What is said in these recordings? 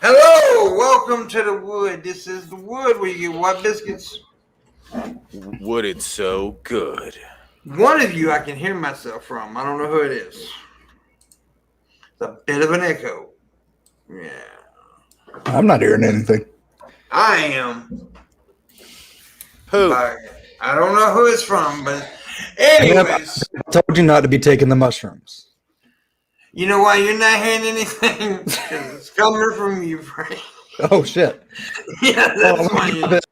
Hello, welcome to the wood. This is the wood where you get white biscuits. Wood, it's so good. One of you I can hear myself from. I don't know who it is. It's a bit of an echo. Yeah. I'm not hearing anything. I am. Who? But I don't know who it's from, but anyways. I told you not to be taking the mushrooms. You know why you're not hearing anything? Because it's coming from you, Frank. Oh, shit. Yeah, that's why you're... Is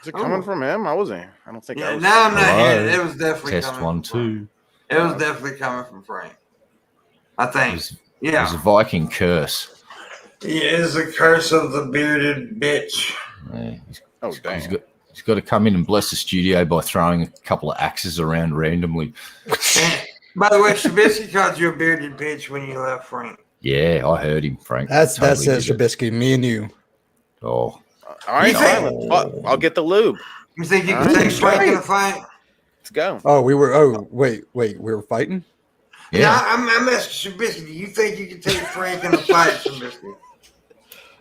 it coming from him? I don't think I was. Now I'm not hearing it. It was definitely Test coming 1, from 2. It was definitely coming from Frank. I think. It was a Viking Curse. He is a curse of the bearded bitch. Yeah, Damn. he's got to come in and bless the studio by throwing a couple of axes around randomly. By the way, Shabisky called you a bearded bitch when you left Frank. Yeah, I heard him, Frank. That's Totally it, did it. Shabisky. Me and you. Oh, All right, I'll get the lube. You think you can take Frank in a fight? Let's go. Oh, wait. We were fighting? Yeah, I'm asking Shabisky, do you think you can take Frank in a fight, Shabisky?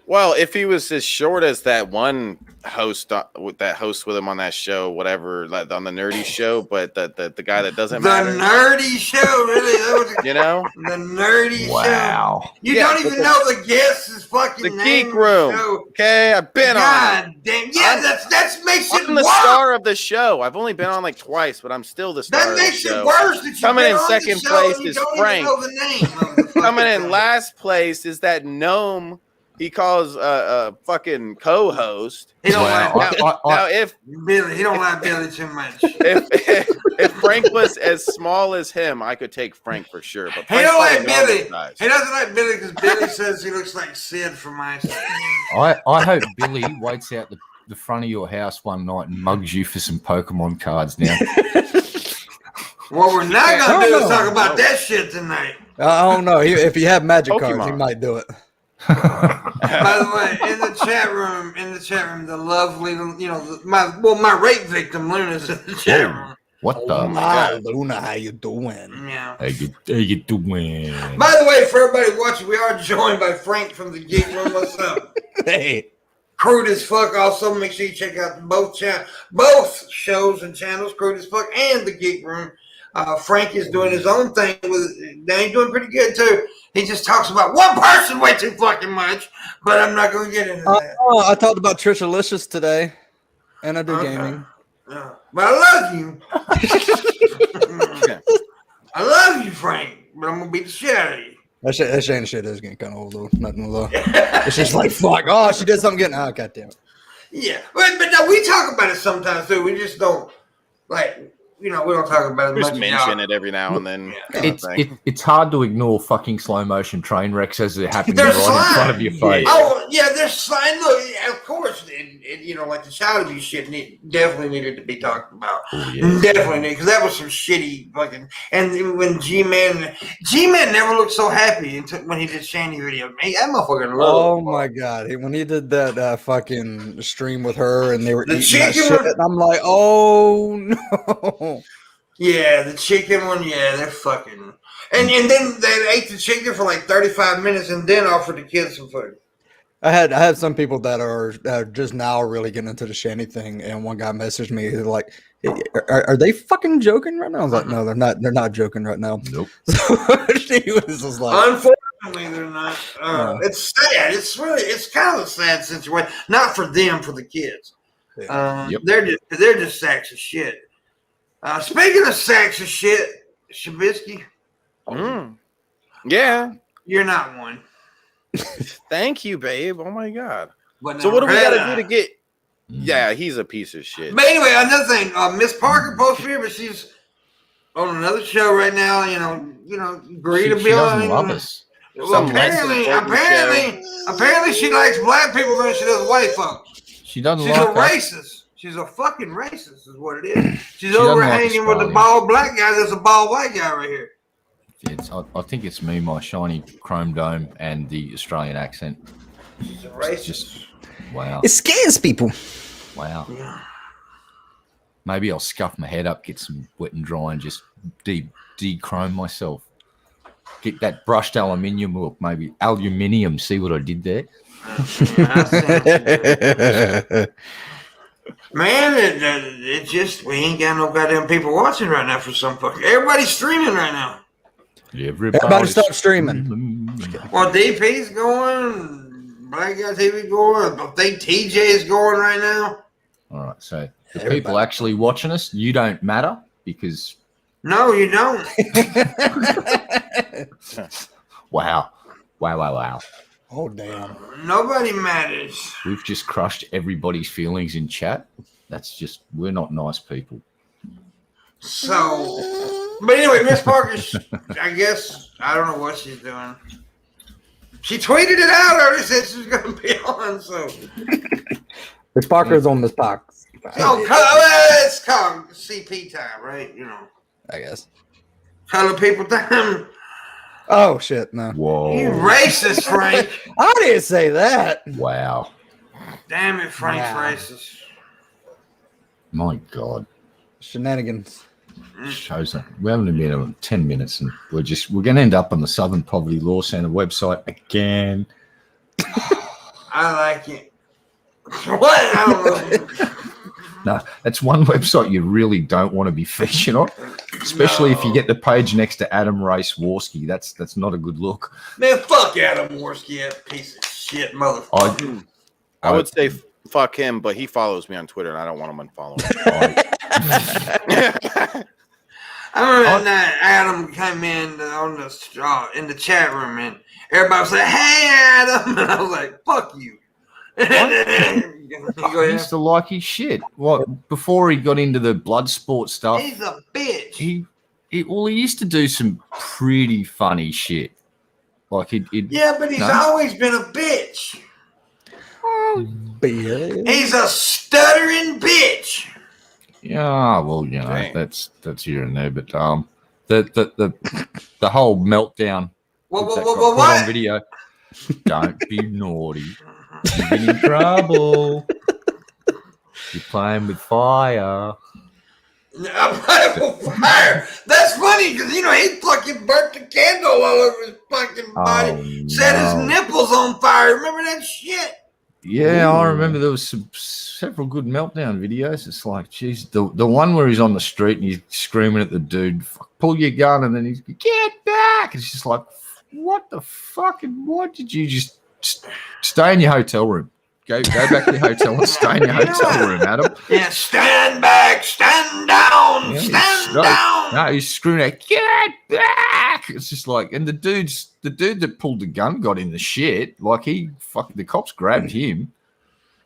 Well, if he was as short as that one host with him on that show, whatever, like on the nerdy show, but the guy that doesn't matter. The nerdy show, really? That was You know? the nerdy show. wow. You don't even know the guest's fucking The name. Geek Room. Show. Okay, I've been on. God damn. Yeah, that makes it I'm the worse. star of the show. I've only been on like twice, but I'm still the star That of the makes show. it worse. That you've Coming been in on second the show place and you is don't Frank. even know the name of the fucking Coming in show. last place is that gnome he calls a fucking co-host. He don't like Now, if Billy. He don't like Billy too much. if Frank was as small as him, I could take Frank for sure. But He Frank's don't like probably normal Billy. size. He doesn't like Billy because Billy says he looks like Sid from Ice. I hope Billy waits out the front of your house one night and mugs you for some Pokemon cards now. What we're not gonna do is No. talk about that shit tonight. I don't know. If he had magic cards, he Pokemon. might do it. By the way, in the chat room, the lovely, my rape victim Luna's in the chat room. What the? Hi, Luna, how you doing? Yeah. How you doing? By the way, for everybody watching, we are joined by Frank from the Geek Room. What's up? Hey. Crude as fuck. Also, make sure you check out both shows and channels, Crude as fuck and the Geek Room. Frank is doing his own thing now he's doing pretty good too. He just talks about one person way too fucking much, but I'm not gonna get into that. I talked about Trishalicious today, and I do gaming. Yeah. But I love you. I love you, Frank, but I'm gonna beat the shit out of you. That Shanny shit is getting kind of old though. Nothing though. It's just like fuck. Oh, she did something. Oh, god damn it. Yeah, but no, we talk about it sometimes too. We just don't we don't talk about it Just much. mention it every now and then. It's hard to ignore fucking slow motion train wrecks as they're happening They're right in slime. front of your face. Oh yeah, there's slime. Look, of course, like the child abuse shit definitely needed to be talked about. Oh, yeah. Definitely needed, because that was some shitty fucking. And when G-Man never looked so happy when he did Shanny video. Man, that motherfucker loved. Oh my god! When he did that fucking stream with her and they were The eating that chicken shit, and I'm like, oh no. Yeah, the chicken one. Yeah, they're fucking. And then they ate the chicken for like 35 minutes and then offered the kids some food. I had some people that are just now really getting into the Shanny thing, and one guy messaged me. He's like, hey, "Are they fucking joking right now?" I was like, "No, they're not. They're not joking right now." Nope. So she was just like, Unfortunately, they're not. It's sad. It's kind of a sad situation. Not for them, for the kids. Yep. They're just sacks of shit. Speaking of sacks of shit, Shabisky, Yeah. you're not one. Thank you, babe. Oh my god. But So what do we now, gotta do to get? Yeah, he's a piece of shit. But anyway, another thing, Miss Parker posted here, but she's on another show right now. Agree to She be doesn't on. love us. Well, Some less important apparently, she likes black people more than she does white folks. She doesn't She's like a us. racist. She's a fucking racist, is what it is. She's doesn't over like hanging with the Australians. bald black guy. There's a bald white guy right here. I think it's me, my shiny chrome dome, and the Australian accent. She's a racist. Just wow, it scares people. wow. Yeah. Maybe I'll scuff my head up, get some wet and dry, and just de-chrome myself. Get that brushed aluminium look, maybe aluminium. See what I did there? Man, it just, we ain't got no goddamn people watching right now for some fucking. Everybody's streaming right now. Everybody stop streaming. Well, DP's going, Black Guy TV going. I think TJ is going right now. All right, so the people actually watching us, you don't matter because. No, you don't. Wow. Oh, damn. Nobody matters. We've just crushed everybody's feelings in chat. That's just, we're not nice people. So, but anyway, Miss Parker, I guess, I don't know what she's doing. She tweeted it out already, said she was going to be on, so. Miss Parker's on Miss Parks. It's called CP time, right? You know. I guess. Color people time. Oh, shit, no. Whoa. You racist, Frank. I didn't say that. Wow. Damn it, Frank's Wow. racist. My God. Shenanigans. Shows that we haven't been in 10 minutes and we're going to end up on the Southern Poverty Law Center website again. I like it. What? I don't know. No, that's one website you really don't want to be featured on, especially if you get the page next to Adam Race Warski. That's not a good look. Man, fuck Adam Warski, that piece of shit motherfucker. I would say fuck him, but he follows me on Twitter, and I don't want him unfollowed. I remember that Adam came in on the in the chat room, and everybody was like, "Hey, Adam," and I was like, "Fuck you." I used to like his shit. What before he got into the blood sport stuff? He's a bitch. He used to do some pretty funny shit. Like yeah, but he's always been a bitch. He's a stuttering bitch. Yeah, well, you know, Dang. that's here and there, but the whole meltdown. What? Video. Don't be naughty. You're in trouble. You're playing with fire. I'm playing with fire. That's funny because he fucking burnt the candle all over his fucking body. Set his nipples on fire. Remember that shit? Yeah, I remember there was several good meltdown videos. It's like, geez, the one where he's on the street and he's screaming at the dude, pull your gun, and then he's get back. It's just like, what the fuck? And why did you just stay in your hotel room? Go back to your hotel and stay in your hotel room, Adam. Yeah, stand back, stand down, stand down. No, he's screaming out, get back. It's just like, and the dude that pulled the gun got in the shit. Like the cops grabbed him.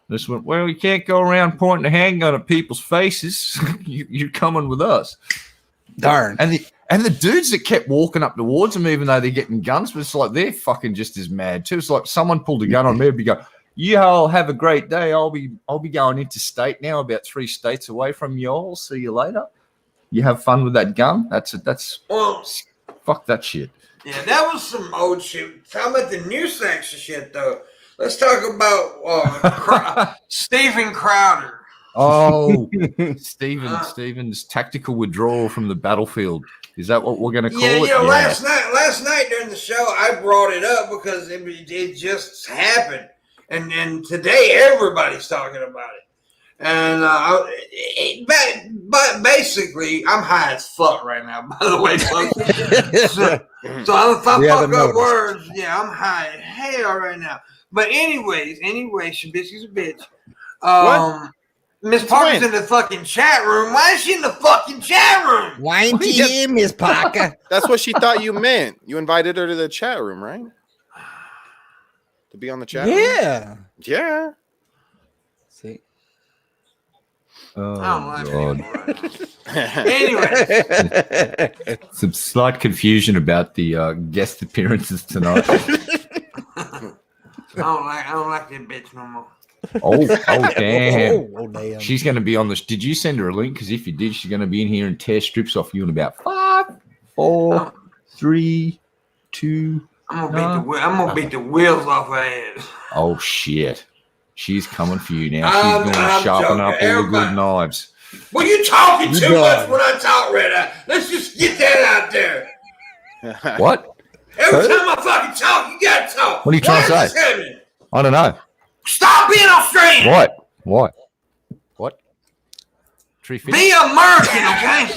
Just went, well, you can't go around pointing a handgun at people's faces. You're coming with us. Darn. And the dudes that kept walking up towards him, even though they're getting guns, but it's like they're fucking just as mad too. It's like someone pulled a gun on me and be go, y'all have a great day. I'll be going interstate now, about 3 states away from y'all. See you later. You have fun with that gun. That's fuck that shit. Yeah, that was some old shit. Talking about the new section shit though. Let's talk about Stephen Crowder. Oh, Stephen's tactical withdrawal from the battlefield. Is that what we're going to call it? Yeah, last night during the show, I brought it up because it just happened. And today, everybody's talking about it. And but basically, I'm high as fuck right now, by the way, folks. so if I fuck up words, yeah, I'm high as hell right now. But anyways, Shabisky's a bitch. Miss Parker's in the fucking chat room. Why is she in the fucking chat room? Why ain't you here, Miss Parker? That's what she thought you meant. You invited her to the chat room, right? To be on the chat room? Yeah. See? Oh, I don't like God. Anyway. Some slight confusion about the guest appearances tonight. I don't like that bitch no more. Oh, damn. Oh, damn. She's going to be on this. Did you send her a link? Because if you did, she's going to be in here and tear strips off you in about 5, 4, 3, 2. I'm gonna beat the wheels off her ass. Oh, shit. She's coming for you now. She's going to sharpen up all the good knives. Well, you talking too much when I talk right now. Let's just get that out there. What? Every time I fucking talk, you gotta talk. What are you trying to say? I don't know. Stop being Australian. What? Tree fish? Be American, okay?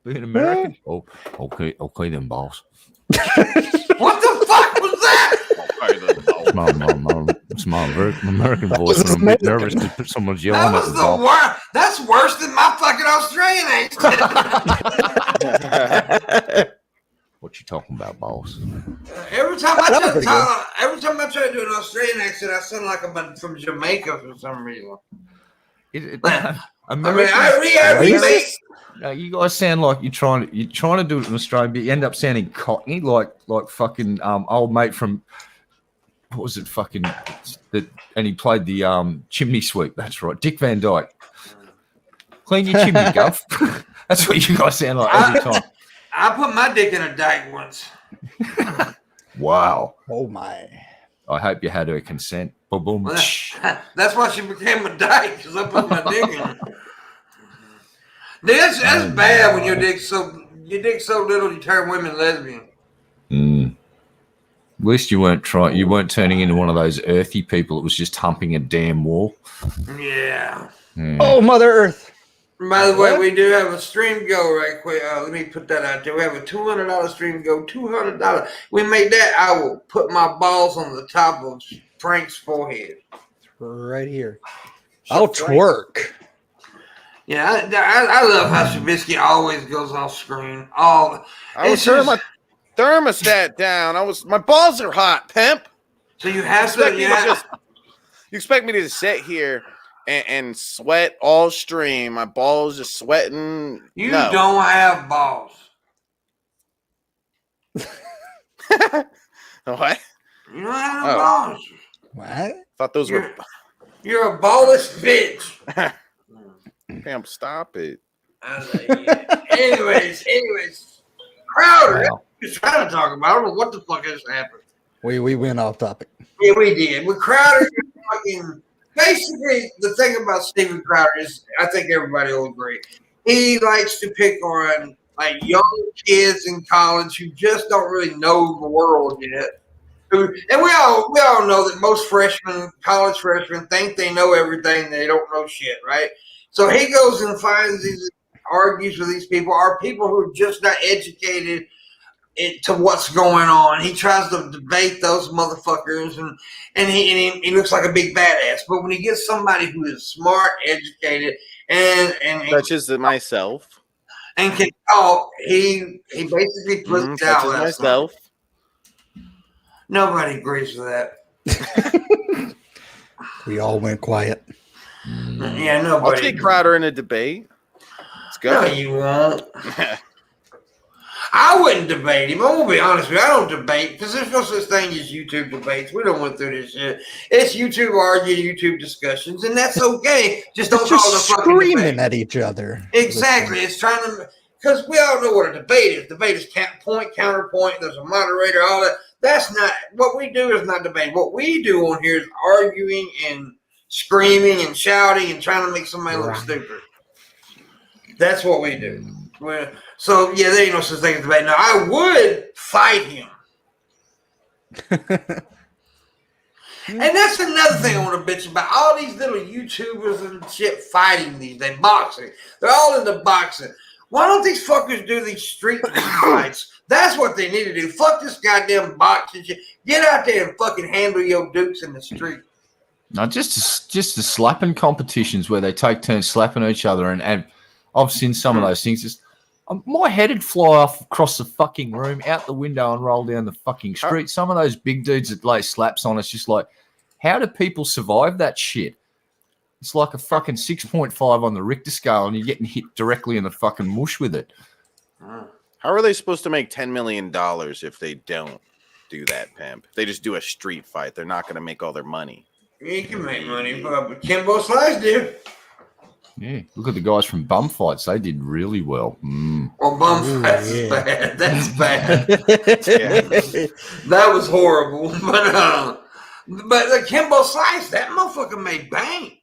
Be an American? Oh, okay then, boss. What the fuck was that? It's my American voice when I'm a bit nervous because someone's yelling That at was the the worst. That's worse than my fucking Australian accent. What you talking about, boss? Every time I try to do an Australian accent, I sound like I'm from Jamaica for some reason. You guys sound like you're trying to do it in Australia, but you end up sounding cockney, like fucking old mate from what was it? Fucking and he played the chimney sweep. That's right, Dick Van Dyke. Clean your chimney, Guff. That's what you guys sound like every time. I put my dick in a dike once. Wow. Oh my. I hope you had her consent. Boom, boom. Well, that's why she became a dyke, because I put my dick in her. That's bad when your dick's so little you turn women lesbian. At least you weren't turning into one of those earthy people that was just humping a damn wall. Yeah. Oh, Mother Earth. By the way, we do have a stream go right quick. Let me put that out there. We have a $200 stream go. $200. We made that. I will put my balls on the top of Frank's forehead. Right here. I'll twerk. Yeah, I love how Shabisky always goes off screen. I was turning my thermostat down. My balls are hot, pimp. So you have You expect me to just sit here and sweat all stream? My balls just sweating. You don't have balls. What? You don't have no balls. What? I thought those were. You're a ballless bitch. Pimp, stop it. Anyways, Crowder. Wow. Just trying to talk about. I don't know what the fuck has happened. We went off topic. Yeah, we did. With Crowder, fucking basically the thing about Steven Crowder is, I think everybody will agree, he likes to pick on like young kids in college who just don't really know the world yet. And we all know that most college freshmen, think they know everything. And they don't know shit, right? So he goes and argues with these people, are people who are just not educated to what's going on. He tries to debate those motherfuckers, and he looks like a big badass. But when he gets somebody who is smart, educated, and such as myself, and can talk, he basically puts it out. Such as myself. Nobody agrees with that. We all went quiet. Yeah, nobody. I'll take Crowder in a debate. Let's go. No, you won't. I wouldn't debate him. I'm gonna be honest with you. I don't debate because there's no such thing as YouTube debates. We don't went through this shit. It's YouTube arguing, YouTube discussions, and that's okay. Just don't call it a fucking screaming debate. At each other. Exactly. It's trying to, because we all know what a debate is. Debate is point, counterpoint. There's a moderator, all that. That's not what we do. Is not debate. What we do on here is arguing and screaming and shouting and trying to make somebody look stupid. That's what we do. So, yeah, there ain't no such thing as debate. Now, I would fight him. And that's another thing I want to bitch about. All these little YouTubers and shit fighting these days, boxing. They're all into boxing. Why don't these fuckers do these street fights? That's what they need to do. Fuck this goddamn boxing shit. Get out there and fucking handle your dukes in the street. No, just the slapping competitions where they take turns slapping each other, and I've seen some of those things. Just my head would fly off across the fucking room, out the window, and roll down the fucking street. Some of those big dudes that lay slaps on us, just like, how do people survive that shit? It's like a fucking 6.5 on the Richter scale, and you're getting hit directly in the fucking mush with it. How are they supposed to make $10 million if they don't do that, pimp? If they just do a street fight, they're not going to make all their money. You can make money, but Kimbo Slice did. Yeah, look at the guys from Bum Fights. They did really well. Well, Bum Fights is bad. That's bad. That was horrible. But the Kimbo Slice, that motherfucker made bank.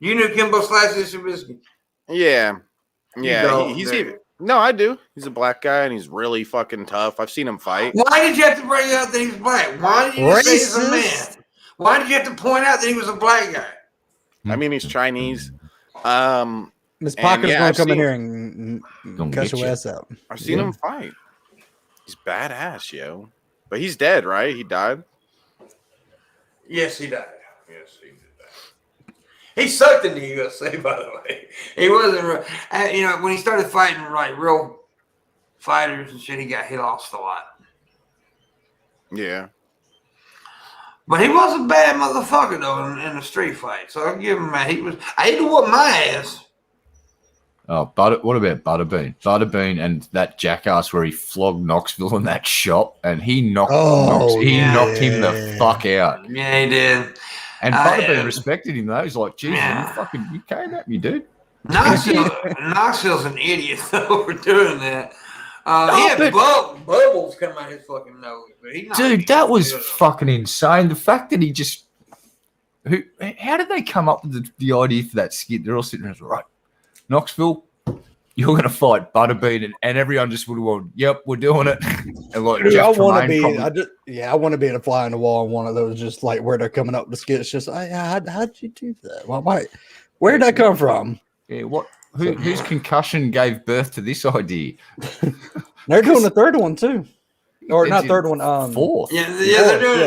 You knew Kimbo Slice is Shabisky. Yeah. Yeah, he's even. No, I do. He's a black guy and he's really fucking tough. I've seen him fight. Why did you have to bring out that he's black? Why did you say he's a man? Why did you have to point out that he was a black guy? I mean, he's Chinese. Miss Parker's gonna come in here and cut your you. ass out. I've seen him fight. He's badass, yo. But he's dead, right? He died. Yes, he died. Yes, he did die. He sucked in the USA, by the way. He wasn't, you know, when he started fighting like real fighters and shit, he lost a lot. Yeah. But he was a bad motherfucker though in the street fight. So I'll give him that. I had to whoop my ass. Oh, what about Butterbean? Butterbean and that Jackass where he flogged Knoxville in that shop, and he knocked him the fuck out. Yeah, he did. And Butterbean respected him though. He's like, Jesus, you came at me, dude. Knoxville's an idiot though for doing that. He had bubbles come out his fucking nose. Dude, that was fucking insane. The fact that he just how did they come up with the idea for that skit? They're all sitting there, right? Knoxville, you're going to fight Butterbean, and everyone just would have gone, "Yep, we're doing it." And like, I want to be in a fly on the wall on one of those, just like where they're coming up with the skits. Just how'd you do that? Why? Where did that come from? Yeah, what? Whose concussion gave birth to this idea? They're doing the third one too, or not third one. Fourth. Yeah,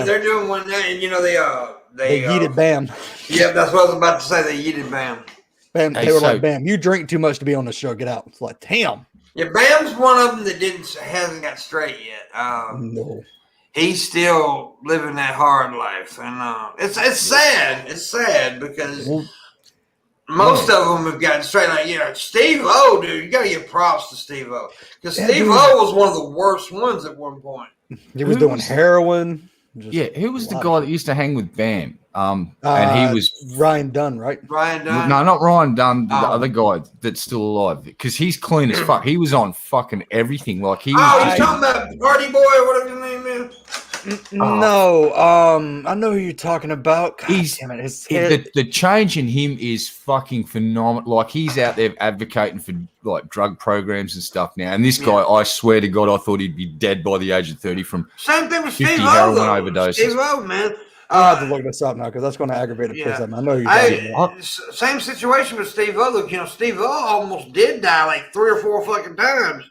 they're doing one now, and you know they yeeted Bam. Yeah, that's what I was about to say. They yeeted Bam. Bam, they were like, Bam, you drink too much to be on the show. Get out. It's like, damn. Yeah, Bam's one of them that hasn't got straight yet. No. He's still living that hard life, and it's sad. It's sad because most of them have gotten straight. Like Steve O, dude, you gotta give props to Steve O because Steve O was one of the worst ones at one point. He was doing heroin. Who was the guy that used to hang with Bam? And he was Ryan Dunn, right? Ryan Dunn. No, not Ryan Dunn. The other guy that's still alive, because he's clean as fuck. He was on fucking everything. Like he was. He's talking about Party Boy or whatever his name is. No, I know who you're talking about. God damn it, the change in him is fucking phenomenal. Like he's out there advocating for like drug programs and stuff now. And this guy, I swear to God, I thought he'd be dead by the age of 30 from same thing with 50 Steve heroin O, overdoses. Steve O, man. I'll have to look this up now because that's going to aggravate the piss out of me. I know you're talking about. Same situation with Steve O. Look, Steve O almost did die like 3 or 4 fucking times.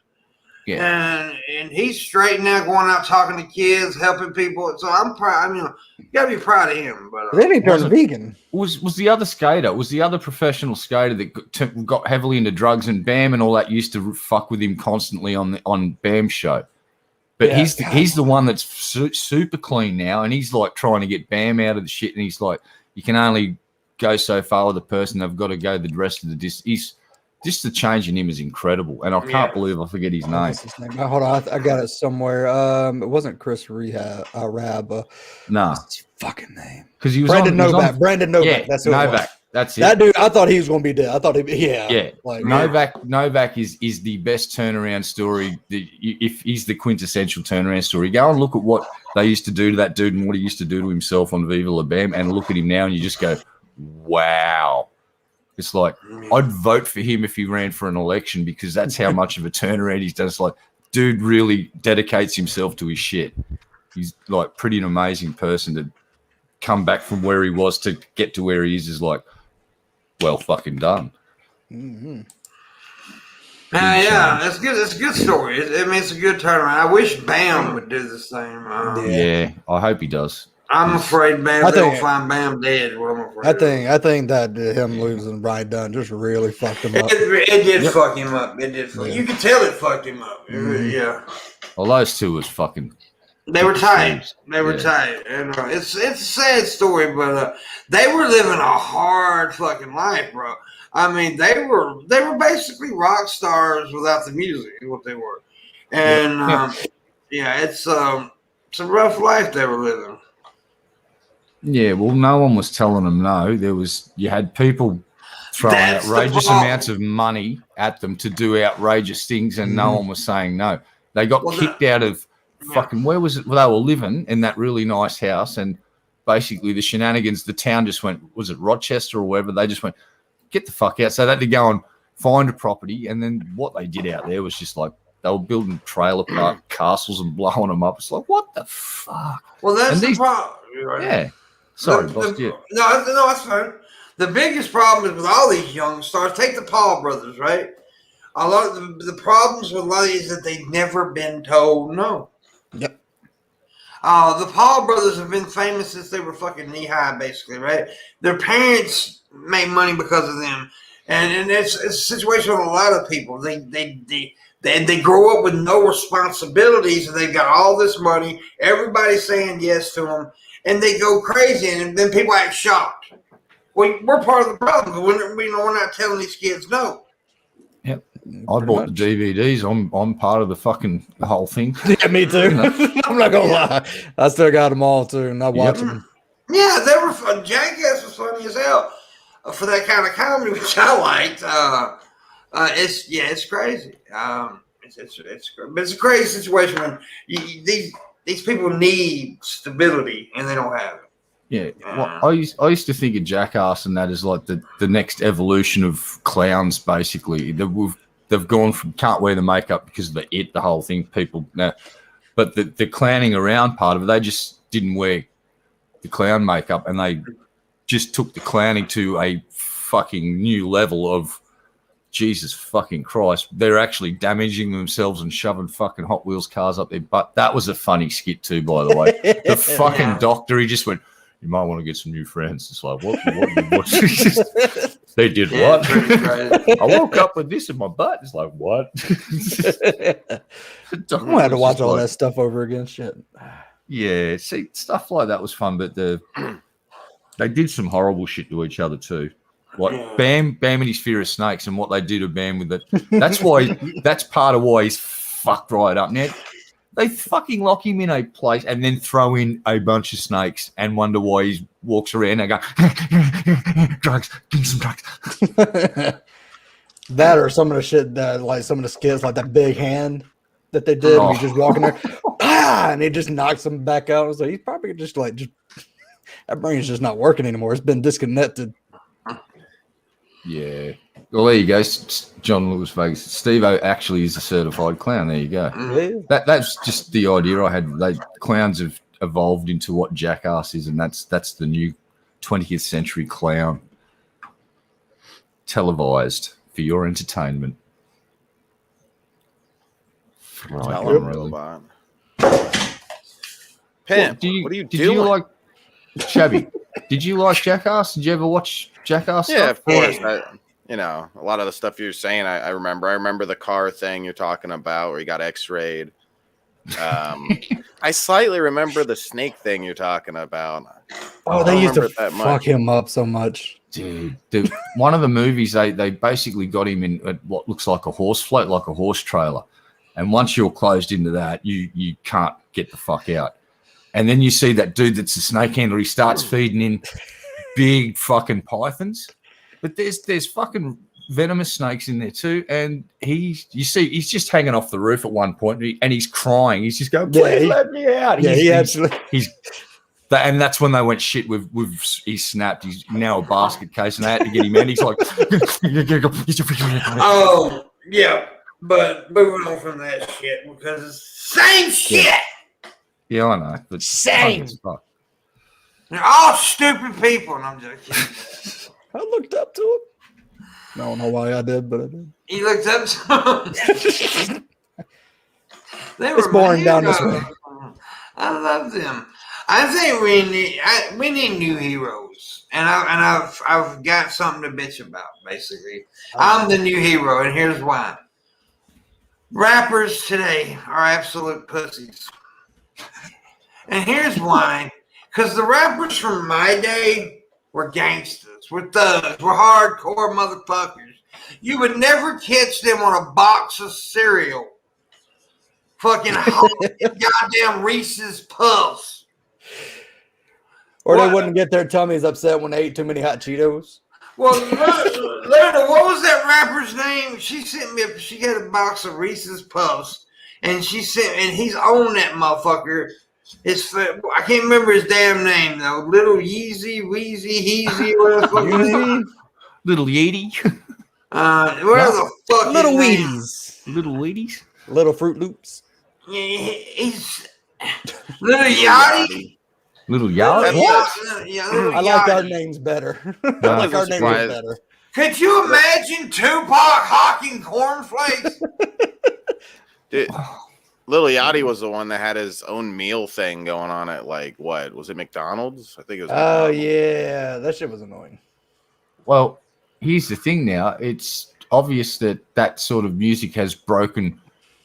Yeah. And he's straight now, going out talking to kids, helping people. So I'm proud. I mean, you gotta be proud of him. But then he turned vegan. Was the other skater? Was the other professional skater that got heavily into drugs and Bam and all that used to fuck with him constantly on Bam's show? But he's the one that's super clean now, and he's like trying to get Bam out of the shit. And he's like, you can only go so far with a person. They've got to go the rest of the distance. Just the change in him is incredible, and I can't believe I forget his name. Hold on, I got it somewhere. It wasn't Chris Rab. No, what's his fucking name? Because he was Brandon Novak. Brandon Novak. Yeah, that's who Novak. That's it. That dude, I thought he was going to be dead. I thought like Novak is the best turnaround story. If he's the quintessential turnaround story, go and look at what they used to do to that dude and what he used to do to himself on Viva La Bam, and look at him now, and you just go, wow. It's like, I'd vote for him if he ran for an election because that's how much of a turnaround he's done. It's like, dude really dedicates himself to his shit. He's like pretty an amazing person to come back from where he was to get to where he is like, well fucking done. Mm-hmm. It's good. It's a good story. It's a good turnaround. I wish Bam would do the same. Yeah, I hope he does. I'm afraid they'll find Bam dead. What I'm afraid. I think that him losing Ryan Dunn just really fucked him up. It did fuck him up. It did. You could tell it fucked him up. Yeah. Well, those two was fucking. They were tight. They were tight. And it's a sad story, but they were living a hard fucking life, bro. I mean, they were basically rock stars without the music, is what they were. And it's a rough life they were living. Yeah, well, no one was telling them no. You had people throwing outrageous amounts of money at them to do outrageous things, and no one was saying no. They got kicked out of fucking, where was it? Well, they were living in that really nice house, and basically the shenanigans, the town just went, was it Rochester or wherever? They just went, get the fuck out. So they had to go and find a property, and then what they did out there was just like they were building trailer park castles and blowing them up. It's like, what the fuck? Well, that's And the these- problem. Yeah. Sorry, boss. Yeah. No, that's fine. The biggest problem is with all these young stars. Take the Paul brothers, right? A lot of the problems with a lot of these is that they've never been told no. Yep. The Paul brothers have been famous since they were fucking knee high, basically, right? Their parents made money because of them, and it's a situation with a lot of people. They grow up with no responsibilities, and they've got all this money. Everybody's saying yes to them, and they go crazy, and then people act shocked. We're part of the problem. We're not telling these kids no. Yep. I bought the DVDs. I'm part of the whole thing. Yeah, me too. I'm not gonna lie. I still got them all too, and I watch them. Yeah, they were fun. Jackass was funny as hell for that kind of comedy, which I liked. It's crazy. It's a crazy situation when these people need stability and they don't have it. Yeah, well, I used to think of Jackass and that as like the next evolution of clowns. Basically, they've gone from can't wear the makeup because of the whole thing. People now, but the clowning around part of it, they just didn't wear the clown makeup, and they just took the clowning to a fucking new level of Jesus fucking Christ. They're actually damaging themselves and shoving fucking Hot Wheels cars up their butt. That was a funny skit too, by the way. The fucking doctor, he just went, you might want to get some new friends. It's like, what? They did what? I woke up with this in my butt. It's like, what? I'm gonna have to watch all that stuff over again. Shit. Yeah, see, stuff like that was fun, but they did some horrible shit to each other too. Like Bam and his fear of snakes and what they do to Bam with it. That's part of why he's fucked right up. Now, they fucking lock him in a place and then throw in a bunch of snakes and wonder why he walks around and go, drugs, give me some drugs. That or some of the shit that, like some of the skits, like that big hand that they did. He's just walking there, and he just knocks him back out. I was like, he's probably just that brain's just not working anymore. It's been disconnected. Yeah. Well, there you go. John Lewis Vegas. Steve-O actually is a certified clown. There you go. Yeah. That's just the idea I had. Clowns have evolved into what Jackass is, and that's the new 20th century clown. Televised for your entertainment. Tell 'em, robot. Pimp, what are you doing? Did you like Shabby? Did you like Jackass? Did you ever watch Jackass? Yeah, stuff? of course. A lot of the stuff you're saying, I remember. I remember the car thing you're talking about where he got X-rayed. I slightly remember the snake thing you're talking about. Oh, they used to fuck him up so much. Dude, one of the movies, they basically got him in what looks like a horse float, like a horse trailer. And once you're closed into that, you can't get the fuck out. And then you see that dude that's a snake handler, he starts feeding in big fucking pythons. But there's fucking venomous snakes in there too. And he's just hanging off the roof at one point and he's crying. He's just going, please let me out. Yeah, And that's when they went shit with he's snapped. He's now a basket case and they had to get him out. He's like, oh, yeah. But moving on from that shit because it's same shit. Yeah, I know. But same. They're all stupid people, and I'm just kidding. I looked up to him. I don't know why I did, but I did. He looked up to him. It's boring down this way. I love them. I think we need new heroes, and I've got something to bitch about. Basically, I'm the new hero, and here's why. Rappers today are absolute pussies. And here's why. Because the rappers from my day were gangsters, were thugs, were hardcore motherfuckers. You would never catch them on a box of cereal. Fucking goddamn Reese's Puffs. Or they wouldn't get their tummies upset when they ate too many hot Cheetos. Well, Lerda, what was that rapper's name? She sent me she had a box of Reese's Puffs, and and he's on that motherfucker. I can't remember his damn name though. Little Yeezy, Weezy, Heezy, whatever the fuck his name. Little Yeety. Where the fuck Little his name? Wheaties. Little Wheaties? Little Fruit Loops. Yeah, he's Little Yachty. Little Little Yard? Yachty. Yeah, Little I like our Yachty. names better. I wasn't like our names surprised. better. Could you imagine Tupac hawking cornflakes? Dude, Lil Yachty was the one that had his own meal thing going on at like what was it, McDonald's? I think it was. Oh McDonald's. yeah, that shit was annoying. Well, here's the thing now. It's obvious that that sort of music has broken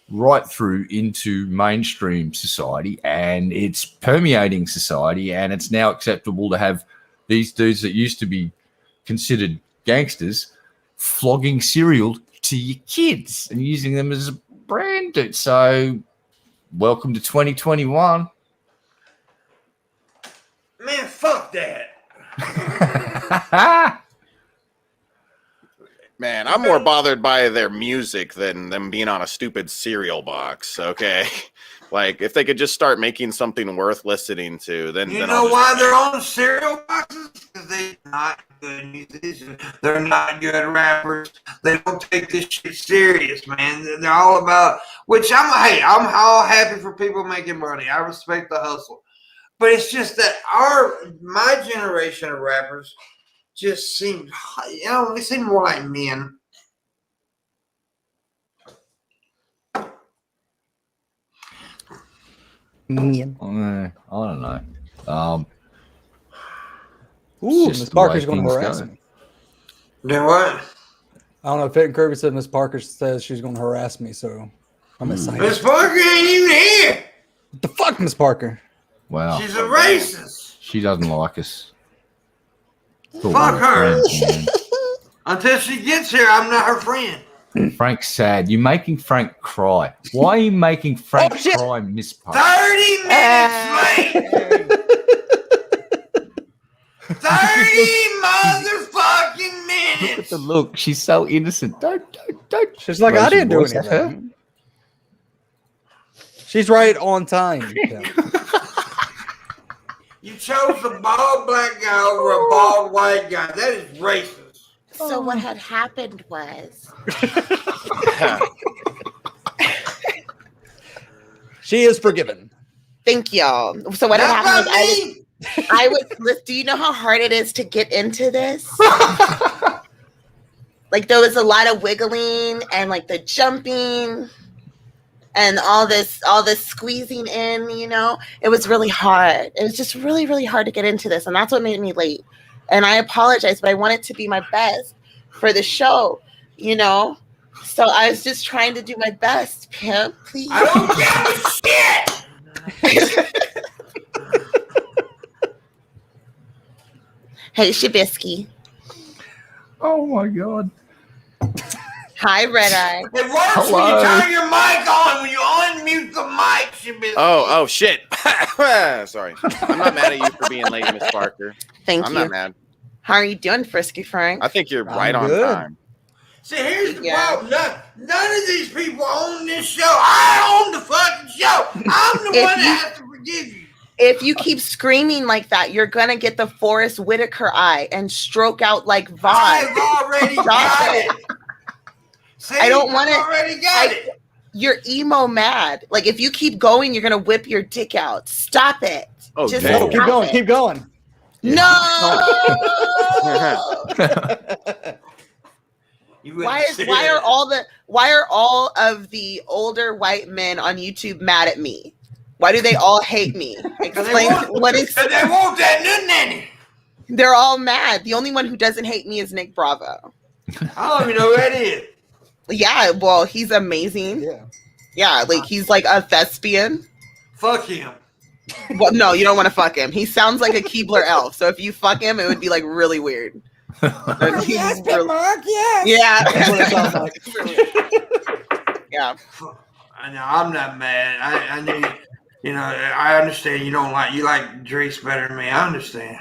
right through into mainstream society, and it's permeating society, and it's now acceptable to have these dudes that used to be considered gangsters flogging cereal to your kids and using them as a brand. Dude. So welcome to 2021. Man, fuck that. Man, I'm more bothered by their music than them being on a stupid cereal box. Okay, like if they could just start making something worth listening to, then You then know I'll why they're on cereal boxes? Because they're not good musicians. They're not good rappers. They don't take this shit serious, man. They're all about, which I'm all happy for people making money. I respect the hustle. But it's just that my generation of rappers just seem, they seem more like men. Man. I don't know. Ooh, just Miss the way Parker's going to things harass go. me. Then what? I don't know. Fit and Kirby said Miss Parker says she's going to harass me, so I'm excited. Miss Parker ain't even here. What the fuck, Miss Parker? Wow. She's a racist. She doesn't like us. Thought we Fuck were her. friends, Until she gets here, I'm not her friend. man. Frank's sad. You're making Frank cry. Why are you making Frank Oh, shit. cry, Miss Parker? 30 minutes late. 30 motherfucking Look at minutes. the look. She's so innocent. Don't. She's like, I raise your didn't do voice at her. anything. She's right on time. Tim. You chose a bald black guy over a bald white guy. That is racist. So what had happened was She is forgiven. thank y'all. So what had Not happened by was me. I was do you know how hard it is to get into this? Like there was a lot of wiggling and like the jumping and all this squeezing in, you know. It was really hard. It was just really, really hard to get into this, and that's what made me late. And I apologize, but I wanted to be my best for the show, you know. So I was just trying to do my best, Pimp. Please. I don't give a shit. Hey, Shabisky. Oh my God. Hi, Red Eye. It works when you turn your mic on, when you unmute the mic, Shabisky. Oh shit. Sorry. I'm not mad at you for being late, Miss Parker. Thank I'm you. not mad. How are you doing, Frisky Frank? I think you're right I'm on good. time. See, here's the Yeah. problem. None of these people own this show. I own the fucking show. I'm the If one you- that has to forgive you. If you keep screaming like that, you're gonna get the Forrest Whitaker eye and stroke out like Vaughn. I've already got it. See, I don't want I've it. already got it. You're emo mad. Like if you keep going, you're gonna whip your dick out. Stop it. Oh, Just damn. No, keep stop going. it. Keep going. No. You wouldn't say why that. are all of the older white men on YouTube mad at me? Why do they all hate me? Explain what is. But they want that new nanny. They're all mad. The only one who doesn't hate me is Nick Bravo. I don't even know who that is. Yeah, well, he's amazing. Yeah. Yeah, like he's like a thespian. Fuck him. Well, no, you don't want to fuck him. He sounds like a Keebler elf. So if you fuck him, it would be like really weird. Yes, Pimpmunk, yes. Yeah. That's what it sounds like. Yeah. I know, I'm not mad. I knew, I understand you like Drees better than me. I understand.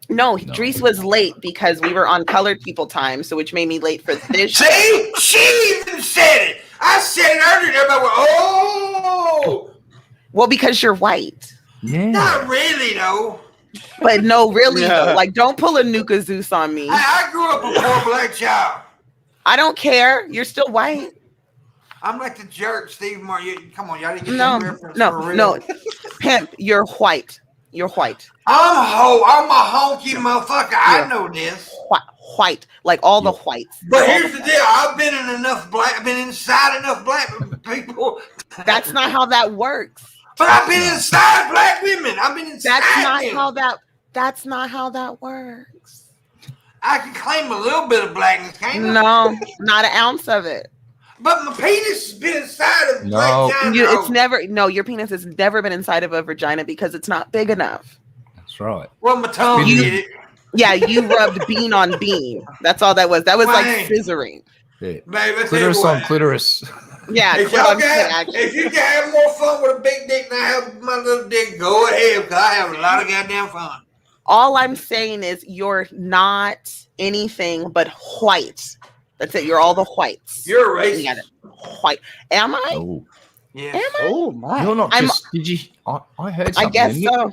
No, Drees was late because we were on colored people time, so which made me late for this. See? She even said it. I said it earlier. Everybody went, oh. Well, because you're white. Yeah. Not really, though. But no, really, Yeah. though. Like, don't pull a Nuka Zeus on me. I grew up a poor black child. I don't care. You're still white. I'm like the jerk, Steve Martin. Come on, y'all didn't get No, that reference for real. no. Pimp, you're white. You're white. I'm a honky motherfucker. I know this. White, like all the whites. But here's the deal. I've been inside enough black people. That's not how that works. But I've been inside black women. I've been inside That's not how that works. I can claim a little bit of blackness, can't I? No, not an ounce of it. But my penis has been inside of black vagina. Your penis has never been inside of a vagina because it's not big enough. That's right. Well, my tongue did it. Yeah, you rubbed bean on bean. That's all that was. That was like scissoring. Yeah. Baby, Clitoris on clitoris. Yeah, if you can have more fun with a big dick than I have my little dick, go ahead, because I have a lot of goddamn fun. All I'm saying is you're not anything but white. That's it. You're all the whites. You're a racist. You got it. White. Am I? Oh. Yeah. Am I? Oh my! You're not just. Did you? I heard something. I guess so.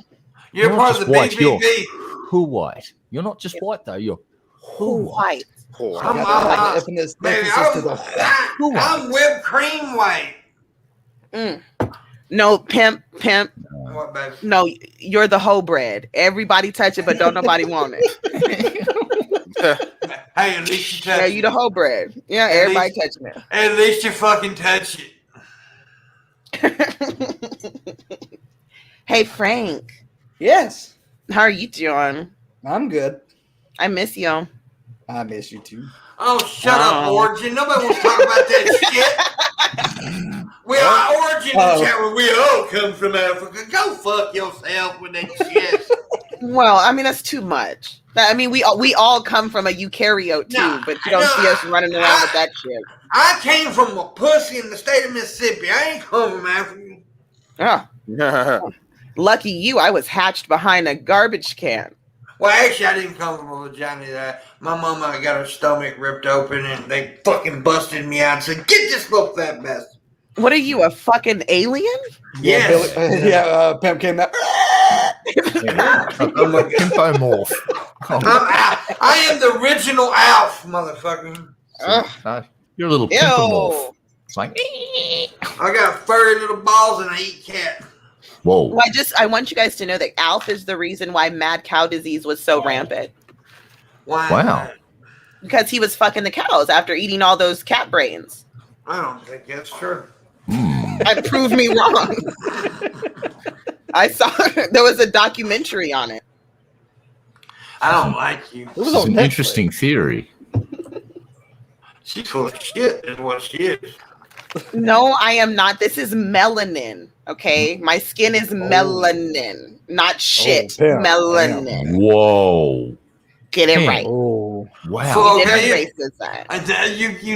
You're part of the white. You're BBB. who white? You're not just white though. You're who white. I'm whipped cream white. No, pimp. What, baby? No, you're the hoe bread. Everybody touch it, but don't nobody want it. Hey, at least you touch it. Yeah, you the hoe bread. Yeah, everybody touching it. At least you fucking touch it. Hey, Frank. Yes. How are you doing? I'm good. I miss you. I miss you too. Oh, shut up, Origin. Nobody wants to talk about that shit. We are Origin in chat where we all come from Africa. Go fuck yourself with that shit. Well, I mean, that's too much. I mean, we all come from a eukaryote too, but you don't see us running around with that shit. I came from a pussy in the state of Mississippi. I ain't come from Africa. Yeah. Lucky you, I was hatched behind a garbage can. Well, actually, I didn't come from a vagina. My mama got her stomach ripped open, and they fucking busted me out and said, "Get this little fat bastard." What are you, a fucking alien? Yes. Pimp came out. Pimpomorph. I am the original Alf, motherfucker. No, you're a little pimpomorph. It's like I got furry little balls and I eat cat. Whoa. Well, I want you guys to know that Alf is the reason why mad cow disease was so rampant. Why? Wow. Because he was fucking the cows after eating all those cat brains. I don't think that's true. And prove me wrong. I saw there was a documentary on it. I don't like you. It was It's an interesting theory. She's full of shit is what she is. No, I am not. This is melanin. Okay, my skin is melanin, not shit. Melanin. Whoa. Get it right. Oh, wow. So, You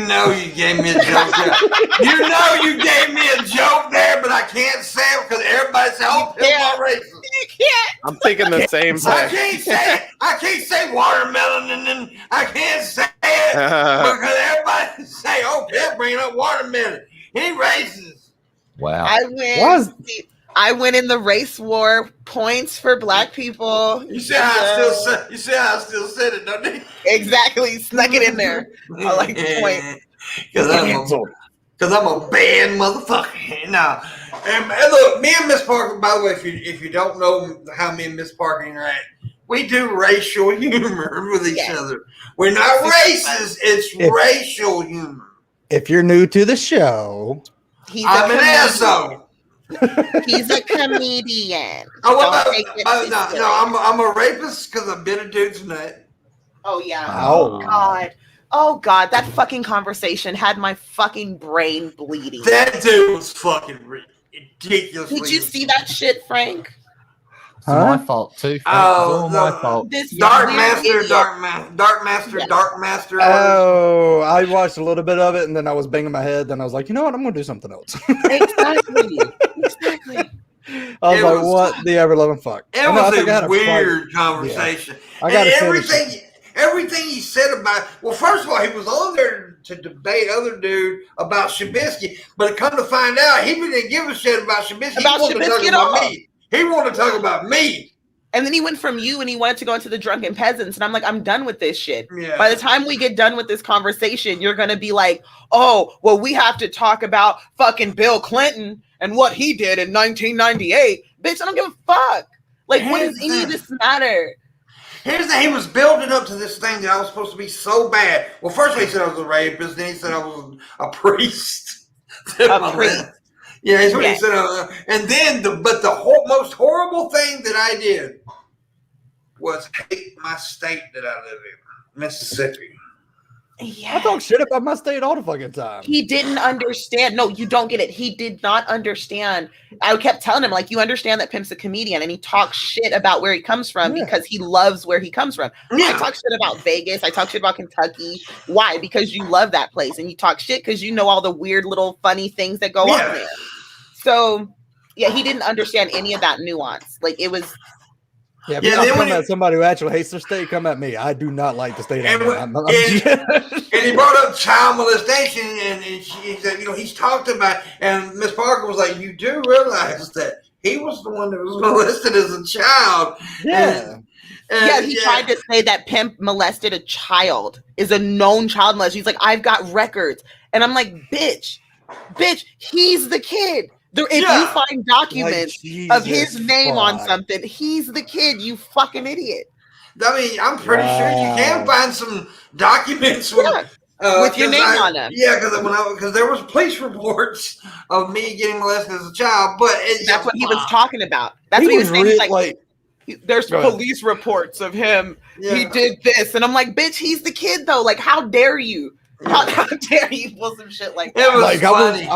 know you gave me a joke there. You know you gave me a joke there, but I can't say it because everybody says, "Oh, Pimp are racist." You can't. I'm thinking the same I thing. can't say it. I can't say watermelon, and then I can't say it because everybody say, "Oh, Pimp bringing up watermelon." He racist. Wow. I win in the race war, points for black people. You see how I still said it, don't you? Exactly, snuck it in there. I like the point. Because I'm a bad motherfucker. No. And look, me and Miss Parker, by the way, if you don't know how me and Miss Parker interact, we do racial humor with each other. We're not racist, it's racial humor. If you're new to the show, I'm an asshole. He's a comedian. Oh, what about, I'm a rapist because I bit a dude's nut. Oh, yeah. Oh. God. Oh, God. That fucking conversation had my fucking brain bleeding. That dude was fucking ridiculous. Did you see that shit, Frank? It's my fault too. Frank. Oh, it's all my fault. Dark Master. Oh, I watched a little bit of it and then I was banging my head. Then I was like, you know what? I'm going to do something else. Exactly. I was like, what the ever loving fuck? It was a weird conversation. Yeah. I got everything he said about. Well, first of all, he was on there to debate other dude about Shabisky, but come to find out, he didn't give a shit about Shabisky. About Shabisky at all. He wanted to talk about me. And then he went from you and he wanted to go into the drunken peasants. And I'm like, I'm done with this shit. Yeah. By the time we get done with this conversation, you're going to be like, oh, well, we have to talk about fucking Bill Clinton and what he did in 1998. Bitch, I don't give a fuck. Like, what does any of this matter? Here's the, he was building up to this thing that I was supposed to be so bad. Well, first he said I was a rapist, then he said I was a priest. A priest. Yeah, that's what he said. And then, but the most horrible thing that I did was hate my state that I live in, Mississippi. Yeah. I talk shit about my state all the fucking time. He didn't understand. No, you don't get it. He did not understand. I kept telling him, like, you understand that Pimp's a comedian and he talks shit about where he comes from because he loves where he comes from. I talk shit about Vegas. I talk shit about Kentucky. Why? Because you love that place and you talk shit because you know all the weird little funny things that go on there. So, yeah, he didn't understand any of that nuance. Like, it was... Yeah, if you come at somebody who actually hates their state, come at me. I do not like the state. And he brought up child molestation, and he said, you know, he's talked about, and Miss Parker was like, you do realize that he was the one that was molested as a child. Yeah. And he tried to say that Pimp molested a child, is a known child molester. He's like, I've got records. And I'm like, bitch, he's the kid. If you find documents of his name on something, he's the kid, you fucking idiot. I mean, I'm pretty sure you can find some documents with your name on them. Yeah, because there was police reports of me getting molested as a child, but that's what he was talking about. That's what he was saying. Really, like there's police reports of him. Yeah. He did this, and I'm like, bitch, he's the kid though. Like, how dare you? How dare you pull some shit like that? It was funny.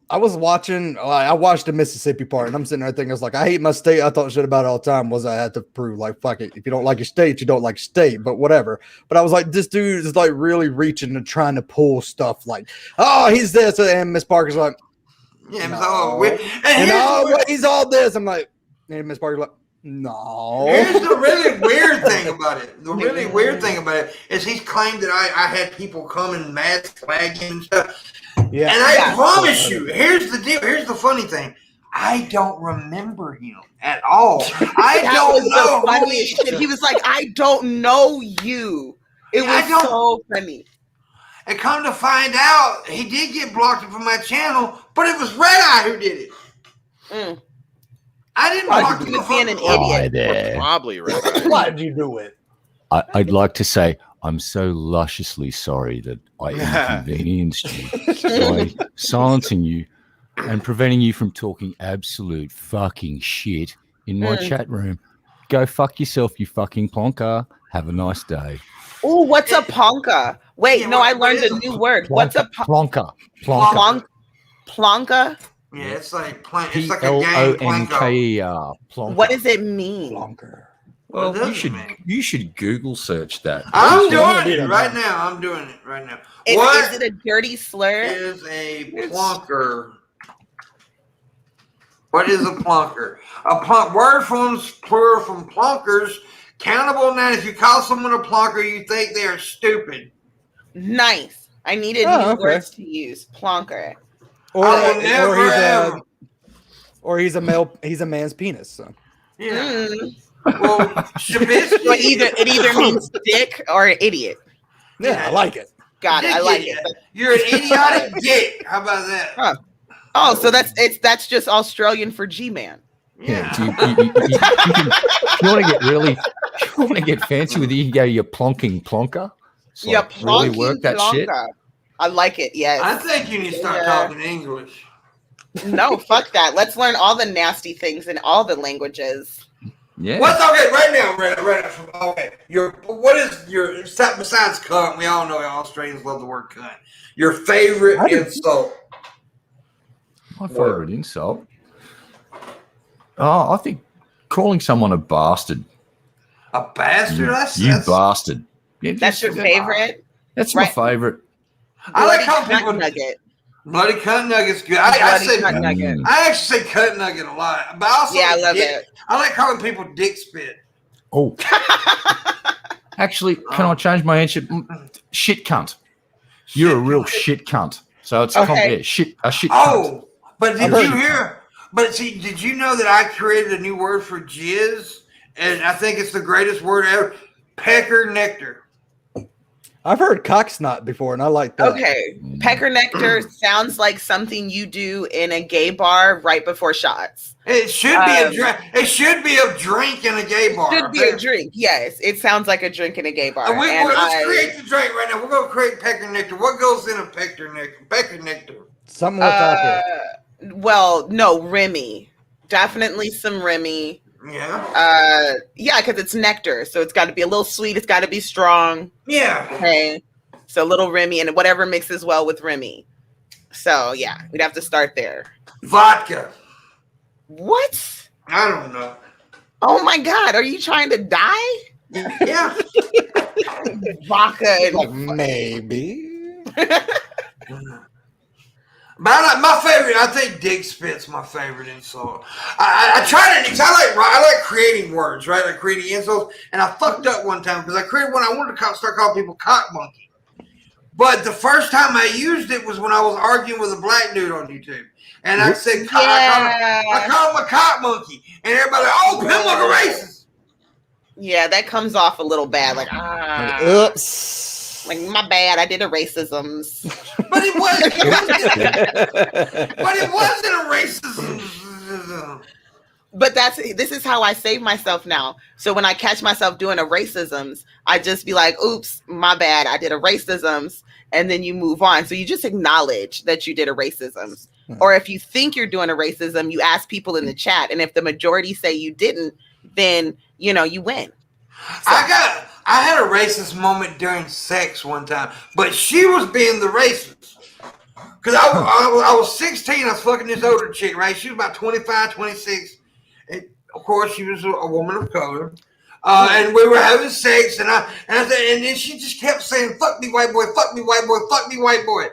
I was watching. I watched the Mississippi part, and I'm sitting there thinking, I was like, I hate my state. I thought shit about it all the time. I had to prove, like, fuck it. If you don't like your state, you don't like your state. But whatever. But I was like, this dude is like really reaching and trying to pull stuff. Like, oh, he's this, and Miss Parker's like, yeah, he's all this. I'm like, and Miss Parker's like, no. Here's the really weird thing about it. The really weird thing about it is he's claimed that I had people come in mask flagging and stuff. Yeah. And I promise you, here's the deal. Here's the funny thing. I don't remember him at all. I don't know. The funniest shit. He was like, I don't know you. It was so funny. And come to find out, he did get blocked from my channel, but it was Red Eye who did it. I didn't block him for being an idiot. Probably right. Why did you do it? I'd like to say I'm so lusciously sorry that I inconvenienced you by silencing you and preventing you from talking absolute fucking shit in my chat room. Go fuck yourself, you fucking plonker. Have a nice day. Oh, what's a plonker? Wait, no, I learned a new word. What's a plonker? Plonker? Yeah, it's like it's like a gang Plonker. What does it mean? Plonker. Well, you should Google search that. I'm doing it right now. Is it a dirty slur? Is a plonker? What is a plonker? Word forms plural from plonkers. Countable noun. If you call someone a plonker, you think they are stupid. Nice. I needed new words to use. Plonker. Or he's a male. He's a man's penis. So. Yeah. Well, Shabisky. So it either means dick or idiot. Yeah, I like it. Got it. I like it. You're an idiotic dick. How about that? Huh. Oh, so that's just Australian for G-man. Yeah. If you want to get fancy with it, you can go your plonking plonker. So really work that plonker. Shit. I like it. Yes. I think you need to start talking English. No, fuck that. Let's learn all the nasty things in all the languages. Yeah. What's okay right now? Okay. What is your besides cunt? We all know Australians love the word cunt. Your favorite insult? My favorite insult? Oh, I think calling someone a bastard. A bastard? You bastard. Yeah, that's your favorite? That's my favorite. I like how people nugget. Bloody cunt nugget's good. I actually say cunt nugget a lot, but also I love it. I like calling people dick spit. Oh, actually, can I change my answer? Shit cunt. You're a real shit cunt. So it's a shit cunt. Oh, but did you hear? But see, did you know that I created a new word for jizz? And I think it's the greatest word ever. Pecker nectar. I've heard cocksnot before, and I like that. Okay, pecker nectar sounds like something you do in a gay bar right before shots. It should be a drink. It should be a drink in a gay bar. Should be a drink. Yes, it sounds like a drink in a gay bar. Let's create the drink right now. We're gonna create pecker nectar. What goes in a pecker nectar? Pecker nectar. Something with chocolate. Well, no, Remy. Definitely some Remy. Yeah. Yeah, because it's nectar, so it's got to be a little sweet. It's got to be strong. Yeah. Okay. So a little Remy and whatever mixes well with Remy. So yeah, we'd have to start there. Vodka. What? I don't know. Oh my God, are you trying to die? Yeah. Vodka and Like maybe. But I like my favorite. I think dick spit's my favorite insult. I try to. I like creating words, right? Like creating insults. And I fucked up one time because I created one. I wanted to start calling people cock monkey. But the first time I used it was when I was arguing with a black dude on YouTube, and I said, I call him a cock monkey, and everybody like, oh, Pimpmunk a racist. Yeah, that comes off a little bad. Like Oops. Like my bad, I did a racisms. But it wasn't. But it wasn't a racism. But this is how I save myself now. So when I catch myself doing a racisms, I just be like, oops, my bad, I did a racisms, and then you move on. So you just acknowledge that you did a racisms. Or if you think you're doing a racism, you ask people in the chat, and if the majority say you didn't, then you win. So, I had a racist moment during sex one time, but she was being the racist. Because I was 16, I was fucking this older chick, right? She was about 25, 26. And of course, she was a woman of color. And we were having sex, and I said, and then she just kept saying, fuck me, white boy, fuck me, white boy, fuck me, white boy.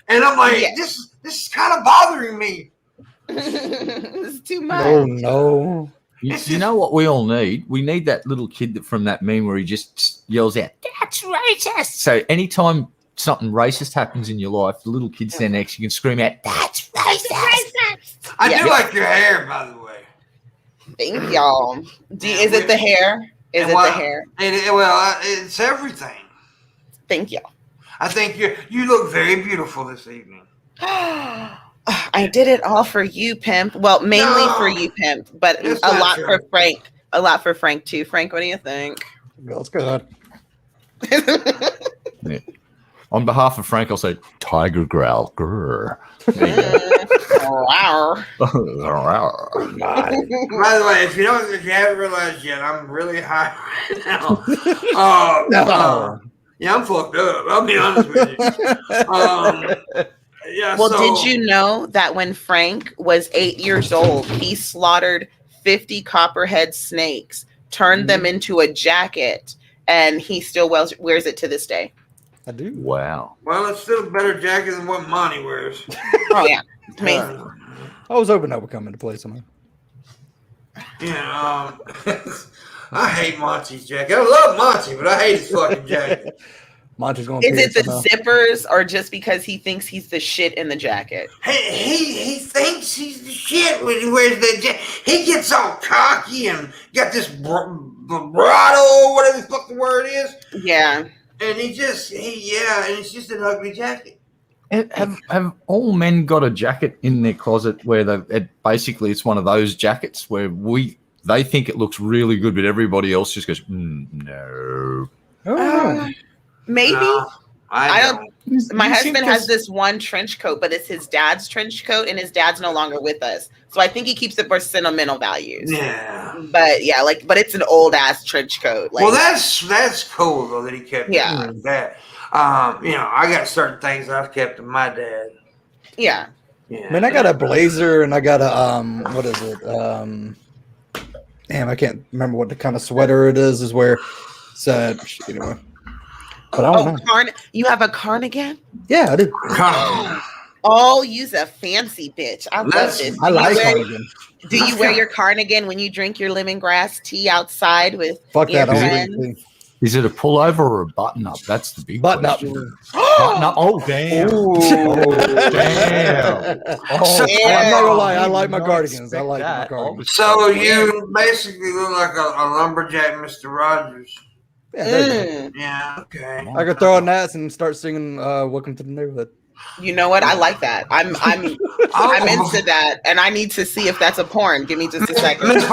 And I'm like, this is kind of bothering me. It's too much. Oh, no. You know what we all need? We need that little kid from that meme where he just yells out, "That's racist!" So anytime something racist happens in your life, the little kid standing next, you can scream out, "That's racist!" I do like your hair, by the way. Thank y'all. Is it the hair? Is it the hair? It's everything. Thank y'all. I think you look very beautiful this evening. I did it all for you, Pimp. Well, mainly for you, Pimp, but a lot for Frank. A lot for Frank too. Frank, what do you think? That's good. Yeah. On behalf of Frank, I'll say tiger growl. Grr. Wow. By the way, if you haven't realized yet, I'm really high right now. Yeah, I'm fucked up. I'll be honest with you. Did you know that when Frank was 8 years old, he slaughtered 50 copperhead snakes, turned them into a jacket, and he still wears it to this day? I do. Wow. Well, it's still a better jacket than what Monty wears. Oh, yeah. It's amazing. I was hoping that would come into play somehow. Yeah, I hate Monty's jacket. I love Monty, but I hate his fucking jacket. Monty's going. Is it the zippers, or just because he thinks he's the shit in the jacket? He thinks he's the shit when he wears that jacket. He gets all cocky and got this bravado, whatever the fuck the word is. Yeah. And and it's just an ugly jacket. Have all men got a jacket in their closet where basically it's one of those jackets where they think it looks really good, but everybody else just goes, no. Maybe. No, I don't. My husband has this one trench coat, but it's his dad's trench coat, and his dad's no longer with us. So I think he keeps it for sentimental values. Yeah. But yeah, but it's an old ass trench coat. Well, that's cool though that he kept it like that. I got certain things I've kept in my dad. Yeah. Yeah. I mean, I got a blazer and I got a what is it? Damn, I can't remember what the kind of sweater it is. Where said anyway. But I don't know. You have a cardigan? Yeah, I do. Oh, you's a fancy bitch. I love this. I like cardigan. Do you wear your cardigan when you drink your lemongrass tea outside with Fuck your that. friends? Is it a pullover or a button up? That's the big Button up. question. Button up. Oh damn! Damn! So- I'm not gonna lie, I did like my not cardigans. I expect like my that. cardigans. So you basically look like a lumberjack, Mr. Rogers. Yeah, there you go. Yeah, okay. I could throw on that and start singing "Welcome to the Neighborhood." You know what? I like that. I'm into that, and I need to see if that's a porn. Give me just a second. Miss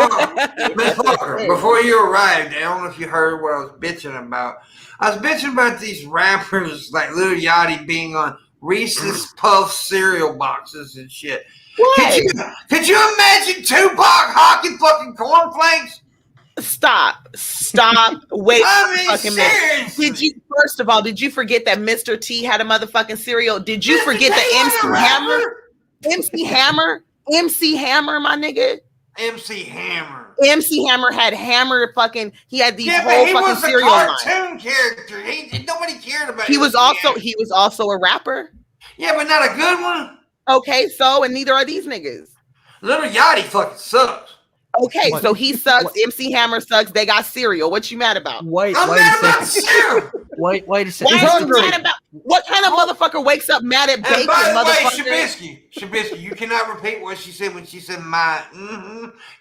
Parker, before you arrived, I don't know if you heard what I was bitching about. I was bitching about these rappers like Lil Yachty being on Reese's Puff cereal boxes and shit. What? Could you imagine Tupac hawking fucking cornflakes? Stop. Wait. I mean, fucking minute. seriously. First of all, did you forget that Mr. T had a motherfucking cereal? Did you forget that MC Hammer, my nigga? MC Hammer. MC Hammer had he had these Yeah, whole but he fucking was a cereal lines. cartoon character. Nobody cared about He was MC also a rapper. Yeah, but not a good one. Okay, so and neither are these niggas. Little Yachty fucking sucks. Okay, What? so he sucks. MC Hammer sucks. They got cereal. What you mad about? Wait I'm a mad about second. cereal. Wait a Why second. are you mad about? What kind of motherfucker wakes up mad at And bacon, by the way, motherfucker? Shabisky, you cannot repeat what she said when she said my.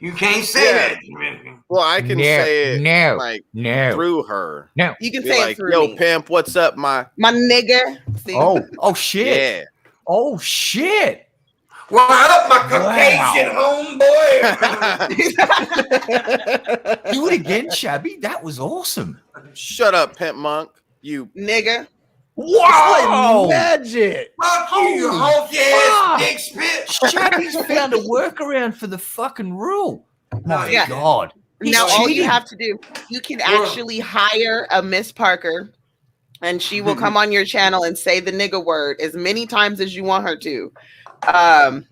You can't say that, Shabisky. Well, I can say it like no. through her. You can Be say like, it through yo, me. pimp, what's up, my? My nigga. See? Oh shit! Yeah. Oh shit! What up, my Caucasian homeboy? Do it again, Shabby. That was awesome. Shut up, Pimpmunk. You. Nigga. Wow! Magic. Fuck you, Holy hulky ass fuck. dick spit. Shabby's found a workaround for the fucking rule. My Yeah. God. He's Now all you cheating. have to do, you can actually hire a Miss Parker, and she will come on your channel and say the nigga word as many times as you want her to.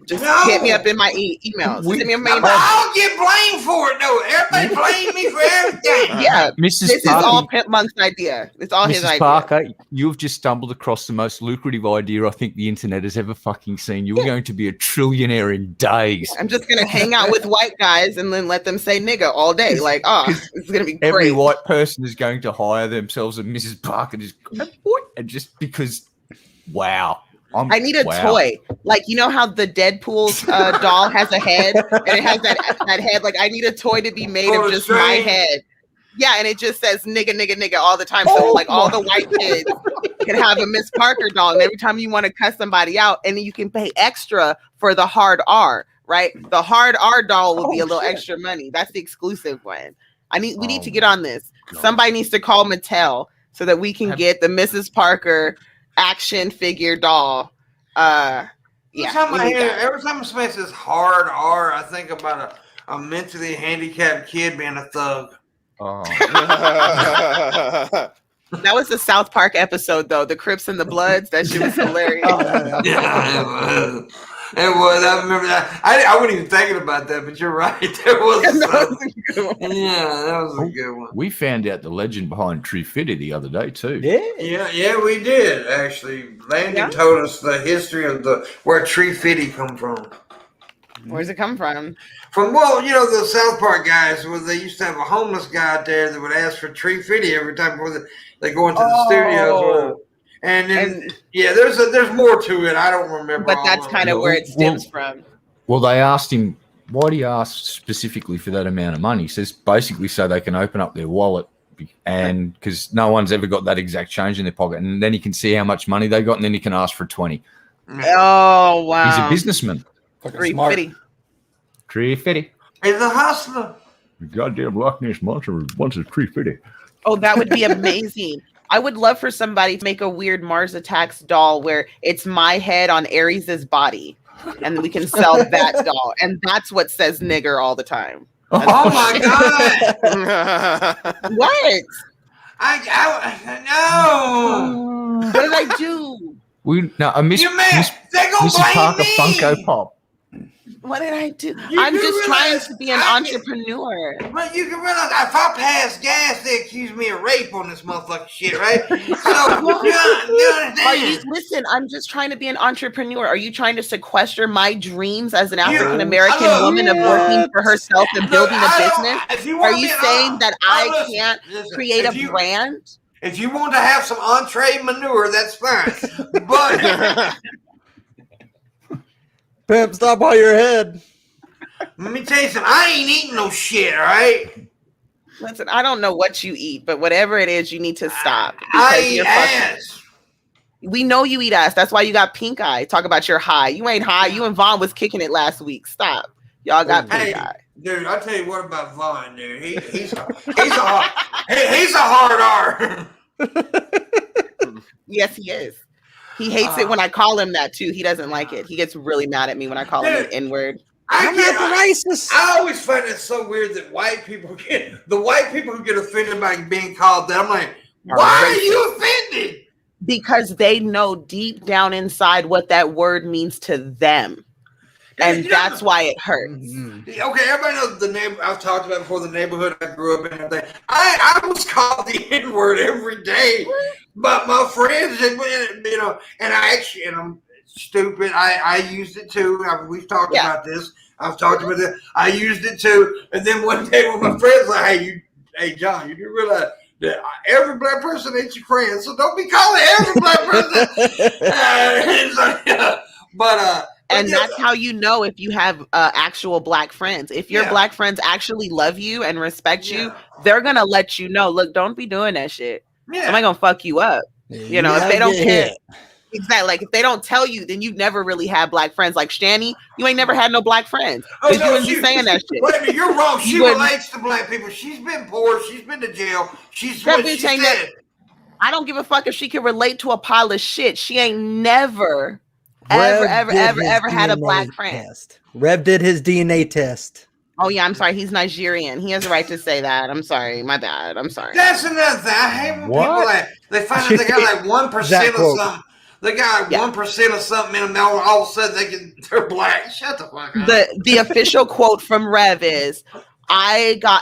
Just hit me up in my emails. Just hit me in my email. I'll get blamed for it, though. Everybody blame me for everything. Yeah, Mrs. this is Parker, all Pimpmonk's idea. It's all his Mrs. idea. Parker, you've just stumbled across the most lucrative idea I think the internet has ever fucking seen. You're going to be a trillionaire in days. I'm just gonna hang out with white guys and then let them say nigga all day. Like, it's gonna be great. Every white person is going to hire themselves a Mrs. Parker just because, wow. I need a toy. Like, you know how the Deadpool's doll has a head and it has that head? Like, I need a toy to be made of just my head. Yeah, and it just says nigga, nigga, nigga all the time. So like all the white kids can have a Miss Parker doll. And every time you want to cuss somebody out, and then you can pay extra for the hard R, right? The hard R doll will be a little extra money. That's the exclusive one. We need to get on this. God. Somebody needs to call Mattel so that we can get the Mrs. Parker action figure doll. Every time somebody says hard R, I think about a mentally handicapped kid being a thug. Oh. That was the South Park episode, though. The Crips and the Bloods. That shit was hilarious. Yeah, it was. I remember that. I wasn't even thinking about that, but you're right. There was. That was a good one. Yeah, that was a good one. We found out the legend behind Tree Fitty the other day too. Yeah, we did actually. Landon told us the history of where Tree Fitty come from. Where's it come from? From the South Park guys, where they used to have a homeless guy out there that would ask for Tree Fitty every time before they go into the studios. And then, there's more to it. I don't remember. But that's kind of where it stems from. Well, they asked him, why do you ask specifically for that amount of money? He says basically so they can open up their wallet, and because no one's ever got that exact change in their pocket, and then he can see how much money they got, and then he can ask for 20. Oh wow! He's a businessman. Tree Fitty. Tree Fitty. He's a hustler. The goddamn Loch Ness monster wants a Tree Fitty. Oh, that would be amazing. I would love for somebody to make a weird Mars Attacks doll where it's my head on Ares's body, and we can sell that doll, and that's what says nigger all the time. Oh my god! What? No. What did I do? They gonna Mrs. Parker blame me. Funko Pop. What did I do? You I'm do just trying realize to be an I- entrepreneur. But you can realize if I pass gas, they accuse me of rape on this motherfucking shit, right? So you understand? Listen, I'm just trying to be an entrepreneur. Are you trying to sequester my dreams as an African American woman of working for herself and building a business? Are you saying that I can't create a brand? If you want to have some entree manure, that's fine. But Pimp, stop while you're ahead. let me tell you something. I ain't eating no shit, all right? Listen, I don't know what you eat, but whatever it is, you need to stop. I eat ass. We know you eat ass. That's why you got pink eye. Talk about your high. You ain't high. You and Vaughn was kicking it last week. Stop. Y'all got pink eye. Dude, I'll tell you what about Vaughn, dude. He's a hard R. Yes, he is. He hates it when I call him that too. He doesn't like it. He gets really mad at me when I call him an N-word. I'm not the racist. I always find it so weird that white people who get offended by being called that. I'm like, why are you offended? Because they know deep down inside what that word means to them. And that's why it hurts. Okay, everybody knows the name I've talked about before, the neighborhood I grew up in and everything. I was called the N-word every day. But my friends, and I'm stupid. I used it too. We've talked about this. I've talked about it. I used it too. And then one day when my friends were like, hey John, you do realize that every black person ain't your friend, so don't be calling every black person. And that's how you know if you have actual black friends. If your black friends actually love you and respect you, they're going to let you know, look, don't be doing that shit. Somebody going to fuck you up. You know, if they don't care. Exactly. Like if they don't tell you, then you've never really had black friends. Like Shanny, you ain't never had no black friends. You wouldn't be saying that shit. Wait a minute, you're wrong. She relates to black people. She's been poor. She's been to jail. She's what she said. I don't give a fuck if she can relate to a pile of shit. She ain't never, ever had a black friend. Rev did his DNA test. Oh yeah, I'm sorry. He's Nigerian. He has a right to say that. I'm sorry. My bad. I'm sorry. That's another thing. I hate when people they find out they got like 1% of something. They got 1% of something in them. Now all of a sudden they're black. Shut the fuck up. The official quote from Rev is,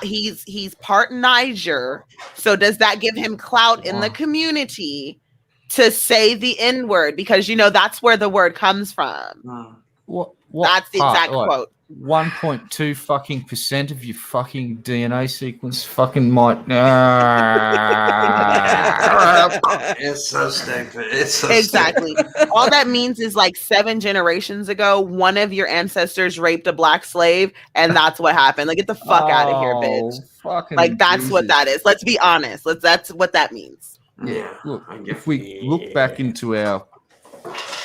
he's part Niger. So does that give him clout in the community to say the N-word? Because that's where the word comes from. What that's the exact quote. 1.2 fucking % of your fucking DNA sequence fucking might. It's so stupid. It's so exactly. Stupid. All that means is like 7 generations ago, one of your ancestors raped a black slave, and that's what happened. Like, get the fuck out of here, bitch. Like, that's what that is. Let's be honest. That's what that means. Yeah. Look, if we look back into our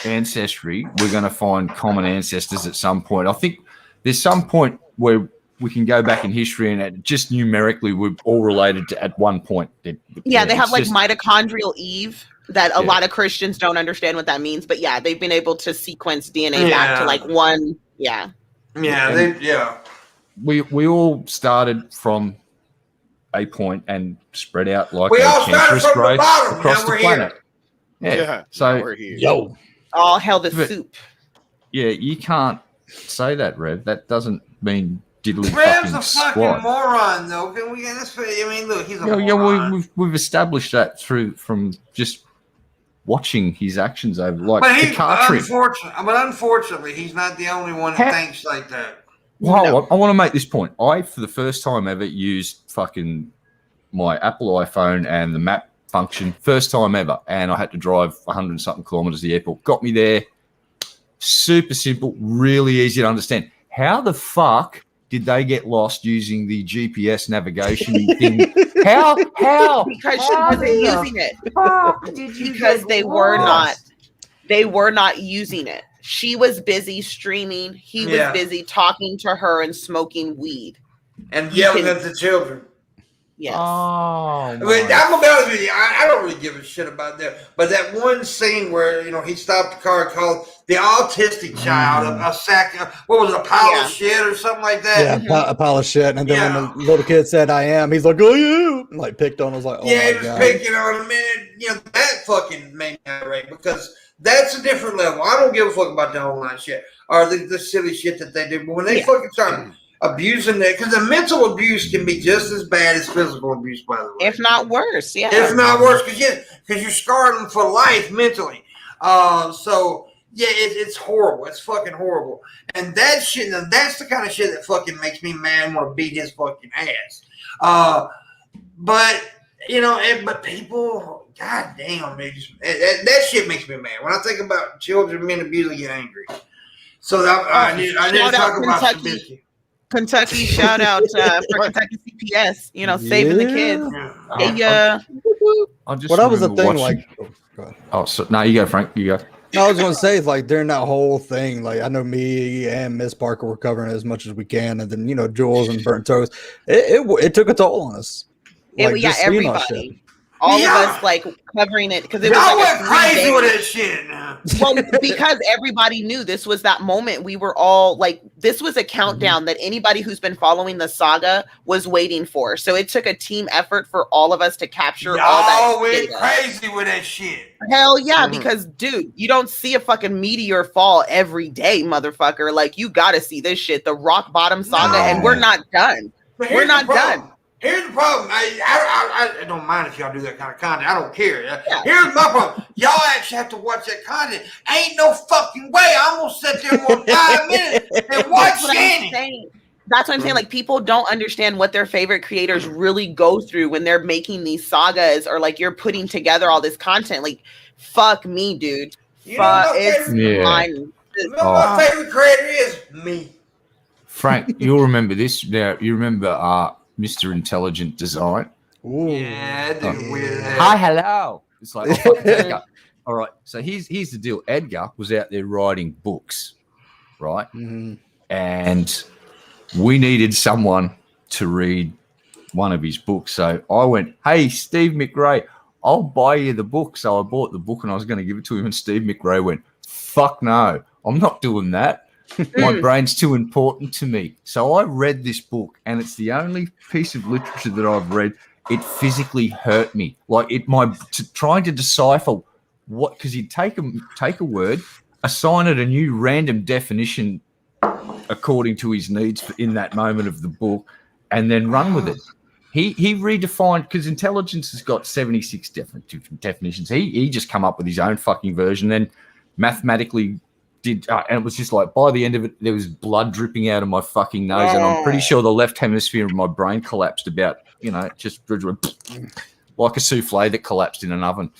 ancestry, we're going to find common ancestors at some point. I think there's some point where we can go back in history and just numerically we're all related to at one point. They have like mitochondrial Eve that a lot of Christians don't understand what that means. But they've been able to sequence DNA back to like one. Yeah. We all started from a point and spread out like we a all started cancerous from growth the bottom. across the planet. So we're here. All hell the soup. Yeah, you can't say that, Rev. That doesn't mean diddly Rev's fucking a squat. fucking moron, though. Can we get this? I mean, look, he's a moron. We've established that from just watching his actions over like the car trip. Unfortunately, he's not the only one that thinks like that. Well, I want to make this point. I, for the first time ever, used fucking my Apple iPhone and the map function. First time ever. And I had to drive 100-something kilometers to the airport. Got me there. Super simple, really easy to understand. How the fuck did they get lost using the GPS navigation thing? How? Because she wasn't using it. Because they were not using it. She was busy streaming. He was busy talking to her and smoking weed. And yelling at the children. Yes. Oh, I'm gonna be honest with you. I don't really give a shit about that. But that one scene where he stopped the car and called the autistic child a sack. What was it, a pile of shit or something like that? Yeah, a pile of shit. And then when the little kid said, "I am," he's like, "Oh, you!" Like picked on. I was like, "Oh yeah, my he was God." picking on him. And, that fucking made me irate because That's a different level. I don't give a fuck about the online shit or the silly shit that they do. But when they fucking start abusing that, because the mental abuse can be just as bad as physical abuse, by the way. If not worse, yeah. If not worse, because you're scarring them for life mentally. So yeah, it's horrible. It's fucking horrible. And that shit, that's the kind of shit that fucking makes me mad and want to beat his fucking ass. But you know, but people, god damn, that shit makes me mad. When I think about children being abused, I get angry. So I need to talk about Shabisky. Kentucky, shout out for Kentucky CPS, you know, saving the kids. That was the thing, like. So now you go, Frank. You go. I was gonna say, like, during that whole thing, like, I know me and Miss Parker were covering as much as we can, and then, you know, Jules and Burnt Toast. It took a toll on us. Like, everybody. All of us, like, covering it because it was y'all like went crazy with that shit. Well, because everybody knew this was that moment. We were all like, this was a countdown that anybody who's been following the saga was waiting for. So it took a team effort for all of us to capture all that. Y'all went crazy with that shit. Hell yeah, because dude, you don't see a fucking meteor fall every day, motherfucker. Like, you gotta see this shit, the rock bottom saga, and we're not done. We're not done. Here's the problem. I don't mind if y'all do that kind of content. I don't care. Yeah. Here's my problem. Y'all actually have to watch that content. Ain't no fucking way. I'm going to sit there for 5 minutes and watch Shanny. That's what I'm saying. Like, people don't understand what their favorite creators really go through when they're making these sagas or, like, you're putting together all this content. Like, fuck me, dude. It's mine. My favorite creator is me. Frank, you'll remember this. Now, you remember Mr. Intelligent Design. Ooh. Yeah, weird. Hi, hello. It's like, oh, fuck, Edgar. All right. So here's the deal. Edgar was out there writing books, right? Mm-hmm. And we needed someone to read one of his books. So I went, hey, Steve McRae, I'll buy you the book. So I bought the book and I was going to give it to him. And Steve McRae went, fuck no, I'm not doing that. My brain's too important to me. So I read this book, and it's the only piece of literature that I've read. It physically hurt me. Like trying to decipher what, because he'd take a word, assign it a new random definition according to his needs in that moment of the book, and then run with it. He redefined, because intelligence has got 76 different definitions. He just come up with his own fucking version, then mathematically did, and it was just like, by the end of it, there was blood dripping out of my fucking nose, and I'm pretty sure the left hemisphere of my brain collapsed about, you know, just like a souffle that collapsed in an oven.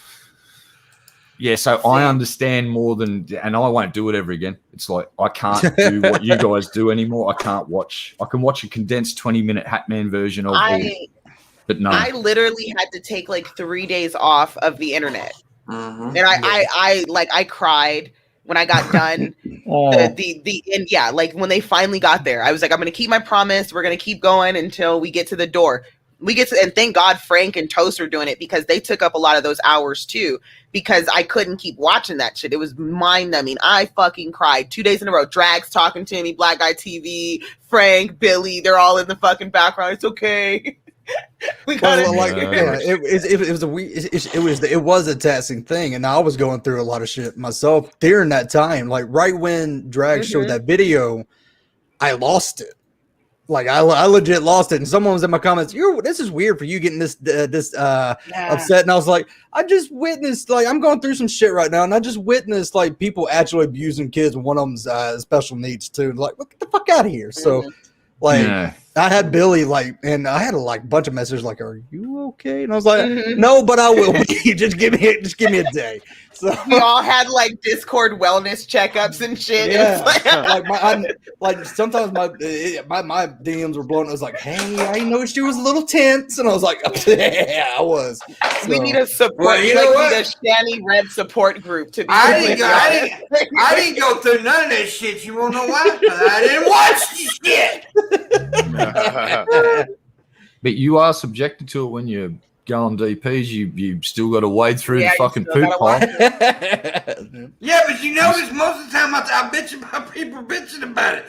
Yeah, so I understand more than, and I won't do it ever again. It's like, I can't do what you guys do anymore. I can watch a condensed 20-minute Hatman version of but no. I literally had to take like 3 days off of the internet. And I cried when I got done. Like when they finally got there, I was like, I'm gonna keep my promise. We're gonna keep going until we get to the door. And thank God Frank and Toast are doing it, because they took up a lot of those hours too, because I couldn't keep watching that shit. It was mind numbing. I fucking cried 2 days in a row. Drags talking to me, Black Guy TV, Frank, Billy, they're all in the fucking background. It's okay. We got it. It was a taxing thing, and I was going through a lot of shit myself during that time. Like right when Drag showed that video, I lost it. Like I legit lost it, and someone was in my comments, this is weird for you getting this upset, and I was like, I just witnessed, like, I'm going through some shit right now, and I just witnessed like people actually abusing kids, and one of them's special needs too. Like, get the fuck out of here. So like I had Billy, like, and I had a bunch of messages like, are you okay? And I was like, no, but I will be. just give me a day. So we all had like Discord wellness checkups and shit. Yeah, like sometimes my DMs were blown. I was like, hey, I noticed you was a little tense, and I was like, yeah, I was. So, we need a support. We need a Shanny Red support group to be. I didn't go through none of that shit. You won't know why? I didn't watch the shit. But you are subjected to it when you're going DPs. You still got to wade through the fucking poop pile. Yeah, but you notice most of the time I bitch about people bitching about it.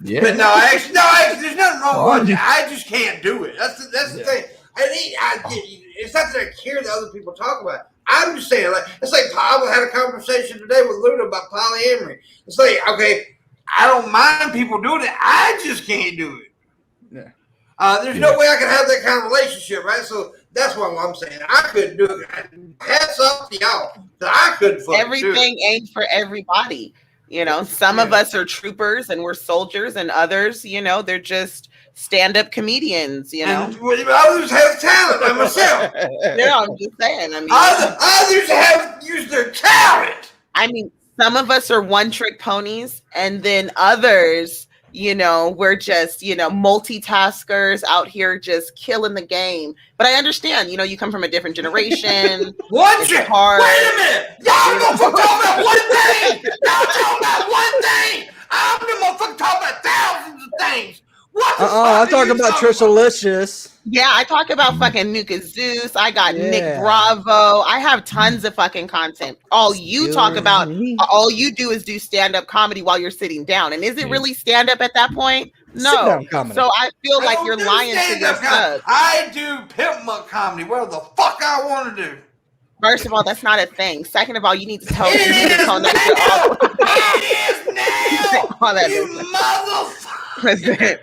Yeah. But no, actually, there's nothing wrong with it. I just can't do it. That's the thing. It's not that I care that other people talk about it. I'm just saying, like, it's like I had a conversation today with Luda about polyamory. It's like, okay, I don't mind people doing it. I just can't do it. Yeah. There's no way I can have that kind of relationship, right? So that's what I'm saying. I couldn't do it. Hats off to y'all that I couldn't fucking Everything do it. ain't for everybody. You know, some of us are troopers and we're soldiers, and others, you know, they're just stand-up comedians, you know. And others have talent, like myself. No, I'm just saying. I mean, Others have used their talent. I mean, some of us are one-trick ponies, and then others, you know, we're just, you know, multitaskers out here just killing the game. But I understand, you know, you come from a different generation. Wait a minute. Y'all motherfucker talking about one thing. Y'all talking about one thing. I'm the motherfucker talking about thousands of things. What the fuck I'm are talking you about Trishalicious. Yeah, I talk about fucking Nuka Zeus. I got Nick Bravo. I have tons of fucking content. All you talk about, all you do is do stand-up comedy while you're sitting down. And is it really stand-up at that point? No. Sit-down comedy. So I feel like I you're don't do lying to stand-up your comedy. subs. I do Pimpmunk comedy. What the fuck I want to do? First of all, that's not a thing. Second of all, you need to tell It is tone now. that It is now. all that You business. motherfucker. Listen. It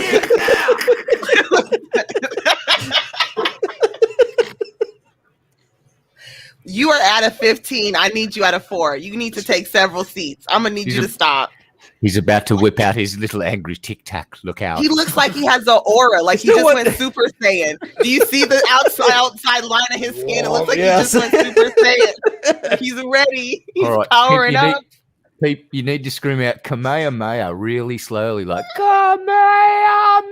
is now. You are at a 15. I need you at a 4. You need to take several seats. I'm gonna need you to stop. He's about to whip out his little angry tic tac. Look out! He looks like he has an aura, like he just went Super Saiyan. Do you see the outside line of his skin? It looks like he just went Super Saiyan. He's ready. He's powering up. Pete, you need to scream out Kamehameha really slowly, like Kamehameha.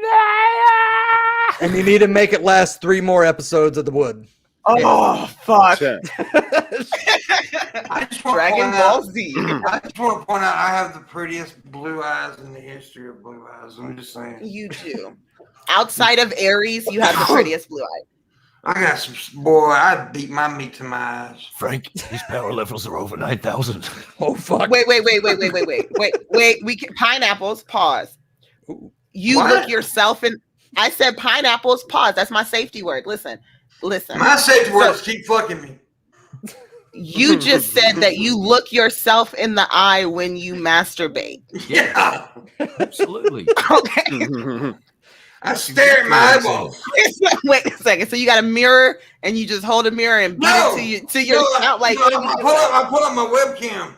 And you need to make it last 3 more episodes of The Wood. Oh, fuck. Dragon Ball Z. I just want to point out I have the prettiest blue eyes in the history of blue eyes. I'm just saying. You do. Outside of Aries, you have the prettiest blue eyes. I got some, boy, I beat my meat to my eyes. Frank, his power levels are over 9,000. Oh, fuck. Wait. We can, pineapples, pause. You look yourself in. I said pineapples, pause. That's my safety word. Listen. My safety word is keep fucking me. You just said that you look yourself in the eye when you masturbate. Yeah. Absolutely. Okay. I stare at my eyeballs. Wait a second. So you got a mirror and you just hold a mirror and beat it to your mouth like I pull up my webcam.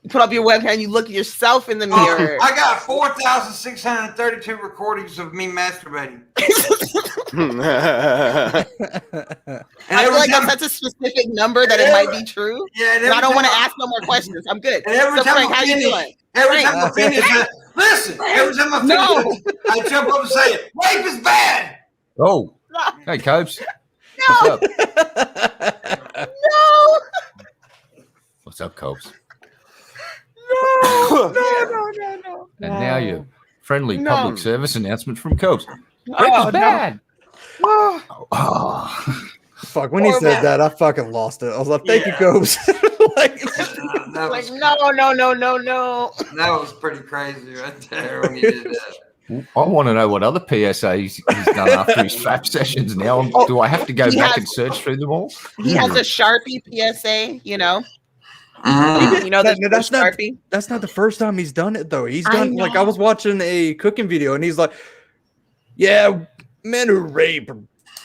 You put up your webcam and you look at yourself in the mirror. I got 4,632 recordings of me masturbating. I feel like that's such a specific number that it might be true. Yeah, and I don't want to ask no more questions. I'm good. And every So time Frank, I how you finish, doing? every time I finish, listen. Every time I finish, I jump up and say, "Rape is bad." Oh, hey, Copes. No. What's up? No. What's up, Copes? No. And now your friendly No. public service announcement from Copes. Rape Oh, is bad. Oh. Oh. Fuck, when he said that, I fucking lost it. I was like, thank you, Cobes. Like, no. That was pretty crazy right there when you did that. I want to know what other PSAs he's done after his FAP sessions now. Do I have to go back and search through them all? He has a Sharpie PSA, you know. Mm-hmm. You know that's Sharpie. That's not the first time he's done it though. He's done like I was watching a cooking video and he's like, "Yeah, men who rape are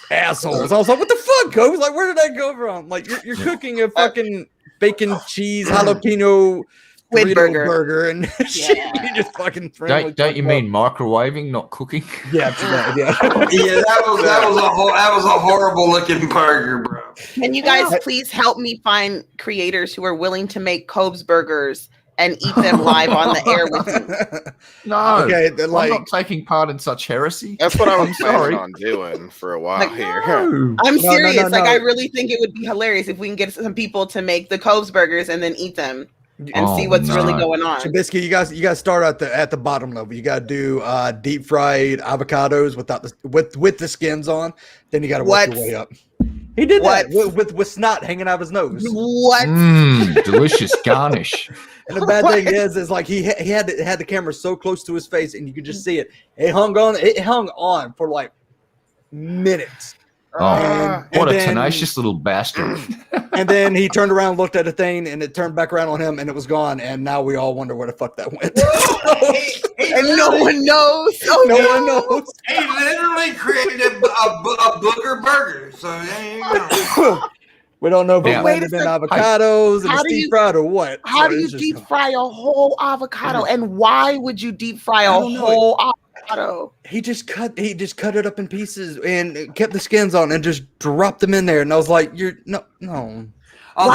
assholes." I was like, "What the fuck, Cobes? Like, where did that go from? Like, you're cooking a fucking bacon cheese jalapeno squid burger and shit. You just fucking don't you mean microwaving, not cooking? Yeah, yeah. That was a horrible looking burger, bro. Can you guys please help me find creators who are willing to make Cobes burgers and eat them live on the air with me? No, okay, I'm not taking part in such heresy. That's what I was sorry. planning on doing for a while Like, here. I'm serious. No. Like, I really think it would be hilarious if we can get some people to make the Cobes burgers and then eat them and see what's really going on. Shabisky, you guys start at the bottom level. You got to do deep fried avocados with the skins on. Then you got to work your way up. He did that with snot hanging out of his nose. What? Delicious garnish. And the bad thing is like he had the camera so close to his face, and you could just see it. It hung on for like minutes. Oh, what a then- tenacious little bastard. And then he turned around, looked at the thing, and it turned back around on him, and it was gone. And now we all wonder where the fuck that went. And no one knows. Oh, no one knows. He literally created a booger burger. So there you go. We don't know if Yeah. it Wait might have a been second. avocados and How it's do deep you- fried or what. How So do you it's just deep gone. fry a whole avocado? And why would you deep fry a don't know. whole avocado? He just cut it up in pieces and kept the skins on and just dropped them in there. And I was like, no. Why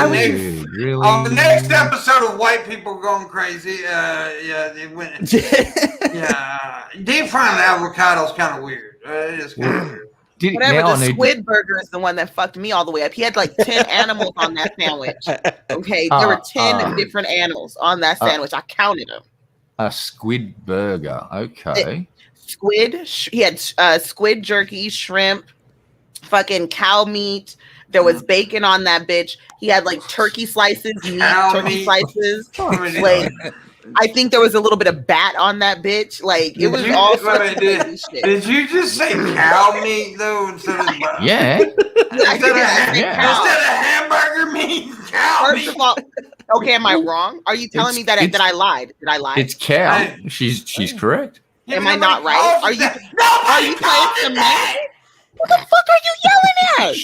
On would the, you- next, Dude, really? on the next episode of White People Going Crazy, they went. Yeah, deep frying the avocado is kind of weird. It is kind of weird. Whatever, now I the need- squid burger is the one that fucked me all the way up. He had like 10 animals on that sandwich. Okay, there were 10 different animals on that sandwich. I counted them. A squid burger. Okay. Squid. He had squid jerky, shrimp, fucking cow meat. There was bacon on that bitch. He had like turkey slices, Cow turkey meat. slices. Like, Like, I think there was a little bit of bat on that bitch. Like, it was all sorts of crazy shit. Did you just say cow meat though instead of Yeah. instead of Yeah. hamburger meat? Cow First meat. of all, okay, am I wrong? Are you telling me that I lied? Did I lie? It's cow. Hey. She's correct. Am I not right? Are you playing some man? What the fuck are you yelling at?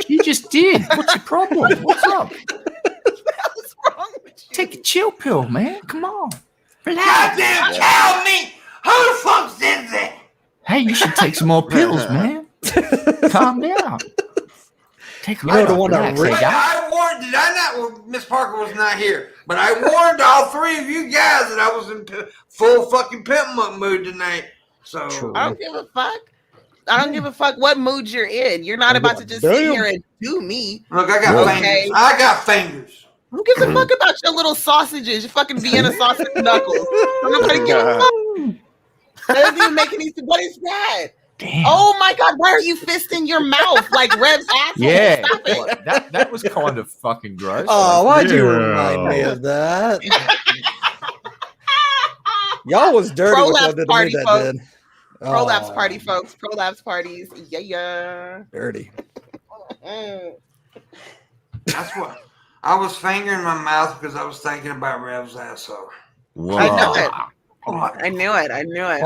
You just did. What's your problem? What's up? What's wrong with you? Take a chill pill, man. Come on. Relax. Goddamn cow meat! Who the fuck said that? Hey, you should take some more pills, man. Calm down. Take a You know the one that relax, really- hey, guy. I warned. Did I not? Well, Miss Parker was not here, but I warned all three of you guys that I was in full fucking Pimpmunk mood tonight. So True. I don't give a fuck. I don't give a fuck what mood you're in. You're not about to just sit here and do me. look, I got Okay. fingers. I got fingers. Who gives a fuck about your little sausages? Your fucking Vienna sausage knuckles. Nobody give a fuck. That doesn't even make any sense. What is that? Damn. Oh my god, why are you fisting your mouth like Rev's asshole? Yeah. Stop it. That was kind of fucking gross. Oh, why'd you Yeah. remind me of that? Y'all was dirty what y'all Prolapse did to me party, that folks. did. Prolapse Oh, party, folks. Prolapse parties. Yeah. Dirty. Mm. That's what I was fingering my mouth because I was thinking about Rev's asshole. Whoa. I know it. I knew it. I knew it.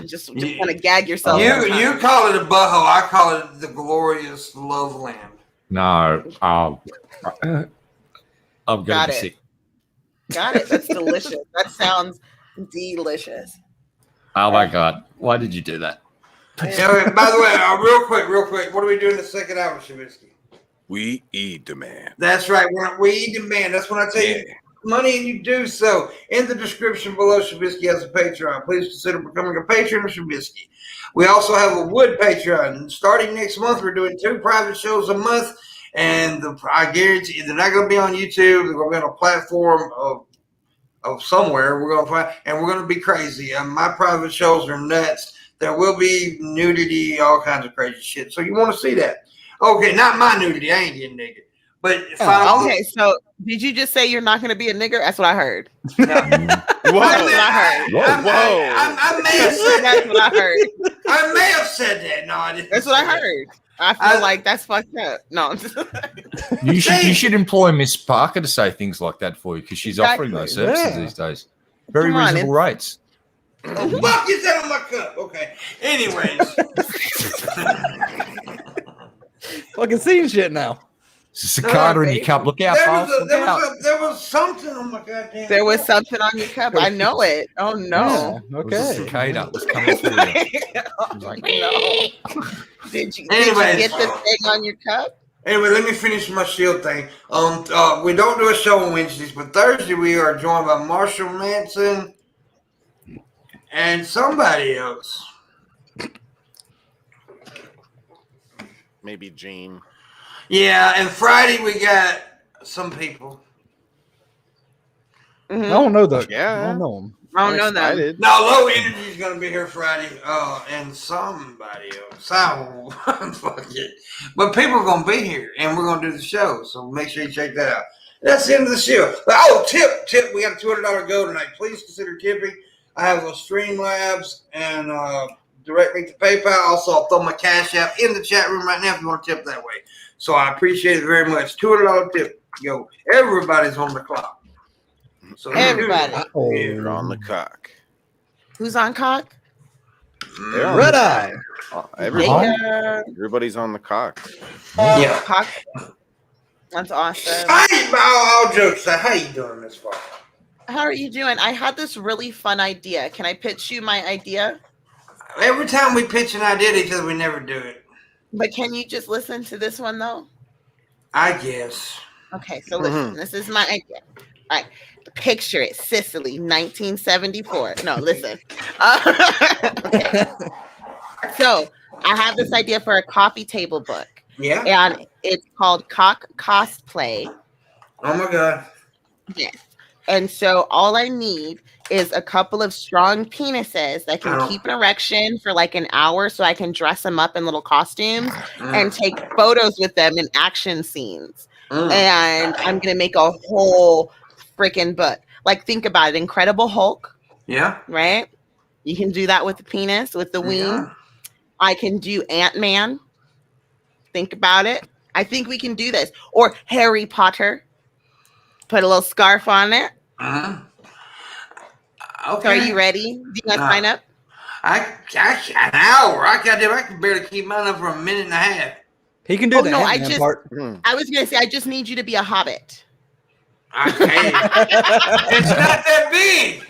Just want to gag yourself. You call it a butthole. I call it the glorious love land. No. I'm Got gonna be it. sick. Got it. That's delicious. That sounds delicious. Oh my god. Why did you do that? Yeah, by the way, real quick, what are we doing in the second hour, Shabisky? We eat demand. That's right. We eat demand. That's when I tell you money and you do so. In the description below, Shabisky has a Patreon. Please consider becoming a patron of Shabisky. We also have a Wood Patreon. And starting next month, we're doing 2 private shows a month. And I guarantee you, they're not going to be on YouTube. They're going to be on a platform of somewhere. We're going to find, and we're going to be crazy. My private shows are nuts. There will be nudity, all kinds of crazy shit. So you want to see that? Okay, not my nudity. I ain't getting naked. But Okay, so did you just say you're not going to be a nigger? That's what I heard. Whoa. That's what I heard. I may have said That's what I heard. I may have said that. No, I didn't. That's what I heard. I feel like that's fucked up. No. You should employ Miss Parker to say things like that for you because she's offering those services Yeah. these days. Very Come on, reasonable rates. Fuck is that on my cup? Okay. Anyways. Fucking seeing shit now. It's a cicada in your cup. Look out, folks. Look out. There was something on my goddamn There was something on your cup. I know it. Oh no. Yeah, It was a okay. cicada. It was coming for you. No. Did you Anyways. get this thing on your cup? Anyway, let me finish my shield thing. We don't do a show on Wednesdays, but Thursday we are joined by Marshall Manson and somebody else. Maybe Gene. Yeah, and Friday we got some people. I don't know that. Yeah. I don't know them. I don't know that. Excited. Now, Low Energy is going to be here Friday, and somebody else. I won't fuck it. But people are going to be here, and we're going to do the show, so make sure you check that out. That's the end of the show. But, tip. We got a $200 go tonight. Please consider tipping. I have a Streamlabs and direct link to PayPal. Also, I'll throw my Cash App in the chat room right now if you want to tip that way. So I appreciate it very much. $200 tip. Yo, everybody's on the clock. So Everybody. You're on the cock. Who's on cock? They're on Red the Eye. cock. Everybody's on the cock. Yeah. Cock. That's awesome. All jokes aside, how you doing this far? How are you doing? I had this really fun idea. Can I pitch you my idea? Every time we pitch an idea to each other, we never do it. But can you just listen to this one though? I guess. Okay, so listen, this is my idea. All right, picture it, Sicily, 1974. No, listen. Okay. So I have this idea for a coffee table book. Yeah. And it's called Cock Cosplay. Oh my God. Yes. And so all I need is a couple of strong penises that can keep an erection for like an hour so I can dress them up in little costumes and take photos with them in action scenes. And I'm going to make a whole freaking book. Like, think about it. Incredible Hulk. Yeah. Right? You can do that with the penis, with the wing. Yeah. I can do Ant-Man. Think about it. I think we can do this. Or Harry Potter. Put a little scarf on it. Okay. So are you ready? Do you want to sign up? An hour. I can barely keep mine up for a minute and a half. He can do the I Ant-Man part. I was gonna say I just need you to be a hobbit. Okay. It's not that big.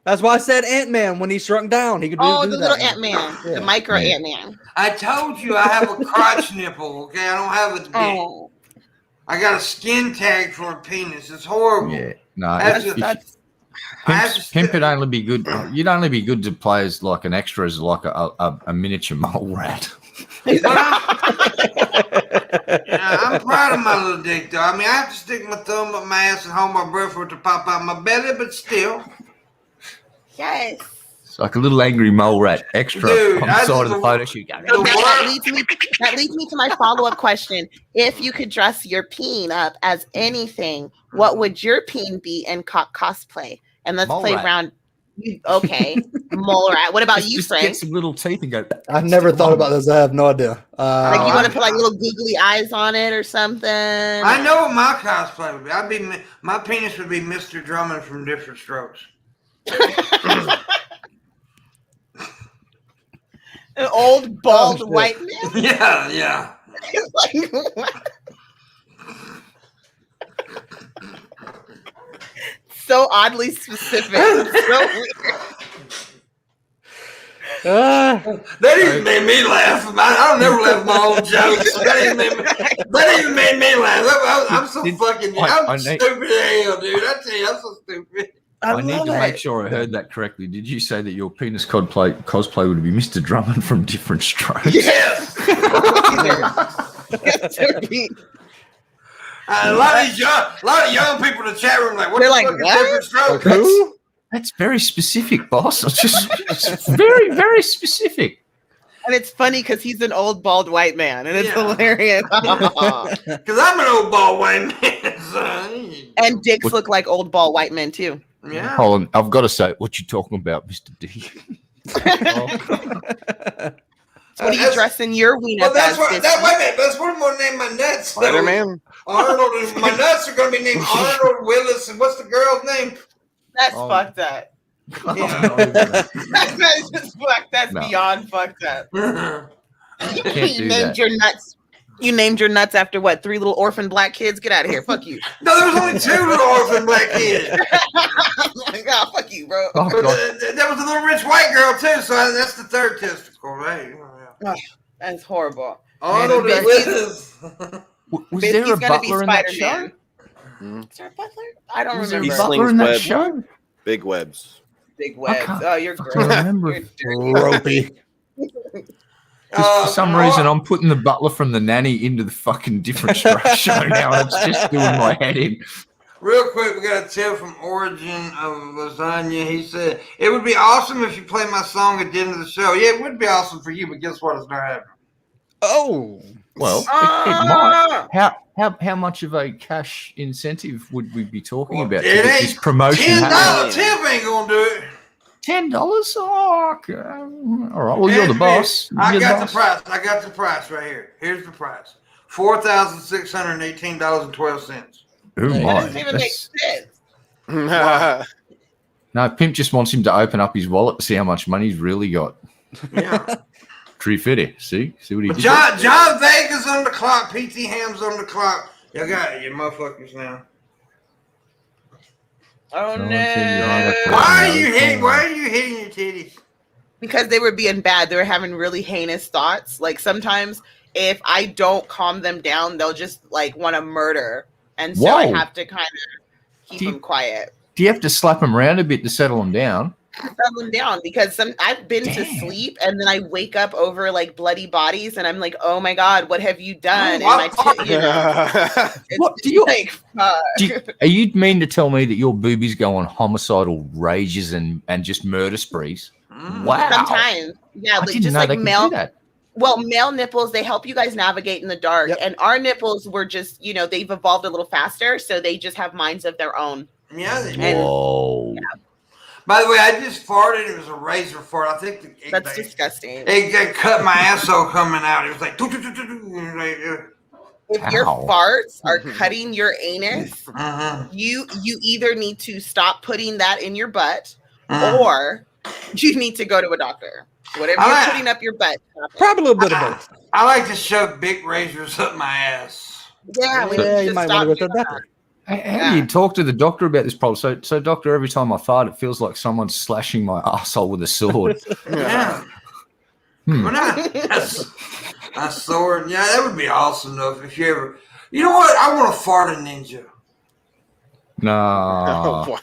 That's why I said Ant-Man when he shrunk down. He could do The that. little Ant-Man, the micro Ant-Man. I told you I have a crotch nipple. Okay, I don't have a dick. Oh, I got a skin tag for a penis. It's horrible. Yeah, no. that's Pimp would only be good. You'd only be good to play as like an extra, as like a miniature mole rat. I'm proud of my little dick, though. I mean, I have to stick my thumb up my ass and hold my breath for it to pop out my belly, but still. yes. It's like a little angry mole rat extra Dude, on the side of the photo shoot. So that leads me to my follow-up question. If you could dress your peen up as anything, what would your peen be in cosplay? And let's Mole play rat. round. Okay, mole rat. What about you, Just Frank? get some little teeth and go. I've never thought about this. I have no idea. Like you want to put like little googly eyes on it or something? I know what my cosplay would be. My penis would be Mr. Drummond from Different Strokes. An old bald white man. Yeah. Like, what? So oddly specific. So weird. That even made me laugh. I don't never laugh at my own jokes. That even made me laugh. I'm so fucking. I'm stupid as hell, dude. I tell you, I'm so stupid. I need to make sure I heard that correctly. Did you say that your penis cosplay would be Mr. Drummond from Different Strokes? Yes. A lot of young people in the chat room like, what They're the like, fuck is what? Different Strokes? Who? That's very specific, boss. It's just very, very specific. And it's funny because he's an old bald white man, and it's hilarious. Because I'm an old bald white man, son. And dicks look like old bald white men too. Yeah. Hold on, I've got to say, what you talking about, Mr. D? What are you dressing your wiener Well, that's as? what. Wait a minute. That's what I'm gonna name my nuts. though. Spider-Man? Arnold. My nuts are gonna be named Arnold Willis. And what's the girl's name? That's fucked up. That's just fucked. That's beyond fucked up. Can't do that. Your nuts. You named your nuts after what? 3 little orphan black kids? Get out of here. Fuck you. No, there was only 2 little orphan black kids. God, fuck you, bro. Oh, But God. that was a little rich white girl too. So that's the 3rd testicle, right? That's horrible. Arnold Man, Willis. Was there a Biscuit's gonna be butler in that show? Spider-Man. Is there a butler? I don't Was there a remember. butler in that web. show? Big webs. Big webs. can't Oh, you're fucking gross. remember. You're dirty. Ropey. For some reason, I'm putting the butler from The Nanny into the fucking Different Strokes show now, and it's just doing my head in. Real quick, we got a tip from Origin of Lasagna. He said, it would be awesome if you play my song at the end of the show. Yeah, it would be awesome for you, but guess what? It's not happening. Oh. Well, it might. How much of a cash incentive would we be talking about to It get ain't this promotion $10 happening? tip ain't gonna do it. $10? Oh, okay. All right. Well, you're the boss. I You're got the the price. I got the price right here. Here's the price: $4,618.12. Oh, That my. doesn't even make sense. No, Pimp just wants him to open up his wallet to see how much money he's really got. Yeah. Tree fitty. See what he did? John Vega's on the clock. PT Ham's on the clock. Y'all got it, you motherfuckers now. Oh John no! Crawley. Why are you hitting your titties? Because they were being bad. They were having really heinous thoughts. Like sometimes, if I don't calm them down, they'll just like want to murder, and so I Whoa. have to kind of keep them quiet. Do you have to slap him around a bit to settle him down? Settle them down because I've been to Damn. sleep and then I wake up over like bloody bodies and I'm like, oh my god, what have you done? Oh, And my it's What do you- like? Fuck. Are you mean to tell me that your boobies go on homicidal rages and just murder sprees? Wow. Sometimes, yeah, I like, didn't just know like they could male. do that. Well, male nipples, they help you guys navigate in the dark, Yep. and our nipples were just, they've evolved a little faster, so they just have minds of their own. Yeah. They do. And- Whoa. By the way, I just farted. It was a razor fart. I think That's disgusting. it cut my asshole coming out. It was like. If your Ow. farts are cutting your anus, Uh-huh. you either need to stop putting that in your butt, Uh-huh. or you need to go to a doctor. Whatever I you're like- putting up your butt. stop it. Probably a little bit of both. I like to shove big razors up my ass. Yeah, we Yeah, need you to might stop want to go to the doing doctor. How Yeah. do you talk to the doctor about this problem? So doctor, every time I fart, it feels like someone's slashing my asshole with a sword. Yeah. Hmm. Well, a sword. Yeah, that would be awesome though if you ever. You know what? I want to fart a ninja. Nah. What?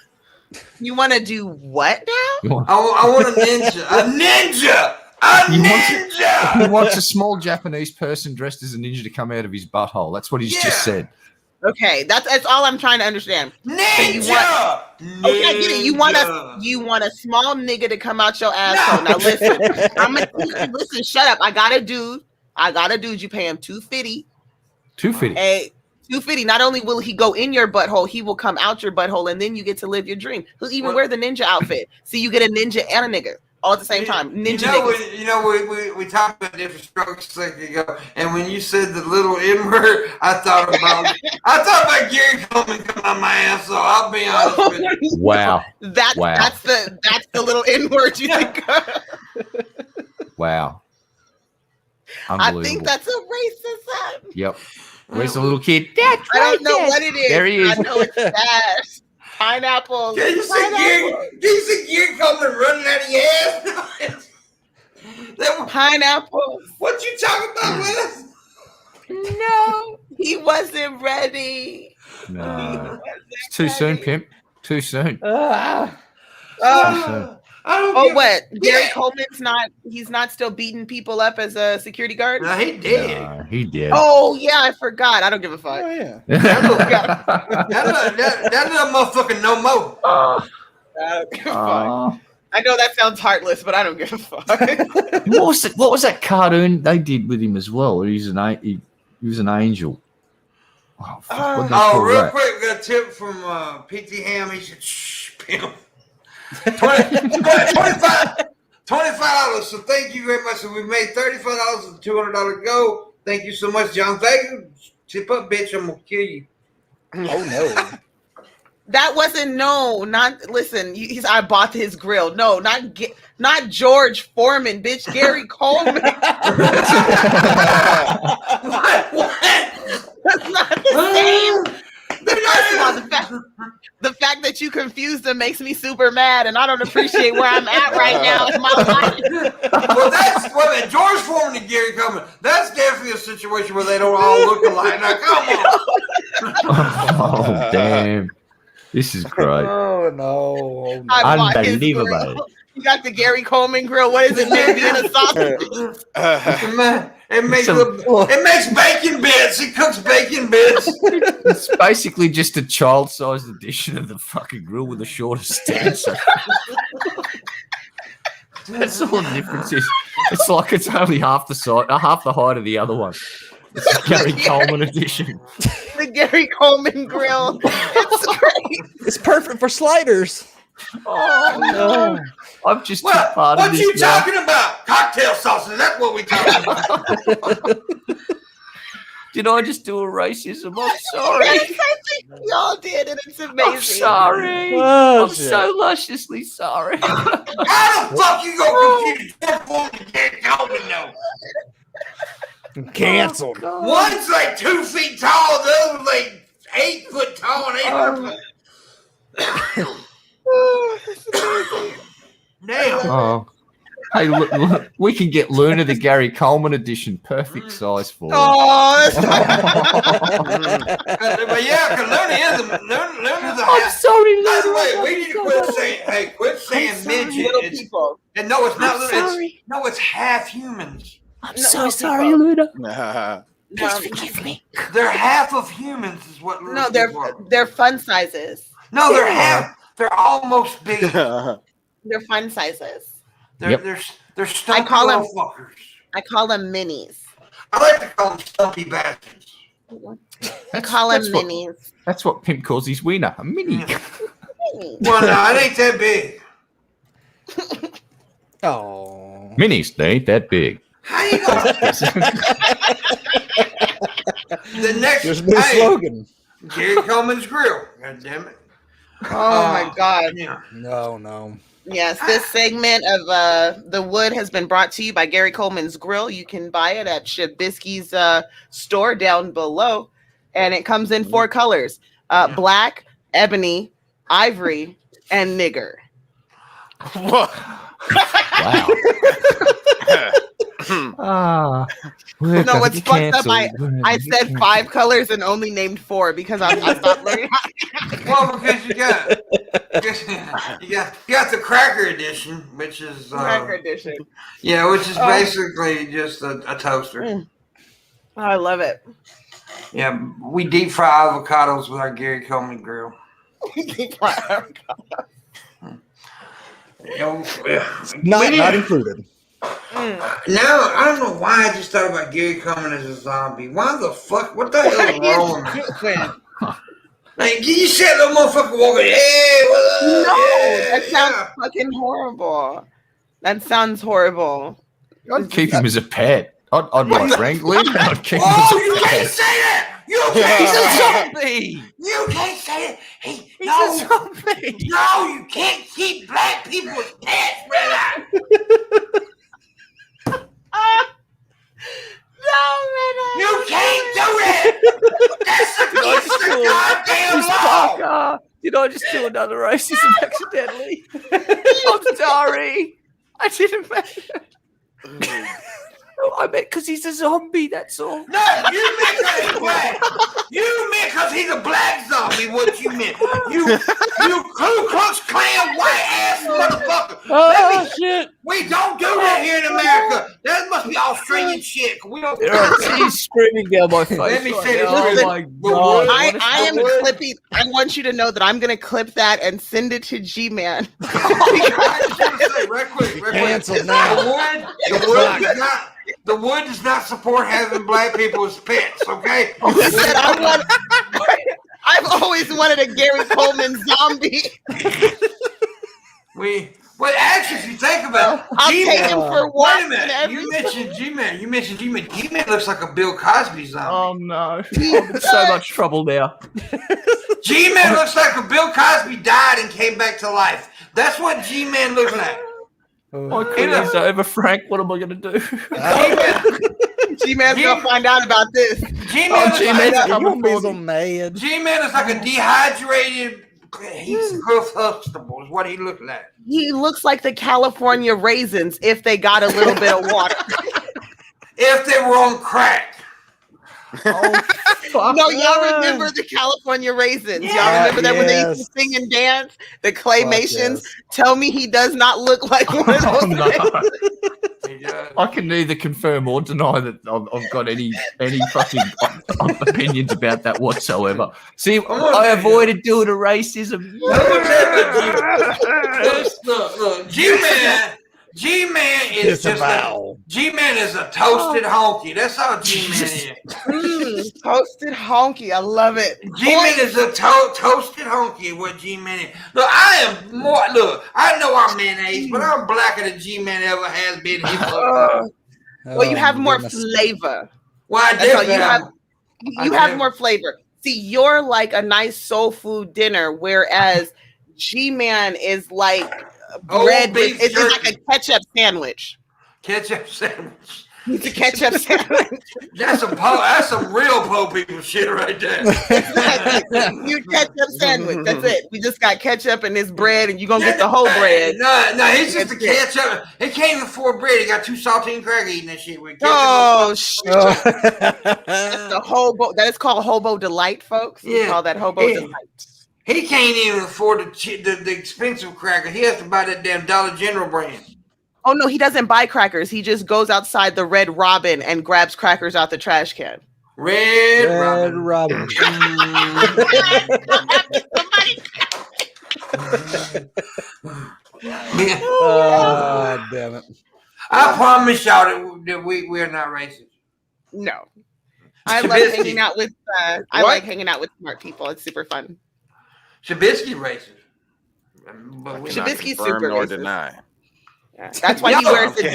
You want to do what now? You want- I want a ninja. A ninja. A He wants it- ninja. He wants a small Japanese person dressed as a ninja to come out of his butthole. That's what he's Yeah. just said. Okay, that's all I'm trying to understand. Ninja. Okay, I get it. You want a small nigga to come out your asshole. No. Now listen, listen. Shut up. I got a dude. You pay him $250. 250. Hey, $250. Not only will he go in your butthole, he will come out your butthole, and then you get to live your dream. He'll even What? wear the ninja outfit. So you get a ninja and a nigga all at the same time. Ninja niggas. We talked about different strokes a second ago, and when you said the little N word, I thought about Gary Coleman coming out my ass. So I'll be honest with you. Wow. Wow. That's the little N word you think of. Wow. I Unbelievable. think that's a racism. Yep. Where's the little kid? Dad, I don't know what it is. There he is. I know it's bad. Pineapples. Can you see Gary Coleman running out of your ass? Pineapples. What you talking about with us? No, he wasn't ready. No. It's too soon, pimp. Too soon. I don't Oh, give- what? Gary Yeah. Coleman's he's not still beating people up as a security guard? No, he did. No, he did. Oh, yeah, I forgot. I don't give a fuck. Oh yeah. That little motherfucker no more. I don't give a fuck. Aw. I know that sounds heartless, but I don't give a fuck. What was that cartoon they did with him as well? He was an angel. Oh, fuck, what'd they Oh, call real that? quick, we got a tip from PT Ham. He said, shh, pimp. $25. So thank you very much. So we made $35 with a $200 goal. Thank you so much, John. Thank you. Tip up, bitch. I'm going to kill you. Oh no. That wasn't listen. I bought his grill. No, not George Foreman, bitch. Gary Coleman. What? That's not the same. First of all, the fact that you confused them makes me super mad, and I don't appreciate where I'm at right now in my life. Well, George Foreman and Gary Coleman. That's definitely a situation where they don't all look alike. Now, come on. Oh, damn. This is great. Oh no. I bought his Unbelievable. grill. You got the Gary Coleman grill. What is it, man? Being a sausage? It makes bacon bits. He cooks bacon bits. It's basically just a child-sized edition of the fucking grill with a shorter stance. That's all the difference is. It's like it's only half the height of the other one. It's a Gary Coleman edition. The Gary Coleman grill. It's great. It's perfect for sliders. Oh, No. I'm just What? part of What this you now. talking about? Cocktail sauces. That's what we talking about. Did I just do a racism? I'm sorry. Yes, I think we all did, and it's amazing. I'm sorry. Oh, I'm shit. so lusciously sorry. How the fuck you gonna confuse George Floyd and Gary Coleman though? Canceled. Oh, God. One's like 2 feet tall, the other's like 8 foot tall and 800 Damn. Oh. Hey, look, we can get Luna the Gary Coleman edition, perfect size for her. Oh, that's But yeah, because Luna's a I'm half. sorry, By the Luna. way, we need to quit saying midget. little It's, people. and no, it's not I'm Luna. sorry. It's half humans. I'm No, so no, sorry, people. Luna. Nah. No, Forgive me. They're half of humans, is what. no, people are. they're fun sizes. No, they're half. They're almost big. They're fun sizes. They're stumpy I call them- little fuckers. I call them minis. I like to call them stumpy bastards. I call them that's what- minis. That's what Pimp calls his wiener, a mini. Yeah. Well, no, it ain't that big. Oh. Minis, they ain't that big. How you gonna? The next There's a new slogan. Gary Coleman's Grill. God damn it. Oh my God. Yeah. No. Yes, this segment of The Wood has been brought to you by Gary Coleman's Grill. You can buy it at Shabisky's store down below, and it comes in 4 colors: black, ebony, ivory, and nigger. What? Wow. No, what's fucked up, I said 5 colors and only named 4 because I stopped learning. Well, because you got the cracker edition, which is Cracker edition. yeah, which is basically just a toaster. Oh, I love it. Yeah, we deep fry avocados with our Gary Coleman grill. Not included. Now I don't know why I just thought about Gary Coleman as a zombie. Why the fuck? What the hell is wrong with me? Like, you said little motherfucker walking. Hey, what up? No, that sounds yeah. fucking horrible. That sounds horrible. I'd keep him as a pet. I'd like wrangle him. I'd keep him Oh, as you a can't pet. say that! You can't say that! Zombie! You can't say it! He's a zombie! No, you can't keep black people as pets, brother! You can't do it! That's against the goddamn law! Did I just do another racism accidentally? I'm sorry. I didn't mean it. I meant because he's a zombie, that's all. No, you meant because he's black. You meant because he's a black zombie, what you meant. You Ku Klux Klan white ass motherfucker. Oh, shit. We don't do that here in America. That must be Australian shit. We don't do There are that. tears streaming down my face. Let me right say this. now. Listen, Oh my God. I am clipping. I want you to know that I'm going to clip that and send it to G-Man. I just want to say, right quick. Canceled now. The wood does not support having black people as pets, okay? Listen, I've always wanted a Gary Coleman zombie. Well, actually, if you think about it, I'll take him for walks wait a and minute. everything. You mentioned G-Man. G-Man looks like a Bill Cosby zombie. Oh no. I'm in so much trouble now. G-Man looks like a Bill Cosby died and came back to life. That's what G-Man looks like. My career's over, Frank. What am I going to do? G-Man's going to find out about this. G-Man looks G-Man's like You're gonna be so mad. G-Man looks like a dehydrated Huxtable is what he looked like. He looks like the California raisins if they got a little bit of water. If they were on crack. Oh, fuck. No, y'all remember the California raisins. Y'all remember that when they used to sing and dance? The claymations. Yes. Tell me he does not look like one of those. Oh, no. He does. I can neither confirm or deny that I've got any fucking opinions about that whatsoever. See, I avoided doing a racism. Look, G-Man is just Disavow. G-Man is a toasted honky. That's how G-Man is. Toasted honky. I love it. G-Man is a toasted honky. What G-Man is? Look, I am more. Look, I know I'm mayonnaise, but I'm blacker than G-Man ever has been. Well, you have more goodness. flavor. Well, I That's all. did. You have more flavor. See, you're like a nice soul food dinner, whereas G-Man is like bread. It's like a ketchup sandwich. Ketchup sandwich. It's a ketchup sandwich. That's some real po people shit right there. Exactly. You ketchup sandwich. That's it. We just got ketchup and this bread, and you're gonna get the whole bread. No, he's just a ketchup. He can't even afford bread. He got 2 saltine crackers eating that shit with ketchup. Oh shit! That's the hobo. That is called hobo delight, folks. We call that hobo delight. He can't even afford the expensive cracker. He has to buy that damn Dollar General brand. Oh no, he doesn't buy crackers. He just goes outside the Red Robin and grabs crackers out the trash can. Red Robin. Oh, damn it. I promise y'all that we are not racist. No. I like hanging out with like hanging out with smart people. It's super fun. Shabisky racist. But Shabisky's super or racist. deny. Yeah, that's why he wears the damn.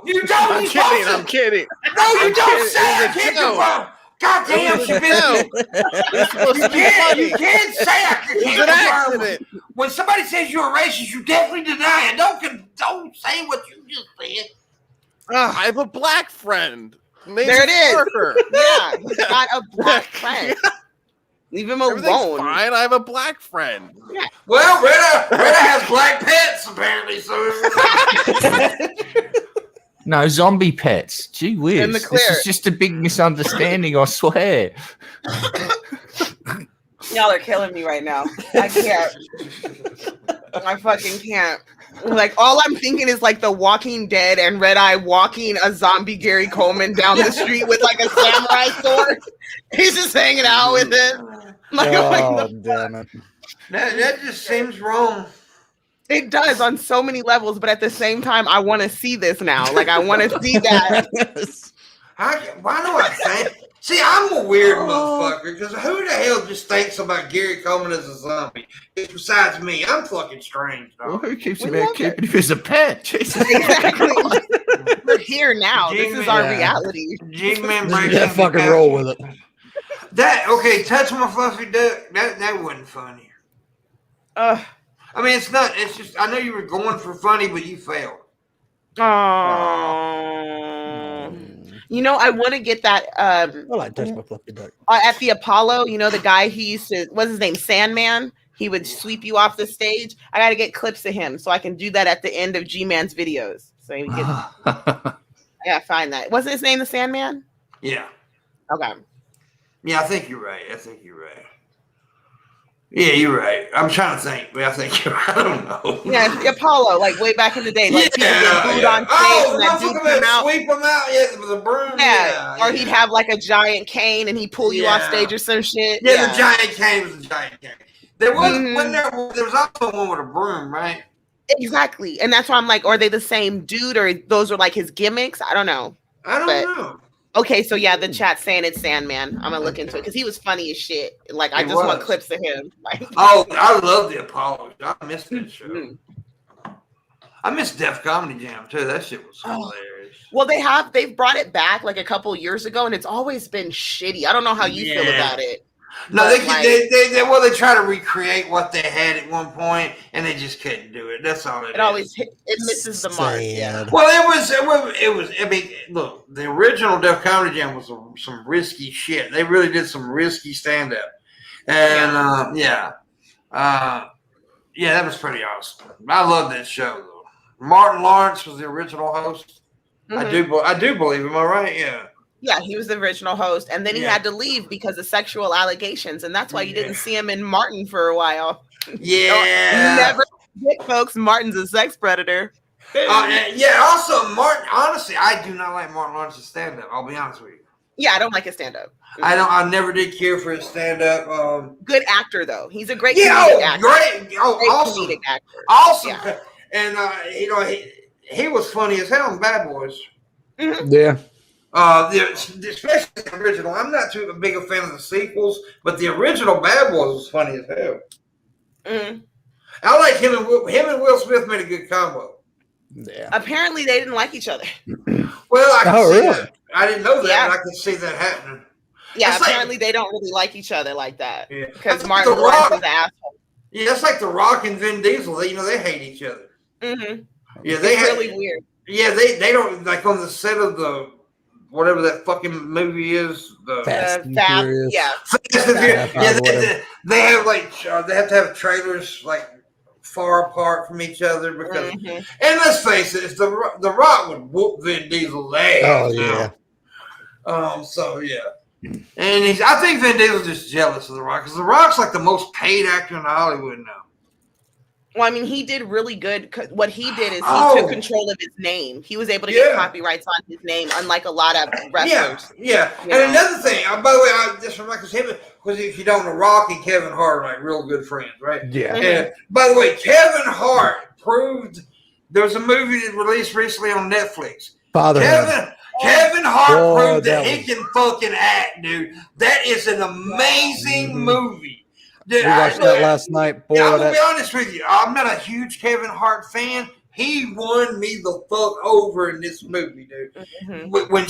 You don't. I'm kidding. No, you don't say I can't do it. God damn, Shabisky. You can't say I can't. It's an accident. When somebody says you're a racist, you definitely deny it. Don't say what you just said. I have a black friend. There it is. Yeah, he's got a black friend. Leave him alone. Fine, I have a black friend. Yeah. Well, Retta has black pets apparently. So No, zombie pets. Gee whiz. In the clear. This is just a big misunderstanding, I swear. Y'all are killing me right now. I can't. I fucking can't. Like, all I'm thinking is like The Walking Dead and Red Eye walking a zombie Gary Coleman down the street with like a samurai sword. He's just hanging out with it. Like, damn it. that just seems wrong. It does on so many levels, but at the same time, I want to see this now. Like, I want to see that. Why do I think? See, I'm a weird motherfucker because who the hell just thinks about Gary Coleman as a zombie? Besides me, I'm fucking strange, dog. Well, who keeps him out keeping if he's a pet? Jesus. Exactly. We're here now. This is our reality. G-Man Just breaking fucking roll with it. Touch my fluffy duck. That wasn't funny. I mean, it's not. It's just. I know you were going for funny, but you failed. You know, I want to get that. I like touch my fluffy duck. At the Apollo, you know, the guy he used to, what's his name, Sandman? He would sweep you off the stage. I got to get clips of him so I can do that at the end of G-Man's videos. So we get, I got to find that. Wasn't his name the Sandman? Yeah. Okay. Yeah, I think you're right. Yeah, you're right. I'm trying to think, but I think you're right. I don't know. Yeah, the Apollo, like way back in the day. Like people get booed on stage and that dude come out. Sweep him out, with a broom. Yeah. Or he'd have like a giant cane and he'd pull you off stage or some shit. Yeah, the giant cane was a giant cane. There was there was also one with a broom, right? Exactly. And that's why I'm like, are they the same dude or those are like his gimmicks? I don't know. I don't know. Okay, so yeah, the chat's saying it's Sandman. I'm gonna look into it because he was funny as shit. Like I just want clips of him. Like, I love the Apollo. I missed that show. I missed Def Comedy Jam too. That shit was hilarious. Well, they've brought it back like a couple years ago, and it's always been shitty. I don't know how you feel about it. No, they try to recreate what they had at one point, and they just couldn't do it. That's all it misses the mark. Yeah. Well, it was. I mean, look, the original Def Comedy Jam was some risky shit. They really did some risky stand up, and that was pretty awesome. I love that show though. Martin Lawrence was the original host. Mm-hmm. I do believe. Am I right? Yeah. Yeah, he was the original host, and then he had to leave because of sexual allegations, and that's why you didn't see him in Martin for a while. Yeah, never forget, folks. Martin's a sex predator. Also, Martin. Honestly, I do not like Martin Lawrence's stand-up. I'll be honest with you. Yeah, I don't like his stand-up. I never did care for his stand-up. Good actor though. He's a great comedic actor. Great. Great awesome. Comedic actor. Awesome. Yeah. And he was funny as hell in Bad Boys. Mm-hmm. Yeah. Especially the original. I'm not too big a fan of the sequels, but the original Bad Boys was funny as hell. Mm. I like him and Will Smith made a good combo. Yeah. Apparently, they didn't like each other. Well, I can Oh, see really? that. I didn't know that, Yeah. but I can see that happening. Yeah, It's like- apparently they don't really like each other like that. Yeah. Because That's Martin The Lawrence Rock. is an asshole. Yeah, that's like The Rock and Vin Diesel. They hate each other. Mm-hmm. Yeah, they It's really weird. Yeah, they don't like on the set of the whatever that fucking movie is. The Fast and Fab, Furious. yeah. Fast and Furious. Yeah, Yeah, whatever. they have like they have to have trailers like far apart from each other because. Mhm. And let's face it, it's the Rock would whoop Vin Diesel's ass. Oh yeah. So yeah. And I think Vin Diesel's just jealous of The Rock because The Rock's like the most paid actor in Hollywood now. Well, I mean, he did really good. What he did is he Oh. took control of his name. He was able to Yeah. get copyrights on his name, unlike a lot of wrestlers. Yeah. You And know? another thing, by the way, just from because if you don't know, Rock and Kevin Hart are like real good friends, right? Yeah. Mhm. And by the way, Kevin Hart proved there was a movie that released recently on Netflix. Fatherhood. Kevin Hart Boy, proved that that he can fucking act, dude. That is an amazing Mhm. movie. Dude, We watched that last night. Boy, Yeah, I'm gonna that, be honest with you. I'm not a huge Kevin Hart fan. He won me the fuck over in this movie, dude. Mhm. When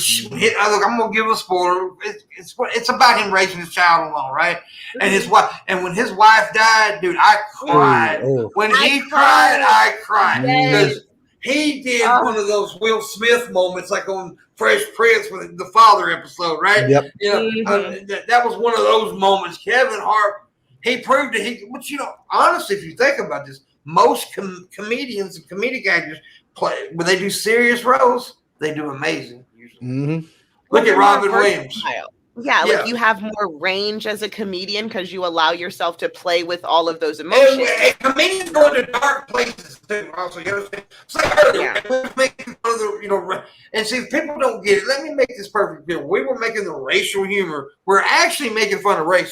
I'm gonna give a spoiler. It's about him raising his child alone, right? And his wife. And when his wife died, dude, I cried. oh, When I he cried. cried, I cried Yes. because he did Oh. one of those Will Smith moments, like on Fresh Prince with the father episode, right? yep. You know, Mhm. that was one of those moments. Kevin Hart, he proved it. But you know, honestly, if you think about this, most comedians and comedic actors play when they do serious roles, they do amazing. Usually, hmm look Well, at Robin they're more Williams. versatile. Yeah, Yeah. like you have more range as a comedian because you allow yourself to play with all of those And, emotions. and comedians go into dark places too. Also, you understand? It's like earlier, Yeah. we were making fun of the, and see, if people don't get it, let me make this perfect clear. We were making the racial humor. We're actually making fun of racists.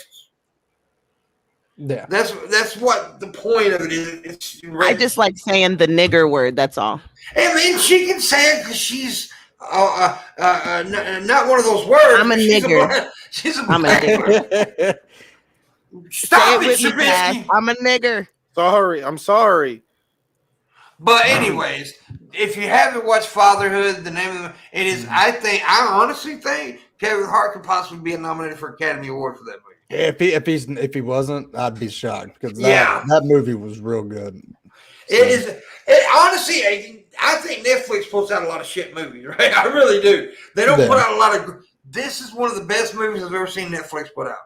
Yeah. That's what the point of it is. It's I just like saying the nigger word. That's all. I mean, she can say it because she's not one of those words. I'm a She's nigger. She's a I'm a nigger. Stop Say it with me, Cass. Shabisky. I'm a nigger. I'm sorry. But anyways, if you haven't watched Fatherhood, the name of it is. I honestly think Kevin Hart could possibly be nominated for Academy Award for that movie. If he wasn't, I'd be shocked because Yeah. that movie was real good. It is. Honestly, I think Netflix puts out a lot of shit movies, right? I really do. They don't Yeah. put out a lot of. This is one of the best movies I've ever seen Netflix put out.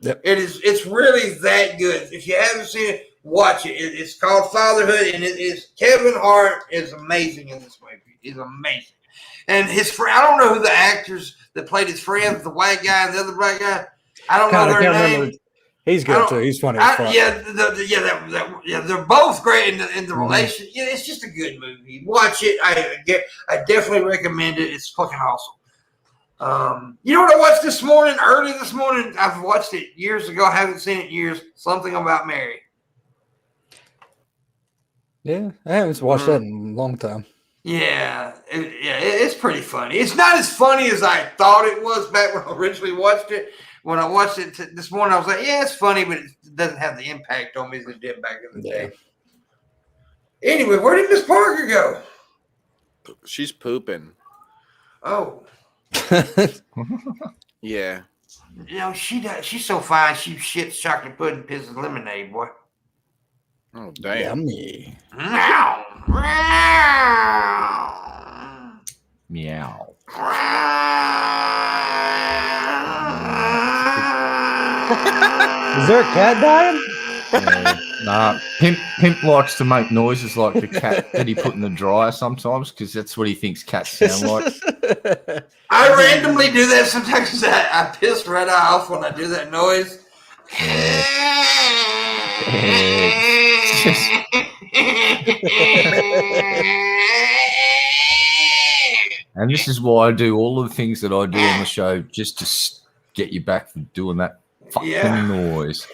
Yep. It is. It's really that good. If you haven't seen it, watch it. It's called Fatherhood, and it is. Kevin Hart is amazing in this movie. He's amazing, and his friend. I don't know who the actors that played his friends, the white guy and the other black guy. I don't God, know I their can't name. remember. He's I good don't- too. He's funny as fuck. They're both great in the Mm-hmm. relation. Yeah, it's just a good movie. Watch it. I definitely recommend it. It's fucking awesome. You know what I watched this morning? Early this morning, I've watched it years ago. I haven't seen it in years. Something About Mary. Yeah, I haven't watched that in a long time. Yeah, it's pretty funny. It's not as funny as I thought it was back when I originally watched it. When I watched it this morning, I was like, yeah, it's funny, but it doesn't have the impact on me as it did back in the day. Anyway, where did Miss Parker go? She's pooping. Oh, Yeah. you know, she's so fine. She shits chocolate pudding, pisses lemonade, boy. Oh damn. Yummy. Meow. Meow. Meow. Is there a cat dying? Nah, Pimp likes to make noises like the cat that he put in the dryer sometimes because that's what he thinks cats sound like. I randomly do that sometimes 'cause I piss right off when I do that noise. And this is why I do all of the things that I do on the show just to get you back from doing that fucking Yeah. noise.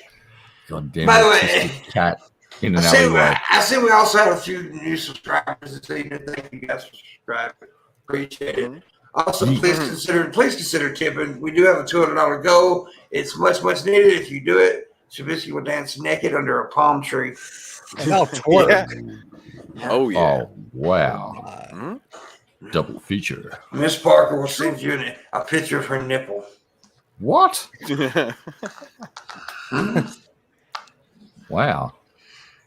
God damn By the way, autistic cat in an alleyway. I see we also have a few new subscribers this evening. Thank you guys for subscribing. Appreciate it. Also, please consider tipping. We do have a $200 goal. It's much needed. If you do it, Shabisky will dance naked under a palm tree. And I'll twerk. Oh yeah. Oh, wow. Hmm? Double feature. Miss Parker will send you a picture of her nipple. What? Wow.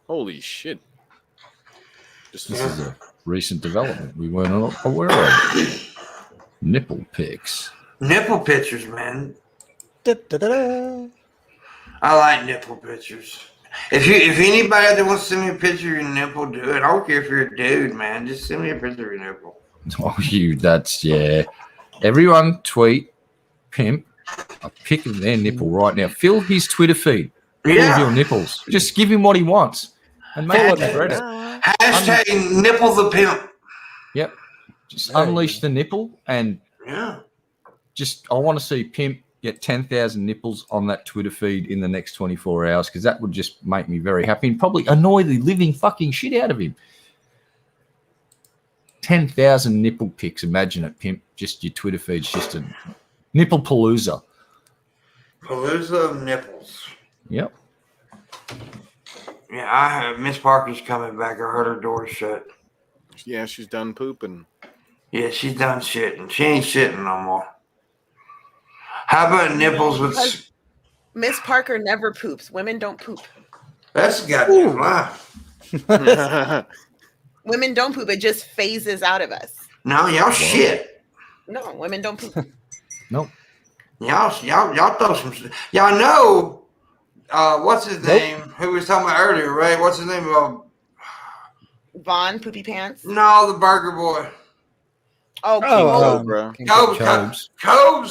Holy shit. Just This is a recent development we weren't aware of. Nipple pics. Nipple pictures, man. Da-da-da-da. I like nipple pictures. If anybody out there wants to send me a picture of your nipple, do it. I don't care if you're a dude, man. Just send me a picture of your nipple. Oh, yeah. Everyone tweet Pimp a pic of their nipple right now. Fill his Twitter feed. Full of your nipples. Just give him what he wants. And make it Reddit. Hashtag nipple the pimp. Yep. Just unleash the nipple and Yeah. I want to see Pimp get 10,000 nipples on that Twitter feed in the next 24 hours because that would just make me very happy and probably annoy the living fucking shit out of him. 10,000 nipple pics. Imagine it, Pimp. Just your Twitter feed's just a nipple palooza. Palooza of nipples. Yep. Yeah, I have. Miss Parker's coming back. I heard her door shut. Yeah, she's done pooping. Yeah, she's done shitting. She ain't shitting no more. How about nipples with... Miss Parker never poops. Women don't poop. That's a goddamn lie. Women don't poop. It just phases out of us. No, y'all shit. No, women don't poop. Nope. Y'all throw some... Y'all know... what's his name? Who we was talking about earlier, right? What's his name? Vaughn, Poopy Pants. No, the burger boy. Cobes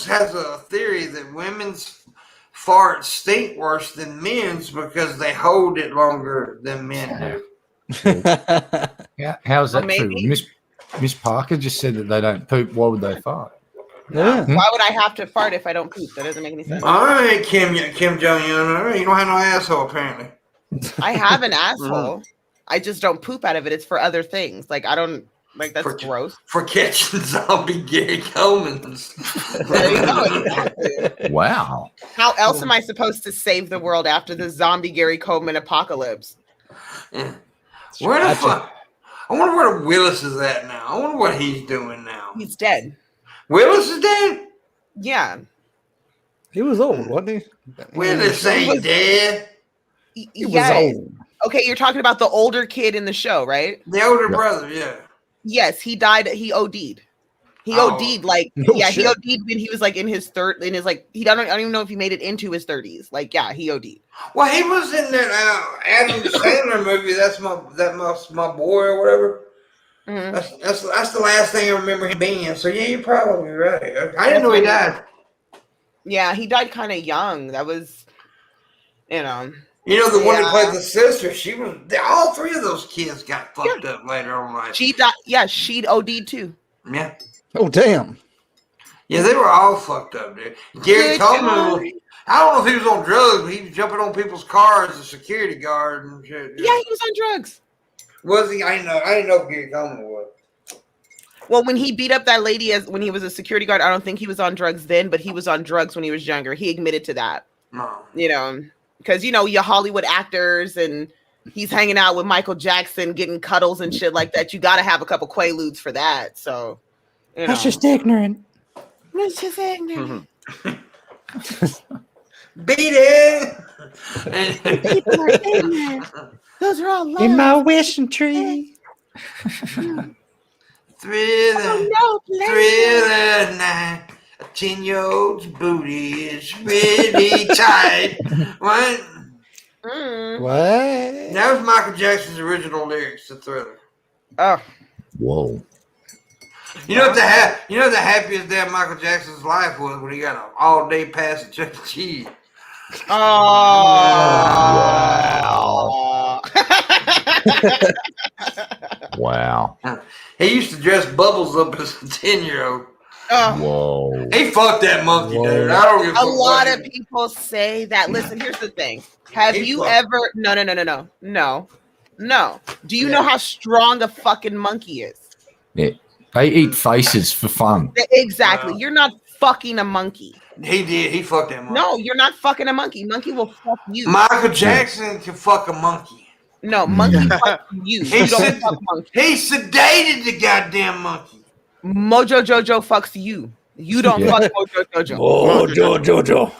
has a theory that women's farts stink worse than men's because they hold it longer than men do. Yeah, how's that true? maybe. Miss Parker just said that they don't poop. Why would they fart? Yeah. Why would I have to fart if I don't poop? That doesn't make any sense. All right, Kim Jong-un. All right, you don't have no asshole, apparently. I have an asshole. I just don't poop out of it. It's for other things. Like, I don't... Like, that's gross. For catching zombie Gary Coleman's. There you go. Exactly. Wow. How else am I supposed to save the world after the zombie Gary Coleman apocalypse? Yeah. Where the fuck? I wonder where Willis is at now. I wonder what he's doing now. He's dead. Willis is dead? Yeah. He was old, wasn't he? Willis ain't dead. He was old. Okay, you're talking about the older kid in the show, right? The older brother, yeah. Yes, he died. He OD'd. He OD'd like he OD'd when he was like in his I don't even know if he made it into his 30s. Like, yeah, he OD'd. Well, he was in that Adam Sandler movie. That's my boy or whatever. Mm-hmm. That's the last thing I remember him being in. So yeah, you're probably right. I didn't know he died. Yeah, he died kind of young. That was, You know, the one who played the sister, all three of those kids got fucked up later on life. She died. Yeah, she'd OD'd too. Yeah. Oh, damn. Yeah, they were all fucked up, dude. Gary Coleman, I don't know if he was on drugs, but he was jumping on people's cars as a security guard and shit. Yeah, he was on drugs. Was he? I didn't know if Gary Coleman was. Well, when he beat up that lady when he was a security guard, I don't think he was on drugs then, but he was on drugs when he was younger. He admitted to that. No. Because, your Hollywood actors and he's hanging out with Michael Jackson, getting cuddles and shit like that. You got to have a couple Quaaludes for that. So, That's just ignorant. That's just ignorant. Beat it. People are ignorant. Those are all lies. In my wishing tree. Thrill of night. A 10-year-old's booty is really tight. What? What? That was Michael Jackson's original lyrics to Thriller. Oh. Whoa. You know what the happiest day of Michael Jackson's life was when he got an all-day pass at Chuck E. Cheese. Oh. Wow. He used to dress Bubbles up as a 10-year-old. Oh. Whoa. He fucked that monkey, dude. I don't give a fuck. A lot of people say that. Listen, here's the thing. Have you ever... No. Do you know how strong a fucking monkey is? Yeah. They eat faces for fun. Exactly. Wow. You're not fucking a monkey. He did. He fucked that monkey. No, you're not fucking a monkey. Monkey will fuck you. Michael Jackson can fuck a monkey. No, monkey fucks you. He You don't said- fuck monkey. He sedated the goddamn monkey. Mojo Jojo fucks you. You don't Yeah. fuck Mojo Jojo. Oh, Jojo.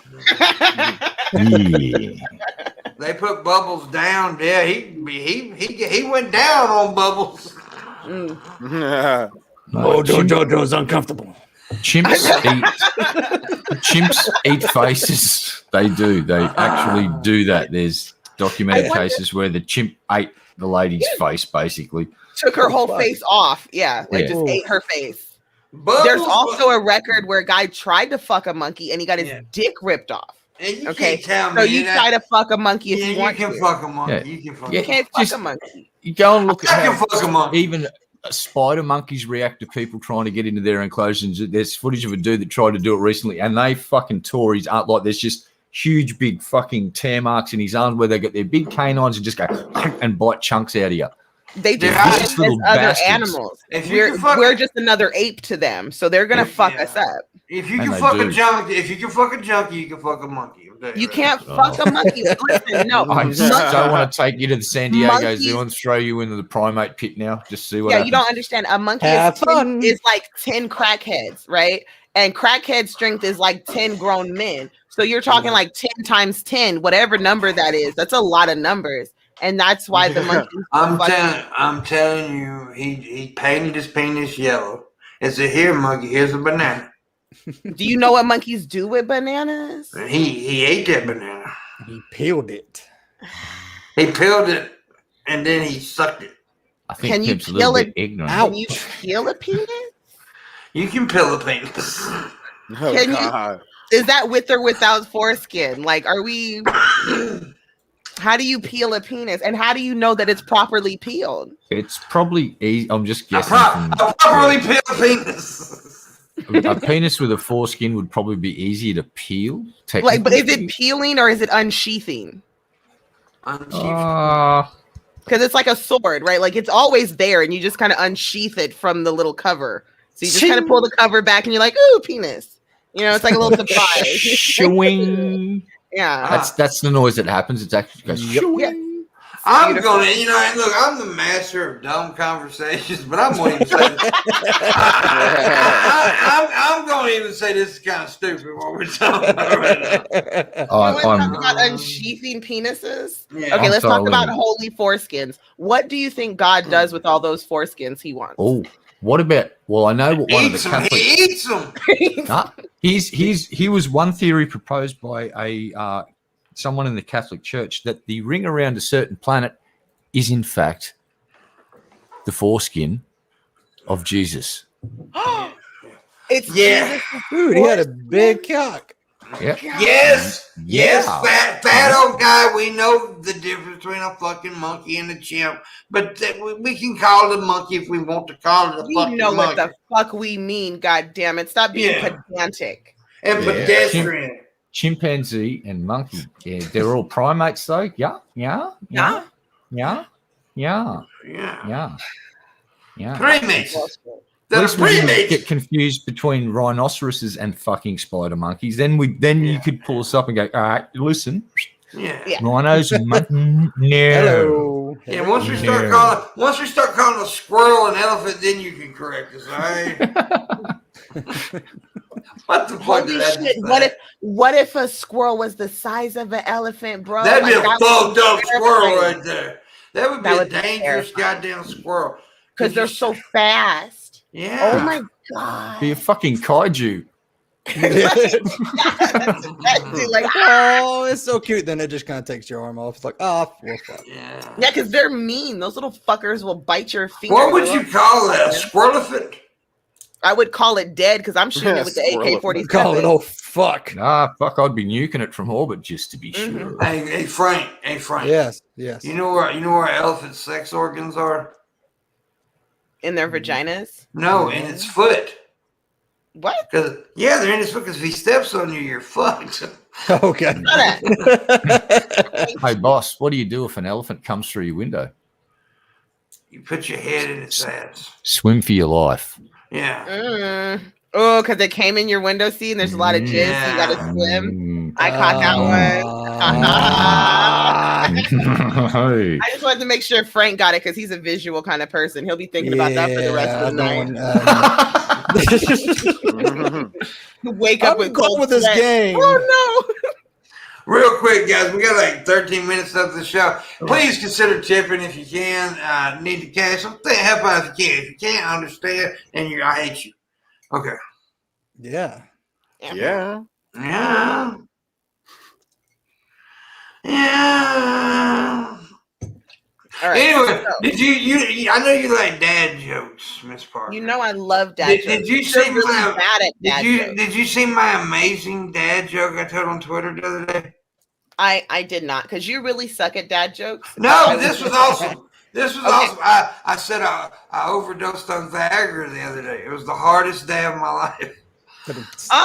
Yeah. They put Bubbles down. Yeah, he went down on Bubbles. Mm. Oh, Jojo's uncomfortable. Chimps eat faces. They do. They actually do that. There's documented cases where the chimp ate the lady's face, basically. Took her whole face off. Yeah, like Yeah. just ate her face. Bubbles, There's also a record where a guy tried to fuck a monkey and he got his Yeah. dick ripped off. and you Okay, can't tell me so you that. try to fuck a monkey if Yeah, you want can to. fuck a monkey. Yeah. You can fuck You a can't fuck Just- a monkey. You go and look at I can how fuck a monkey. even spider monkeys react to people trying to get into their enclosures. There's footage of a dude that tried to do it recently, and they fucking tore his arm. Like there's just huge, big fucking tear marks in his arms where they got their big canines and just go and bite chunks out of you. They just Yeah, see vicious us as little other bastards. animals. If you can fuck- We're just another ape to them, so they're gonna fuck Yeah. us up. If you And can they fuck do. a junkie, if you can fuck a junkie, you can fuck a monkey. I'm telling You right can't now. fuck a monkey. Listen, no. I Monkeys- don't want to take you to the San Diego Monkeys- Zoo and throw you into the primate pit now. Just see what Yeah, happens. you don't understand. A monkey Have is, fun. is like 10 crackheads, right? And crackhead strength is like 10 grown men. So you're talking like 10 times 10, whatever number that is. That's a lot of numbers. And that's why the monkey. I'm telling you, he painted his penis yellow. It's a here monkey. Here's a banana. Do you know what monkeys do with bananas? He ate that banana. He peeled it. He peeled it and then he sucked it. I think Can you Pip's a little peel bit ignorant. Ow. Can you peel a penis? You can peel a penis. Oh, Can you- God. Is that with or without foreskin? Like, are we? How do you peel a penis, and how do you know that it's properly peeled? It's probably easy. I'm just I guessing. properly peel a penis. A penis with a foreskin would probably be easier to peel. Like, but is it technically. peeling or is it unsheathing? Uh, Because it's like a sword, right? Like it's always there, and you just kind of unsheath it from the little cover. So you just kind of pull the cover back, and you're like, "Ooh, penis!" You know, it's like a little surprise. shwing. Yeah. That's the noise that happens. It's actually goes shwing. Yeah. I'm Beautiful. gonna, and look, I'm the master of dumb conversations, but I'm gonna even say this. I'm gonna even say this is kind of stupid what we're talking about right now. You want to talk I'm, about unsheathing penises? Yeah. Okay, I'm let's talk totally about in. holy foreskins. What do you think God does with all those foreskins he wants? oh, what about? Well, I know what one of the Eats them. Catholic. He eats them. Nah, he was one theory proposed by a someone in the Catholic Church that the ring around a certain planet is in fact the foreskin of Jesus. It's Yeah. Jesus' Dude, he had a big cock. Yeah. Yes, yes, Yeah. fat old guy. We know the difference between a fucking monkey and a chimp, but we can call it a monkey if we want to call it a We fucking know what monkey. the fuck we mean, god damn it. Stop being Yeah. pedantic. And Yeah. pedestrian. Chimpanzee and monkey. Yeah, they're all primates though. Yeah. Yeah. Yeah. Yeah. Yeah. Yeah. Primates. At They're least we didn't primates. get confused between rhinoceroses and fucking spider monkeys. Then you could pull us up and go, all right, listen, Yeah. Yeah. rhinos and no. Hello. Yeah, once we start Yeah. calling a squirrel an elephant, then you can correct us, all right? What the fuck Holy did that shit. just What if a squirrel was the size of an elephant, bro? That'd be a Like, that would fucked up be squirrel terrifying. right there. That would be That a would be dangerous terrifying. goddamn squirrel. Because they're so fast. Yeah. Oh my god. Be a fucking kaiju. Exactly, like, Oh, it's so cute. Then it just kind of takes your arm off. It's like, oh, well, fuck. Yeah. yeah, because they're mean. Those little fuckers will bite your finger. What would you call that? A squirrelephant? I would call it dead because I'm shooting it with the Squirrel. AK-47. Call it, oh, fuck. Ah, fuck, I'd be nuking it from orbit just to be Mhm. sure. Hey, Frank. Hey, Frank. Yes, yes. You know where elephant sex organs are? In their vaginas. No, in its foot. What? Cause they're in its foot. Because if he steps on you, you're fucked. Okay. Hey, boss, what do you do if an elephant comes through your window? You put your head in its ass. Swim for your life. Yeah. Oh, because it came in your window seat and there's a lot of jizz, so you gotta swim. I caught that one. Hey. I just wanted to make sure Frank got it because he's a visual kind of person. He'll be thinking about that for the rest of the night. Wake up with cold with this sweat. game. Oh no! Real quick, guys, we got like 13 minutes left of the show. Please consider tipping if you can. Need the cash. Help out if you can. If you can't understand, and I hate you. Okay. Yeah. Yeah. Yeah. Yeah. All right. Anyway, so, did you? I know you like dad jokes, Miss Parker. you know I love dad jokes. Did you You're see really my? bad at dad jokes. Did you see my amazing dad joke I told on Twitter the other day? I did not, because you really suck at dad jokes. No, this was awesome. This was Okay. awesome. I said I overdosed on Viagra the other day. It was the hardest day of my life. All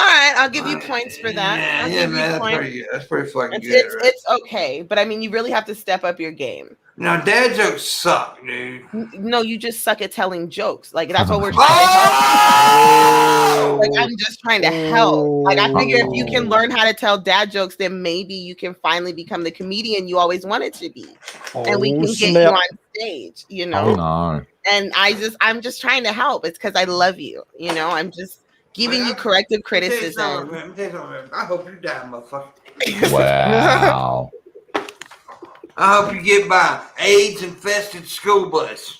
right, I'll give you points for that. Yeah, I'll yeah, give you man, that's points. pretty good. That's pretty fucking It's, good. it's, Right? it's okay, but I mean, you really have to step up your game. No, dad jokes suck, dude. No, you just suck at telling jokes. Like, that's what we're trying to Oh! Like, I'm just trying to help. Like, I figure if you can learn how to tell dad jokes, then maybe you can finally become the comedian you always wanted to be. And we can get you on stage, you know? Oh no. And I'm just trying to help. It's because I love you. You know, I'm just giving you corrective criticism. I hope you die, motherfucker. Wow. I hope you get by AIDS-infested school bus.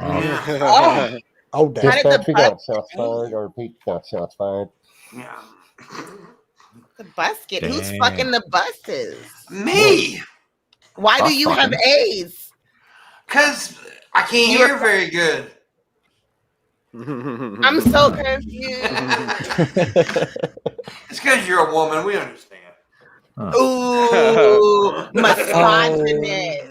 Oh, Oh, damn. how did the Dispatch, we got shots fired, or repeat, got shots fired. Yeah. bus get? Who's Damn. fucking the buses? Me, Why do Bus you have fucking. AIDS? because I can't hear very good. I'm so confused. It's because you're a woman. We understand. Ooh, misogynist.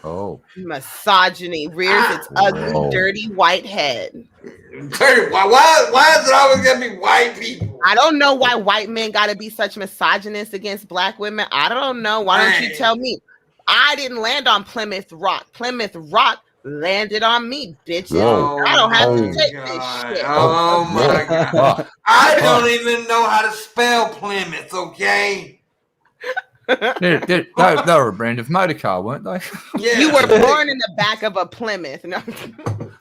Oh. Misogyny rears its ugly, Whoa. dirty white head. Dirty. Why is it always gonna be white people? I don't know why white men got to be such misogynists against black women. I don't know. Why don't you tell me? I didn't land on Plymouth Rock. Plymouth Rock landed on me, bitches. Whoa. I don't have to Oh, take God. this shit. Oh my God. Oh. I don't even know how to spell Plymouth, okay? They were a brand of motor car, weren't they? Yeah. You were born in the back of a Plymouth. No.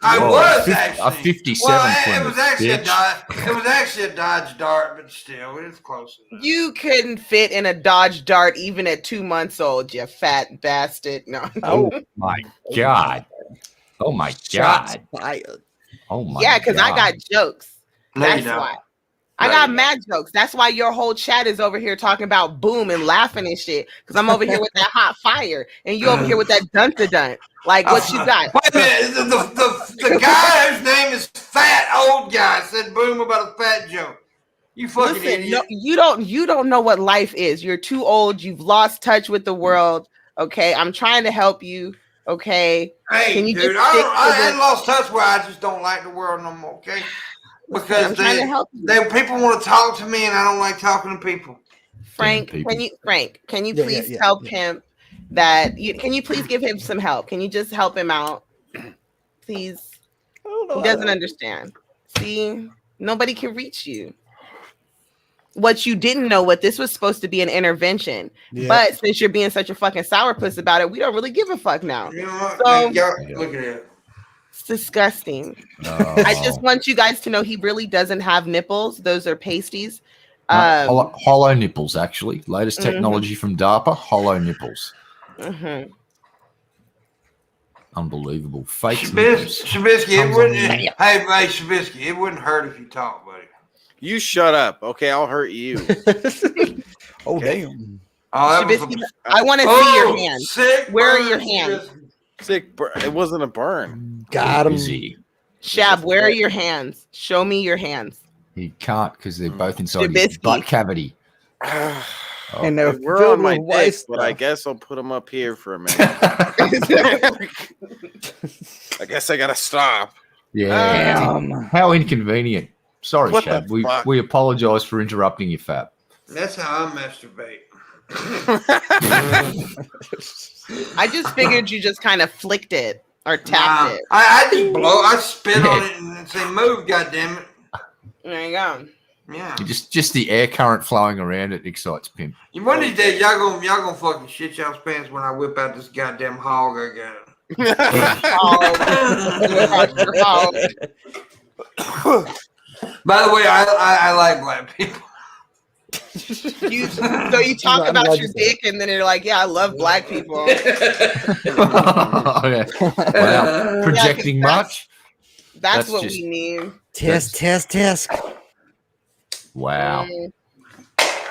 I Whoa, was a actually 57 Well, it Plymouth, was actually a bitch. Dodge. It was actually a Dodge Dart, but still, it's close enough. You couldn't fit in a Dodge Dart even at 2 months old, you fat bastard. No. Oh my God. Oh my God. Fired. Oh my Yeah, because I got jokes. No, you That's don't. why. I No, got you mad jokes. That's why your whole chat is over here talking about boom and laughing and shit. Because I'm over here with that hot fire, and you over here with that dun-to-dun. Like, what you got? Wait a minute. The guy whose name is Fat Old Guy said boom about a fat joke. You fucking Listen, idiot. no, you don't know what life is. You're too old. You've lost touch with the world. Okay, I'm trying to help you. Okay, Hey, can you dude, just stick to I the- lost touch where I just don't like the world no more, okay? Because I'm trying to help you. people want to talk to me and I don't like talking to people. Frank, people. can you Yeah, please yeah, tell yeah. Pimp that can you please give him some help? Can you just help him out? Please. He doesn't understand. See, nobody can reach you. What you didn't know, what this was supposed to be an intervention. Yeah. But since you're being such a fucking sourpuss about it, we don't really give a fuck now. You know what? So- Like, y'all, look at it. It's disgusting. Oh. I just want you guys to know he really doesn't have nipples. Those are pasties. Hollow nipples, actually. Latest Mhm. technology from DARPA, hollow nipples. Mhm. Unbelievable. Fake nipples. Shabisky, it Comes wouldn't. on Hey, Shabisky, it wouldn't hurt if you talk, buddy. You shut up, okay? I'll hurt you. Oh, Okay. damn. Oh, that was Shabisky, I want to see your hands. Sick Where are burn, your hands? Shabisky. Sick. It wasn't a burn. Got him. Busy. Shab, where are your hands? Show me your hands. He can't because they're both inside his Shabisky. butt cavity. And they're We're filled on my with white dick, but I stuff. guess I'll put them up here for a minute. I guess I gotta stop. Yeah. Damn. How inconvenient. Sorry, What the Shab. We fuck? apologize for interrupting you, Fab. That's how I masturbate. I just figured you just kind of flicked it. or tapped it. I just blow. I spit on it and say, "Move, goddammit." There you go. Yeah. Just the air current flowing around it excites Pimp. One of these days, y'all gonna fucking shit y'all's pants when I whip out this goddamn hog I got. By the way, I like black people. So you talk about your dick, and then you're like, "Yeah, I love black people." Oh, yeah. Wow. Projecting much? That's what we need. Test. Wow.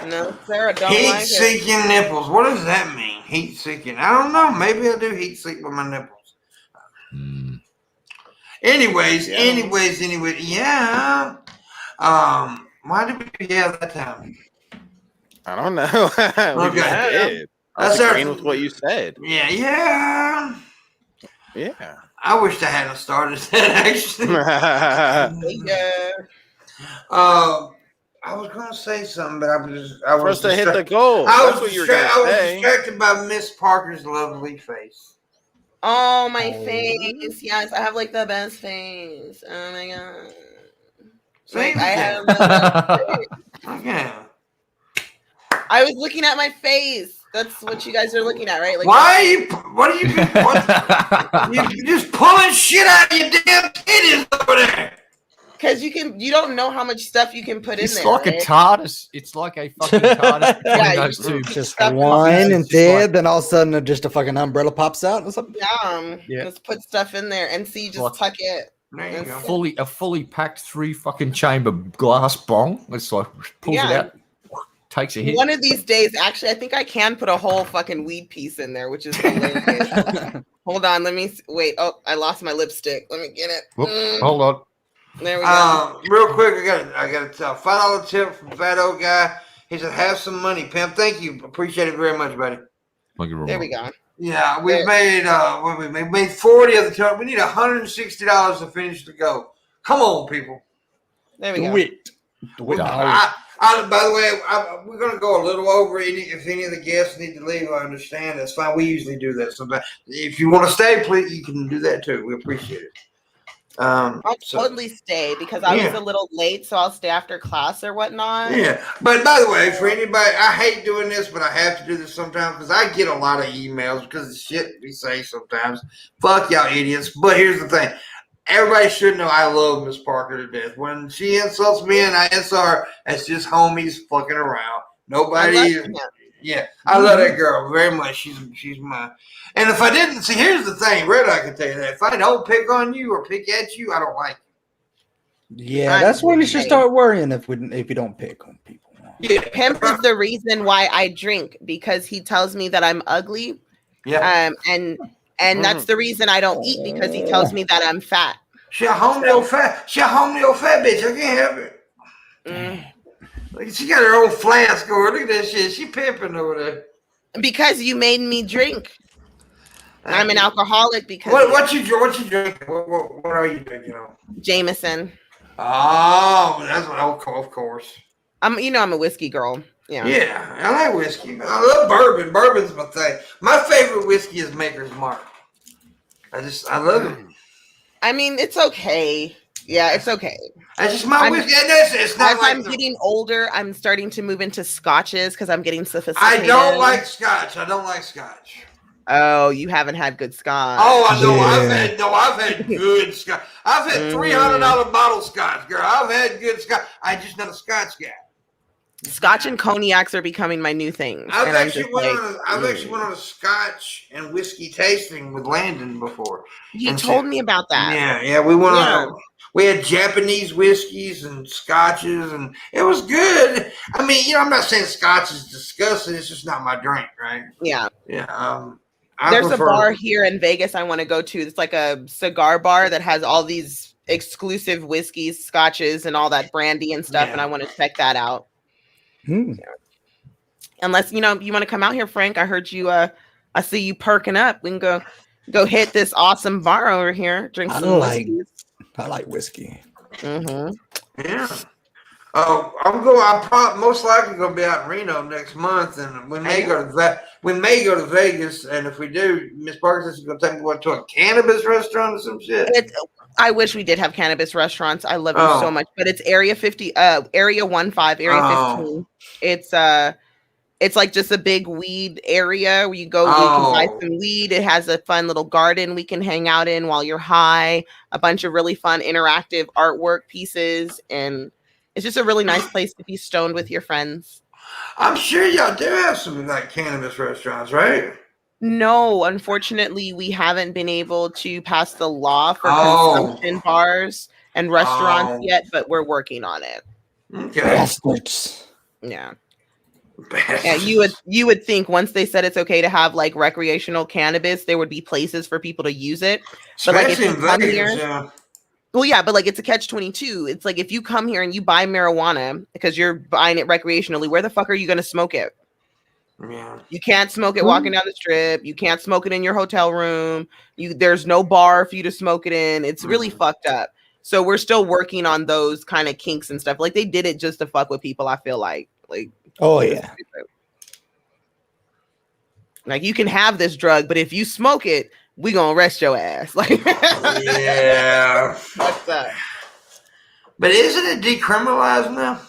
No, Sarah, don't Heat like it. seeking nipples. What does that mean? Heat seeking. I don't know. Maybe I do heat seek with my nipples. Anyways. Yeah. Why did we that time? I don't know. We just did. I was agreeing with what you said. Yeah. Yeah. I wish I hadn't started that actually. I was gonna say something, but I was supposed to hit the goal. That's what you were gonna say. Distracted by Miss Parker's lovely face. Oh, my face. Yes, I have like the best face. Oh my god. Like, I have the best face. Okay. I was looking at my face. That's what you guys are looking at, right? Like, why are you? What are you? You just pulling shit out of your damn titties over there. Because you don't know how much stuff you can put in there. It's like a TARDIS. It's like a fucking TARDIS between those two. Just one and dead, then all of a sudden just a fucking umbrella pops out or something. Yeah. Just put stuff in there and see, just tuck it. There you go. A fully packed 3 fucking chamber glass bong. It's like pulls it out, takes a hit. One of these days, actually, I think I can put a whole fucking weed piece in there, which is hilarious. Hold on, let me wait. Oh, I lost my lipstick. Let me get it. Hold on. There we go. Real quick, I got to tell $5 tip from Fat Old Guy. He said, "Have some money, pimp." Thank you, appreciate it very much, buddy. There we go. Yeah, we've made we made 40 of the time. We need $160 to finish the go. Come on, people. There we go. By the way, we're going to go a little over. If any of the guests need to leave, I understand. That's fine. We usually do that sometimes. If you want to stay, please, you can do that too. We appreciate it. I'll totally stay because I was a little late, so I'll stay after class or whatnot. Yeah, but by the way, for anybody, I hate doing this, but I have to do this sometimes because I get a lot of emails because of shit we say sometimes. Fuck y'all idiots. But here's the thing. Everybody should know I love Miss Parker to death. When she insults me and I insult her, it's just homies fucking around. Nobody. I love that girl very much. She's mine. And if I didn't see, here's the thing, Red, I can tell you that if I don't pick on you or pick at you, I don't like you. Yeah, that's when you should start worrying if you don't pick on people. Yeah, Pimp is the reason why I drink because he tells me that I'm ugly. Yeah. And that's the reason I don't eat because he tells me that I'm fat. She a homely old fat bitch. I can't have it. She got her own flask over. Look at that shit. She pimping over there. Because you made me drink. I'm an alcoholic because what you drinking? What are you drinking on? Jameson. Oh, that's what of course. I'm a whiskey girl. Yeah, I like whiskey. I love bourbon. Bourbon's my thing. My favorite whiskey is Maker's Mark. I love it. I mean, it's okay. Yeah, it's okay. That's just my whiskey. It's not as I'm getting older, I'm starting to move into scotches because I'm getting sophisticated. I don't like scotch. Oh, you haven't had good scotch. Oh, I know. Yeah. I've had good scotch. I've had $300 bottle scotch, girl. I've had good scotch. I'm just not a scotch guy. Scotch and cognacs are becoming my new thing. I've actually went on a scotch and whiskey tasting with Landon before. You told me about that. Yeah. We went on. We had Japanese whiskeys and scotches, and it was good. I mean, I'm not saying scotch is disgusting. It's just not my drink, right? Yeah. Yeah. There's a bar here in Vegas I want to go to. It's like a cigar bar that has all these exclusive whiskeys, scotches, and all that brandy and stuff, and I want to check that out. Yeah. Unless you want to come out here, Frank. I heard you. I see you perking up. We can go hit this awesome bar over here. Drink some whiskeys. I like whiskey. Mm-hmm. Yeah. Oh, I'm probably most likely going to be out in Reno next month, and we may go to Vegas. And if we do, Miss Parker is going to take me to a cannabis restaurant or some shit. I wish we did have cannabis restaurants. I love you so much, but it's Area 50, Area 15, Area 15. It's like just a big weed area where you go, you can buy some weed. It has a fun little garden we can hang out in while you're high. A bunch of really fun interactive artwork pieces, and it's just a really nice place to be stoned with your friends. I'm sure y'all do have some like cannabis restaurants, right? No, unfortunately, we haven't been able to pass the law for consumption bars and restaurants yet, but we're working on it. Okay. Bastards. Yeah. Yeah, you would think once they said it's okay to have like recreational cannabis, there would be places for people to use it. But like if you come here, well, yeah, but like it's a catch-22. It's like if you come here and you buy marijuana because you're buying it recreationally, where the fuck are you going to smoke it? Yeah. You can't smoke it walking down the strip. You can't smoke it in your hotel room. There's no bar for you to smoke it in. It's really fucked up. So we're still working on those kind of kinks and stuff. Like they did it just to fuck with people. I feel like. Oh yeah. Like you can have this drug, but if you smoke it, we gonna arrest your ass. Like yeah. What's up? But isn't it decriminalized now?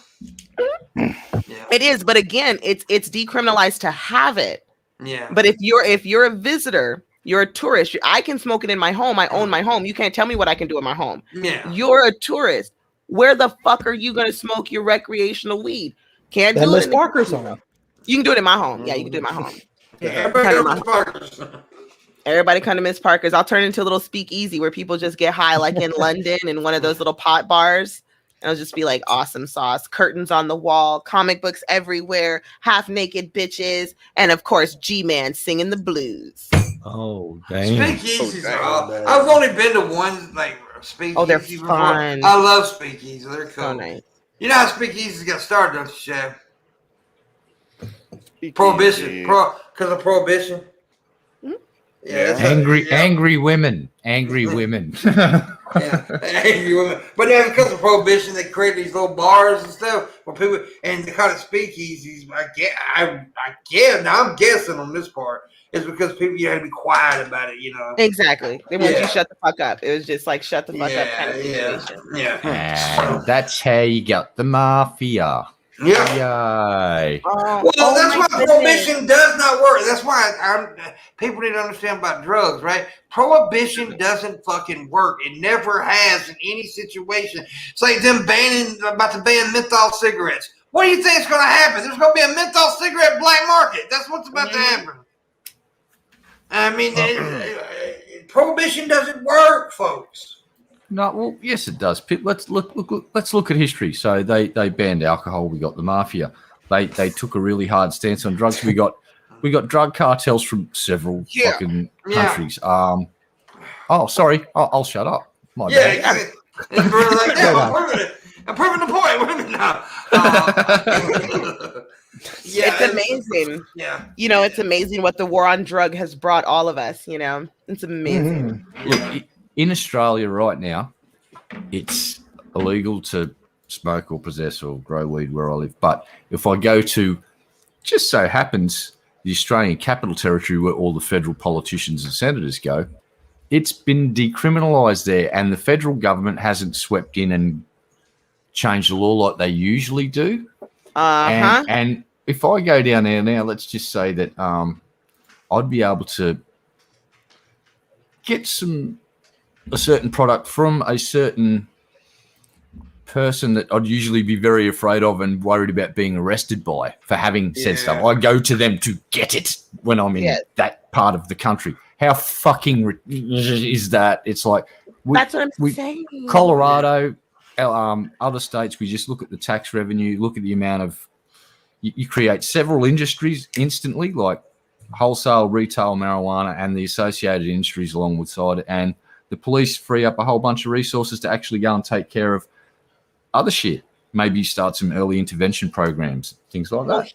Yeah. It is, but again, it's decriminalized to have it. Yeah. But if you're a visitor, you're a tourist. I can smoke it in my home. I own my home. You can't tell me what I can do in my home. Yeah. You're a tourist. Where the fuck are you gonna smoke your recreational weed? Can't do it. it. Parker's home. You can do it in my home. Yeah, you can do it in my home. Yeah, Everybody come to Miss Parker's. I'll turn into a little speakeasy where people just get high, like in London, in one of those little pot bars. And it'll just be like awesome sauce, curtains on the wall, comic books everywhere, half naked bitches, and of course G-Man singing the blues. Oh, damn. Speakeasies are I've only been to one like speakeasy. Oh, they're fun. I love speakeasies. They're cool. So nice. You know how speakeasies got started, don't you, Chef? Prohibition. Because of prohibition. Yeah, angry women. Angry women. Yeah, angry women. But then because of prohibition, they created these little bars and stuff where people, and they call it speakeasies. I guess, now I'm guessing on this part, is because people, you had to be quiet about it, you know. Exactly. They want you to shut the fuck up. It was just like shut the fuck up kind of situation. Yeah. That's how you got the mafia. Yeah. Yay. Well, that's why prohibition does not work. That's why people need to understand about drugs, right? Prohibition doesn't fucking work. It never has in any situation. It's like them about to ban menthol cigarettes. What do you think is going to happen? There's going to be a menthol cigarette black market. That's what's about to happen. I mean, prohibition doesn't work, folks. No, well, yes, it does. Pip, let's look at history. So they banned alcohol. We got the mafia. They took a really hard stance on drugs. We got drug cartels from several fucking countries. Oh, sorry. I'll shut up. My bad. I'm proving the point. Wait a minute now. It's amazing. Yeah. You know, it's amazing what the war on drug has brought all of us, you know. It's amazing. Look, in Australia right now, it's illegal to smoke or possess or grow weed where I live. But if I go to, just so happens, the Australian Capital Territory where all the federal politicians and senators go, it's been decriminalised there, and the federal government hasn't swept in and changed the law like they usually do. And if I go down there now, let's just say that I'd be able to get a certain product from a certain person that I'd usually be very afraid of and worried about being arrested by for having said stuff. I go to them to get it when I'm in that part of the country. How fucking is that? It's like that's what I'm saying. Colorado, other states, we just look at the tax revenue, look at the amount of you create several industries instantly, like wholesale, retail, marijuana, and the associated industries alongside it, and the police free up a whole bunch of resources to actually go and take care of other shit. Maybe start some early intervention programs, things like that.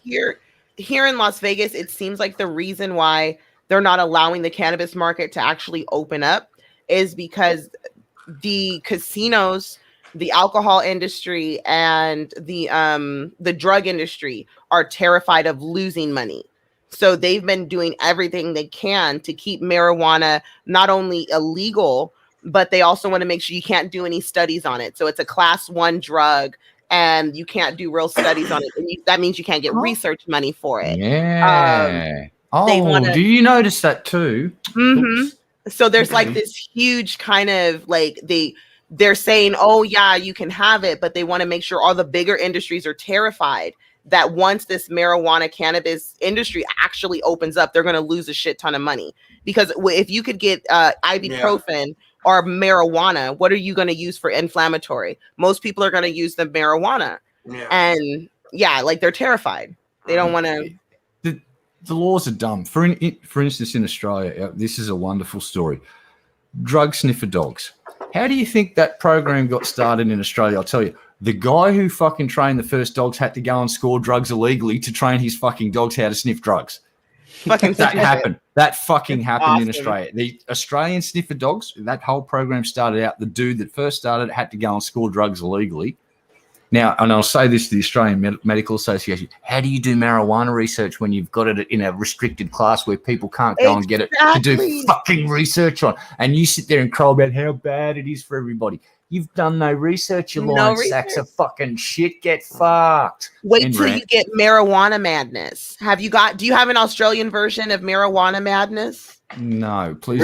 Here in Las Vegas, it seems like the reason why they're not allowing the cannabis market to actually open up is because the casinos the alcohol industry and the drug industry are terrified of losing money. So they've been doing everything they can to keep marijuana not only illegal, but they also want to make sure you can't do any studies on it. So it's a class 1 drug and you can't do real studies on it. And that means you can't get research money for it. Yeah. They wanna- do you notice that too? Mhm. So there's like this huge kind of like they're saying, oh yeah, you can have it, but they want to make sure all the bigger industries are terrified that once this marijuana cannabis industry actually opens up, they're going to lose a shit ton of money. Because if you could get ibuprofen or marijuana, what are you going to use for inflammatory? Most people are going to use the marijuana. Yeah. And yeah, like they're terrified. They don't want to. The laws are dumb. For instance, in Australia, this is a wonderful story. Drug sniffer dogs. How do you think that program got started in Australia? I'll tell you. The guy who fucking trained the first dogs had to go and score drugs illegally to train his fucking dogs how to sniff drugs. Fucking That happened. That fucking happened in awesome. Australia. The Australian sniffer dogs, that whole program started out, the dude that first started had to go and score drugs illegally. Now, and I'll say this to the Australian Medical Association, how do you do marijuana research when you've got it in a restricted class where people can't go and get it to do fucking research on? And you sit there and crow about how bad it is for everybody. You've done no research, you lying sacks of fucking shit. Get fucked. Wait till you get marijuana madness. Do you have an Australian version of marijuana madness? No, please.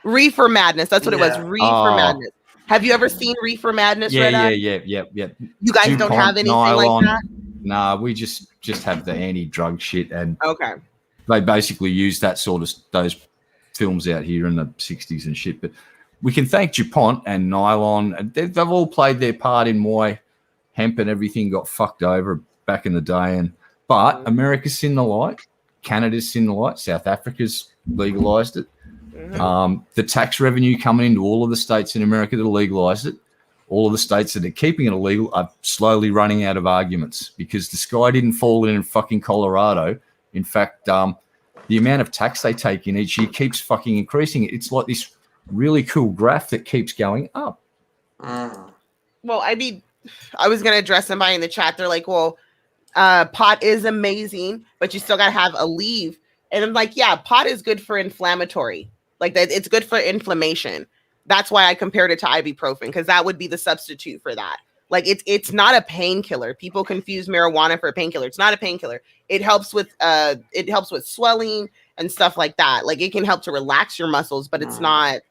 Reefer madness. That's what it was. Reefer madness. Have you ever seen Reefer Madness? Yeah. You guys don't have anything like that? Nah, we just have the anti-drug shit, and okay. They basically use that sort of those films out here in the 60s and shit. But we can thank DuPont and Nylon, and they've all played their part in why hemp and everything got fucked over back in the day. But America's seen the light, Canada's seen the light, South Africa's legalized it. The tax revenue coming into all of the states in America that legalized it, all of the states that are keeping it illegal are slowly running out of arguments because the sky didn't fall in fucking Colorado. In fact, the amount of tax they take in each year keeps fucking increasing. It's like this really cool graph that keeps going up. Well, I was going to address somebody in the chat. They're like, well, pot is amazing, but you still got to have a leaf. And I'm like, yeah, pot is good for inflammatory. Like that, it's good for inflammation. That's why I compared it to ibuprofen, because that would be the substitute for that. Like it's not a painkiller. People confuse marijuana for a painkiller. It's not a painkiller. It helps with swelling and stuff like that. Like it can help to relax your muscles, but it's not.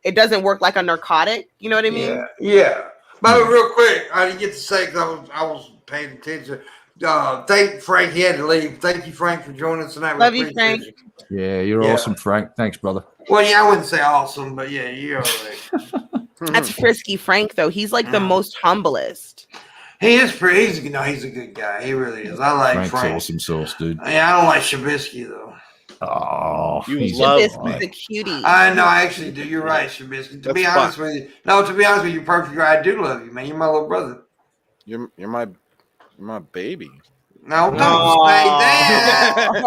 It doesn't work like a narcotic. You know what I mean? Yeah. But real quick, I didn't get to say because I was paying attention. Thank Frank. He had to leave. Thank you, Frank, for joining us tonight. Love you, Frank. Yeah, you're awesome, Frank. Thanks, brother. Well, yeah, I wouldn't say awesome, but yeah, you're all right. That's Frisky Frank, though. He's like the most humblest. He is pretty. He's a good guy. He really is. I like Frank. Awesome sauce, dude. Yeah, I don't like Shabisky though. Oh, Shabisky's a cutie. I know. I actually do. You're right, Shabisky. To be honest with you, you're perfect. I do love you, man. You're my little brother. You're my baby. No, don't say that.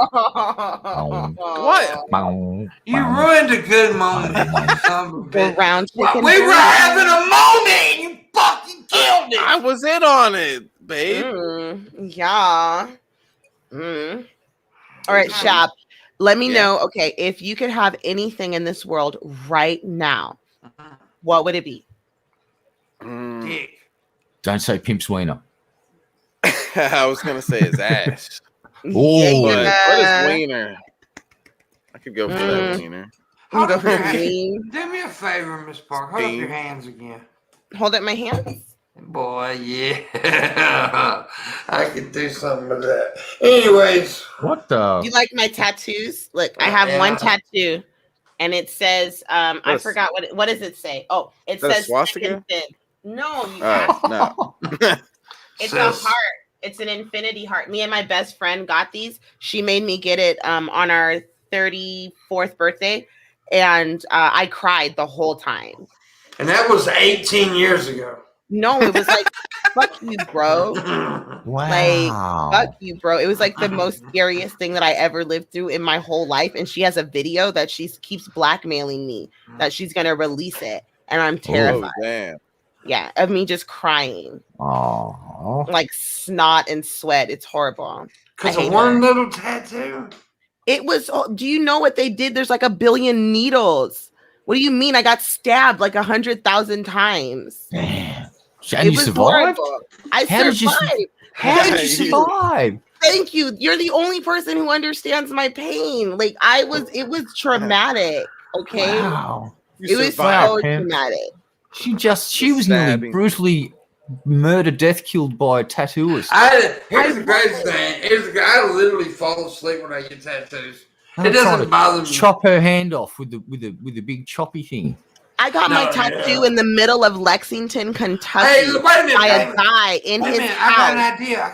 What? You ruined a good moment. We were having a moment and you fucking killed it. I was in on it, babe. Yeah. All right, Shab. Let me know. Okay, if you could have anything in this world right now, what would it be? Don't say Pimp's wiener. I was gonna say his ass. Oh, what is wiener? I could go for that wiener. Go for the Do me a favor, Miss Park. Hold up your hands again. Hold up my hands. Boy, yeah. I could do something with that. Anyways. What the? You like my tattoos? Look, I have one tattoo, and it says, I forgot what does it say? Oh, it says swastika? No, No. It's a heart. It's an infinity heart. Me and my best friend got these. She made me get it on our 34th birthday, and I cried the whole time. And that was 18 years ago. No, it was like, fuck you, bro. Wow. Like, fuck you, bro. It was like the most scariest thing that I ever lived through in my whole life. And she has a video that she keeps blackmailing me that she's going to release it. And I'm terrified. Oh, damn. Yeah, of me just crying. Oh, Like snot and sweat. It's horrible. Because I of hate one her. little tattoo. It was, do you know what they did? There's like a billion needles. What do you mean? I got stabbed like 100,000 times. damn. And It you was survived? horrible. I How did you survived. How did you survive? Thank you. You're the only person who understands my pain. Like it was traumatic. Okay. Wow. It was Wow, so Pam. traumatic. She was nearly Stabbing. brutally murdered, death killed by a tattooist. Here's the crazy thing. I literally fall asleep when I get tattoos. I'm It trying doesn't to bother me. Chop her hand off with the big choppy thing. I got my tattoo in the middle of Lexington, Kentucky. Hey, wait a minute. By a guy in his I got house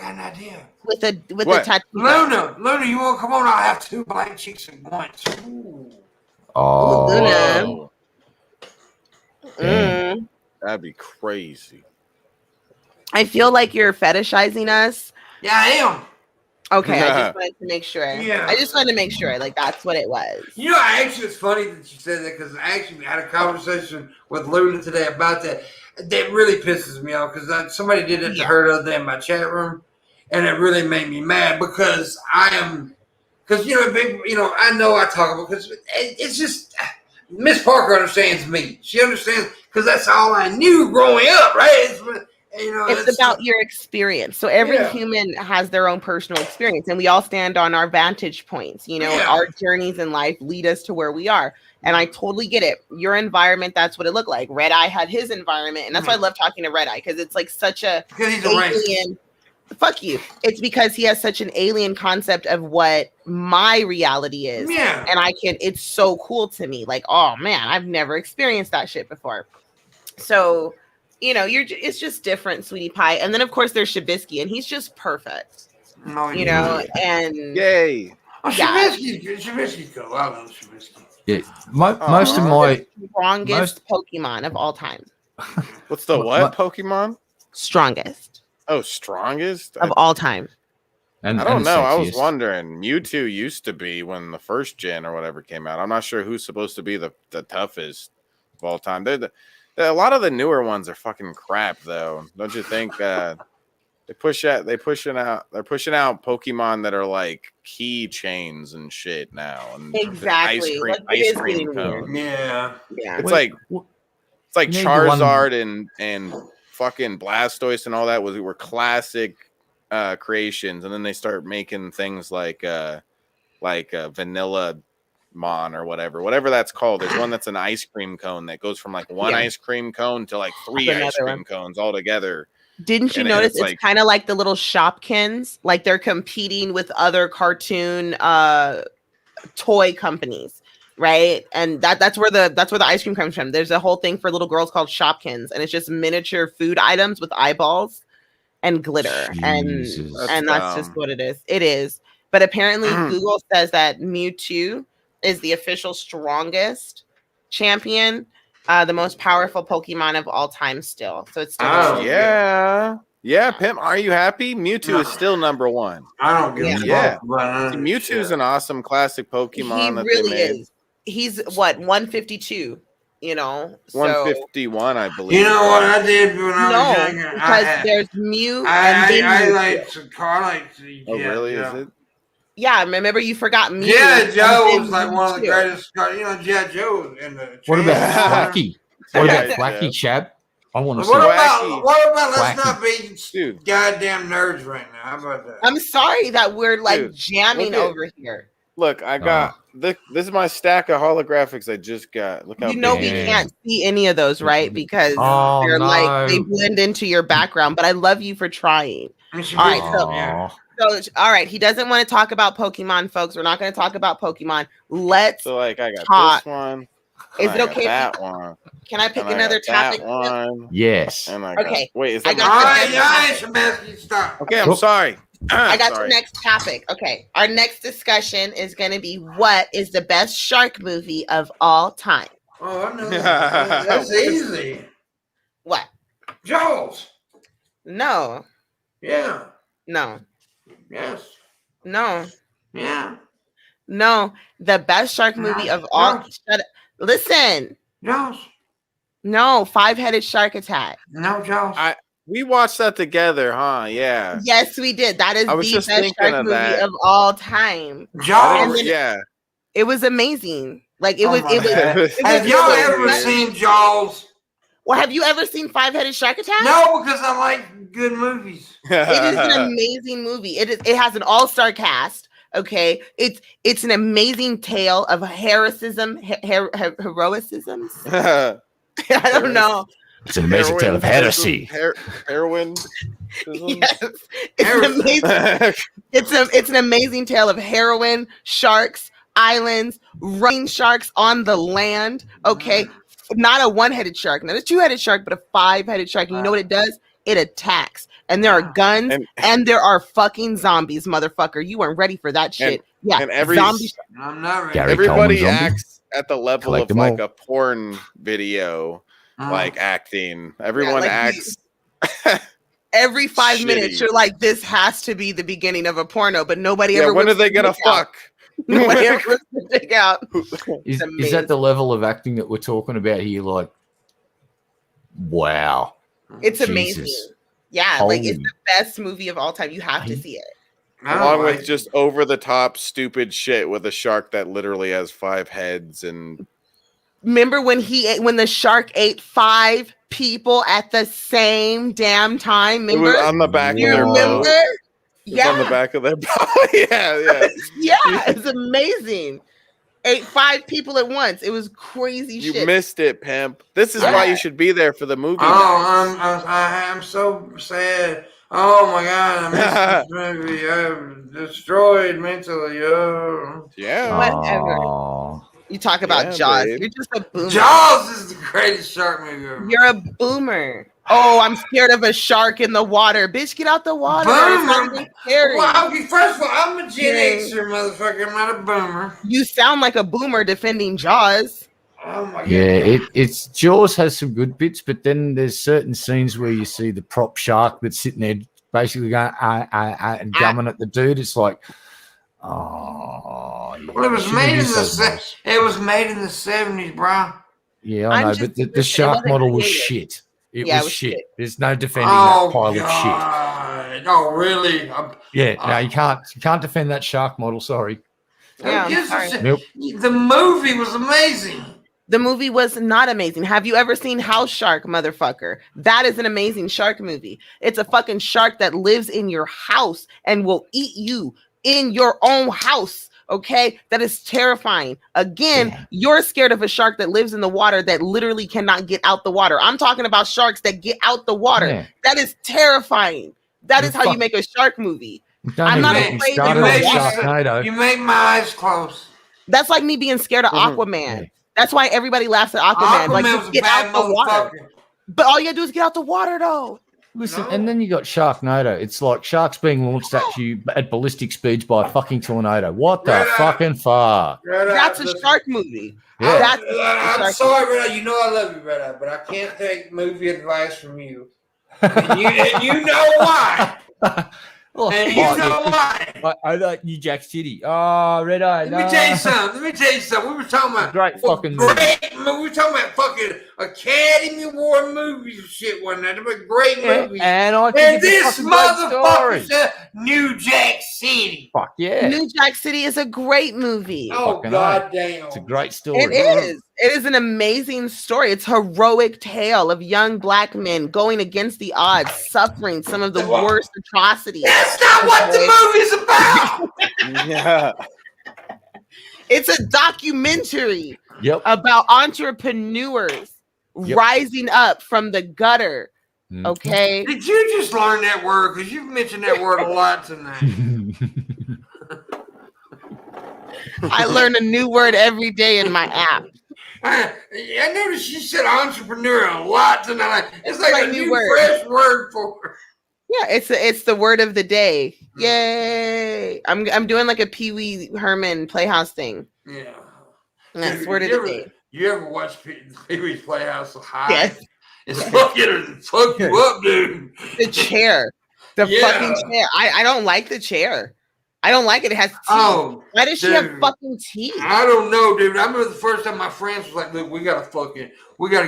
an idea. with a What? tattoo. Luna, you want to come on? I'll have 2 black chicks at once. Ooh. Oh, Luna. Damn. Mm. That'd be crazy. I feel like you're fetishizing us. Yeah, I am. Okay, I just wanted to make sure. Yeah. I just wanted to make sure, like that's what it was. You know, actually, it's funny that you said that because I actually had a conversation with Luna today about that. That really pisses me off because somebody did it to her the other day in my chat room, and it really made me mad because I know I talk about because it's just Miss Parker understands me. She understands because that's all I knew growing up, right? It's about your experience. So every human has their own personal experience, and we all stand on our vantage points. Our journeys in life lead us to where we are. And I totally get it. Your environment, that's what it looked like. Red Eye had his environment, and that's why I love talking to Red Eye because it's like such a alien. Fuck you. It's because he has such an alien concept of what my reality is. Yeah. And it's so cool to me. Like, oh man, I've never experienced that shit before. So it's just different, sweetie pie. And then of course there's Shabisky, and he's just perfect. And yay. Shabisky's cool. I love Shabisky. Yeah, most of my strongest Pokemon of all time. What's the what Pokemon? Strongest. Oh, strongest of all time. I don't know. I was wondering. Mewtwo used to be when the first gen or whatever came out. I'm not sure who's supposed to be the toughest of all time. A lot of the newer ones are fucking crap, though. Don't you think? They're pushing out Pokemon that are like key chains and shit now. And exactly. Ice cream cone. Yeah. It's like Charizard and fucking Blastoise and all that were classic creations, and then they start making things like Vanilla Mon or whatever that's called. There's one that's an ice cream cone that goes from like one ice cream cone to like 3 ice cream cones all together. Didn't you notice it's kind of like the little Shopkins, like they're competing with other cartoon toy companies, right? And that's where the ice cream comes from. There's a whole thing for little girls called Shopkins, and it's just miniature food items with eyeballs and glitter. Jesus. And that's just what it is. It is. But apparently Google says that Mewtwo is the official strongest champion, the most powerful Pokemon of all time still. So it's still yeah, Pimp, are you happy? Mewtwo is still number 1. I don't give a fuck. Mewtwo is an awesome classic Pokemon. He really is. He's what, 152, so 151, I believe. You know what I did when I was younger? Because there's Mew I like Carly. Oh, really? Is it? Yeah, remember you forgot Mew. G.I. Joe was like one of the greatest. G.I. Joe in the. What about Flacky? What about Flacky, Chab? I want to see. What about let's not be goddamn nerds right now? How about that? I'm sorry that we're like jamming over here. Look, I got this is my stack of holographics I just got. Look how we can't see any of those, right? Because they're like they blend into your background. But I love you for trying. All right, so all right, he doesn't want to talk about Pokemon, folks. We're not going to talk about Pokemon. Let's I got this one. Is it okay? That one. Can I pick another topic? Yes. Okay. Wait, is that stop. Okay, I'm sorry. I got the next topic. Okay. Our next discussion is going to be what is the best shark movie of all time? Oh, I know. That's easy. What? Jaws. No. Yeah. No. Yes. No. Yeah. No. The best shark movie of all. Shut up. Listen. Jaws. No, 5-headed shark attack. No, Jaws. We watched that together, huh? Yeah. Yes, we did. That is I was the just best thinking shark of movie that. of all time. Jaws. Yeah. It was amazing. Like it Oh was. my It was. God. It Have was y'all so ever good. seen Jaws? Well, have you ever seen 5-headed shark attack? No, because I like good movies. It is an amazing movie. It has an all-star cast. Okay, it's an amazing tale of heroism. I don't know. It's an amazing tale of heresy. Heroin. Yes, it's an amazing. It's an amazing tale of heroin, sharks, islands, running sharks on the land. Okay, not a one-headed shark, not a two-headed shark, but a 5-headed shark. And you know what it does? It attacks. And there are guns and there are fucking zombies, motherfucker. You weren't ready for that shit. And every zombie. I'm not ready. Gary everybody Coleman zombie? acts at the level Collect of them like all. a porn video, like acting. Everyone like acts. Every 5 Shitty. minutes, you're like, this has to be the beginning of a porno, but nobody ever. When are whips they the gonna dick out. fuck? Nobody ever whips the dick out. Is that the level of acting that we're talking about here? Like, wow. It's Jesus. amazing. Yeah, Holy. like it's the best movie of all time. You have to see it. Along with just over the top stupid shit with a shark that literally has 5 heads and Remember when the shark ate 5 people at the same damn time? it was Remember? on the back You of their remember? boat. It was Yeah. on the back of their boat. Yeah. Yeah, it's amazing. Ate 5 people at once. It was crazy You shit. missed it, pimp. This is Yeah. why you should be there for the movie. Oh, I'm so sad. Oh my God, I missed this movie. I'm destroyed mentally. Oh. Yeah. Whatever. Aw. You talk about Yeah, Jaws. babe. You're just a boomer. Jaws is the greatest shark movie ever. You're a boomer. Oh, I'm scared of a shark in the water. Bitch, get out the water. It's not Boomer? even scary. Well, okay, first of all, I'm a Gen Yeah. Xer, motherfucker. I'm not a boomer. You sound like a boomer defending Jaws. Oh my God. Yeah, it's Jaws has some good bits, but then there's certain scenes where you see the prop shark that's sitting there basically going and gumming at the dude. It's like, oh, yeah, Well, it was shouldn't made be in so the nice. it was made in the 70s, bro. Yeah, I'm I know, just- but the it shark wasn't model was creative. shit. It Yeah, it was was shit. shit. There's no defending Oh that pile of shit. God! Oh really? Yeah, no, you can't defend that shark model. Sorry. Yeah, Who gives a I'm shit? Nope. The movie was amazing. The movie was not amazing. Have you ever seen House Shark, motherfucker? That is an amazing shark movie. It's a fucking shark that lives in your house and will eat you in your own house. Okay, that is terrifying. Again, you're scared of a shark that lives in the water that literally cannot get out the water. I'm talking about sharks that get out the water. Yeah. That is terrifying. That is how you Fuck. make a shark movie. Don't I'm even not get me afraid started of on the water. Sharknado. You make my eyes close. That's like me being scared of Aquaman. Yeah. That's why everybody laughs at Aquaman. Like, Aquaman just was a get bad out the water. motherfucker. But all you gotta do is get out the water, though. Listen, No. and then you got Sharknado. It's like sharks being launched at you at ballistic speeds by a fucking tornado. What the Right on. fucking fuck? Red Eye, That's a listen. shark movie. Yeah. That's I'm shark sorry, Red Eye. You know I love you, Red Eye, but I can't take movie advice from you. And you know why. Oh, And you know why. I like New Jack City. Oh, Red Eye. Let me tell you something. We were talking about Great fucking movie. we were talking about fucking Academy Award movies and shit one night. They were great movies. And I And think it's a this fucking great motherfucker story. said New Jack City. Fuck yeah. New Jack City is a great movie. Oh, Fucking goddamn. It's a great story. It is. It is an amazing story. It's a heroic tale of young black men going against the odds, suffering some of the worst atrocities. That's not what the movie's about. Yeah. It's a documentary Yep. about entrepreneurs Yep. rising up from the gutter. Mm. Okay. Did you just learn that word? Because you've mentioned that word a lot tonight. I learn a new word every day in my app. I noticed you said entrepreneur a lot tonight. It's like my a new new word. fresh word for it. Yeah, it's the word of the day. Yay! I'm doing like a Pee Wee Herman Playhouse thing. Yeah. That's You- word of you the ever- day. You ever watch Pee-wee's Playhouse High? Yes. It's fucking fuck you up, dude. The chair. The Yeah. fucking chair. I don't like the chair. I don't like it. It has teeth. Oh, Why does she have dude. fucking teeth? I don't know, dude. I remember the first time my friends was like, "Look, we gotta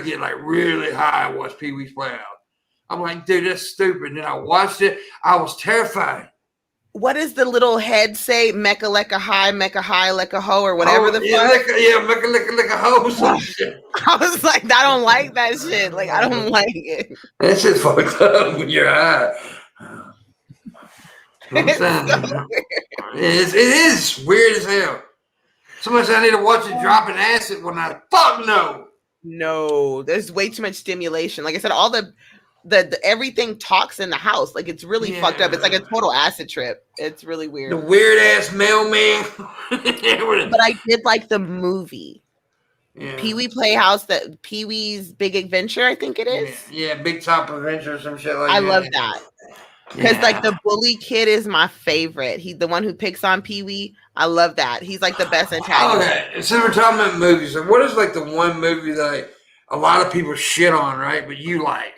get like really high and watch Pee Wee's Playhouse." I'm like, dude, that's stupid. And then I watched it. I was terrified. What does the little head say? Mecca lecca high, lecca ho, or whatever the fuck. Mecca lecca ho. Some shit. I was like, I don't like that shit. Like, I don't like it. That shit's fucked up when you're high. It's so It is weird as hell. Somebody said I need to watch it dropping acid when I fuck no. No, there's way too much stimulation. Like I said, all the everything talks in the house. Like it's really fucked up. It's like a total acid trip. It's really weird. The weird ass mailman. But I did like the movie. Yeah. Pee Wee Playhouse, that Pee Wee's Big Adventure, I think it is. Yeah, Big Top Adventure or some shit like that. I love that. Because like the bully kid is my favorite. He's the one who picks on Pee Wee. I love that. He's like the best antagonist. Okay, so we're talking about movies. So what is like the one movie that like, a lot of people shit on, right? But you like?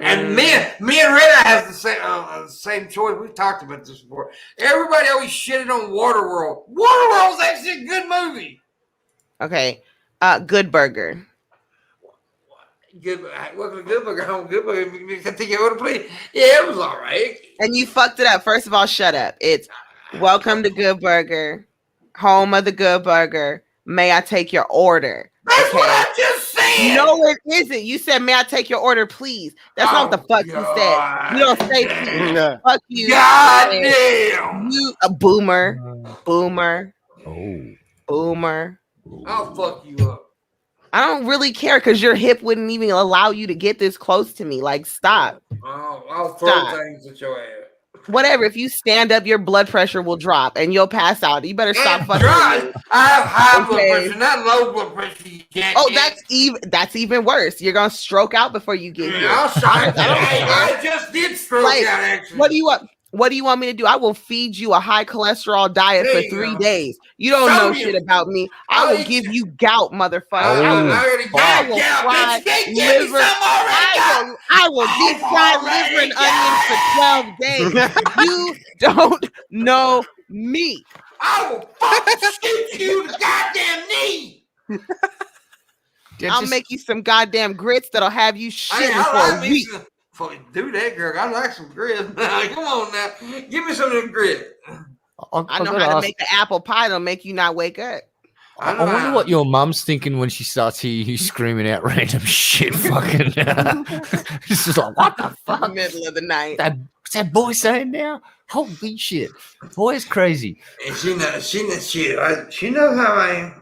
And me and Rita have the same choice. We've talked about this before. Everybody always shitted on Waterworld. Waterworld's actually a good movie. Okay, Good Burger. Welcome to Good Burger. Home Good Burger. Can I take your order, please? Yeah, it was all right. And you fucked it up. First of all, shut up. It's welcome to Good Burger, home of the Good Burger. May I take your order? That's what I just said. No, it isn't. You said, may I take your order, please? That's not what the fuck you said. You don't say please. Fuck you. God damn. You a boomer. Boomer. Oh. Boomer. I'll fuck you up. I don't really care because your hip wouldn't even allow you to get this close to me. Like, stop. I'll throw things at your ass. Whatever. If you stand up, your blood pressure will drop and you'll pass out. You better stop fucking. I have high blood pressure, not low blood pressure. You can't. Oh, that's even worse. You're gonna stroke out before you get here. I just did stroke out. Actually, What do you want me to do? I will feed you a high cholesterol diet for 3 days. You don't know shit about me. I will give you gout, motherfucker. I will fry liver. I will deep fry liver and onions for 12 days. You don't know me. I will fucking shoot you in the goddamn knee. I'll make you some goddamn grits that'll have you shitting for a week. Do that, girl. I like some grits. Come on now. Give me some of them grits. I know how to make an apple pie that'll make you not wake up. I wonder what your mum's thinking when she starts hearing you screaming out random shit. Fucking. It's just like, what the fuck? Middle of the night. What's that boy saying now? Holy shit. Boy is crazy. And she knows how I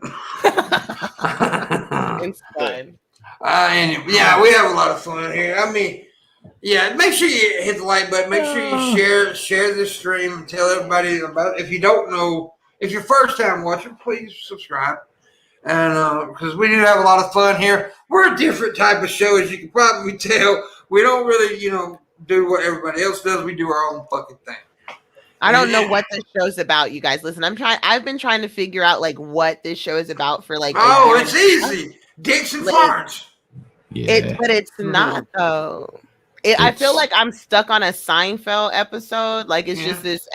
am. It's fun. Anyway, yeah, we have a lot of fun here. I mean, yeah, make sure you hit the like button. Make sure you share this stream and tell everybody about it. If you don't know, if you're first time watching, please subscribe. And because we do have a lot of fun here. We're a different type of show, as you can probably tell. We don't really, do what everybody else does. We do our own fucking thing. I don't know what this show's about, you guys. Listen, I've been trying to figure out like what this show is about for like. Oh, it's easy. Dicks and farts. Yeah. But it's not though. I feel like I'm stuck on a Seinfeld episode. Like it's just this.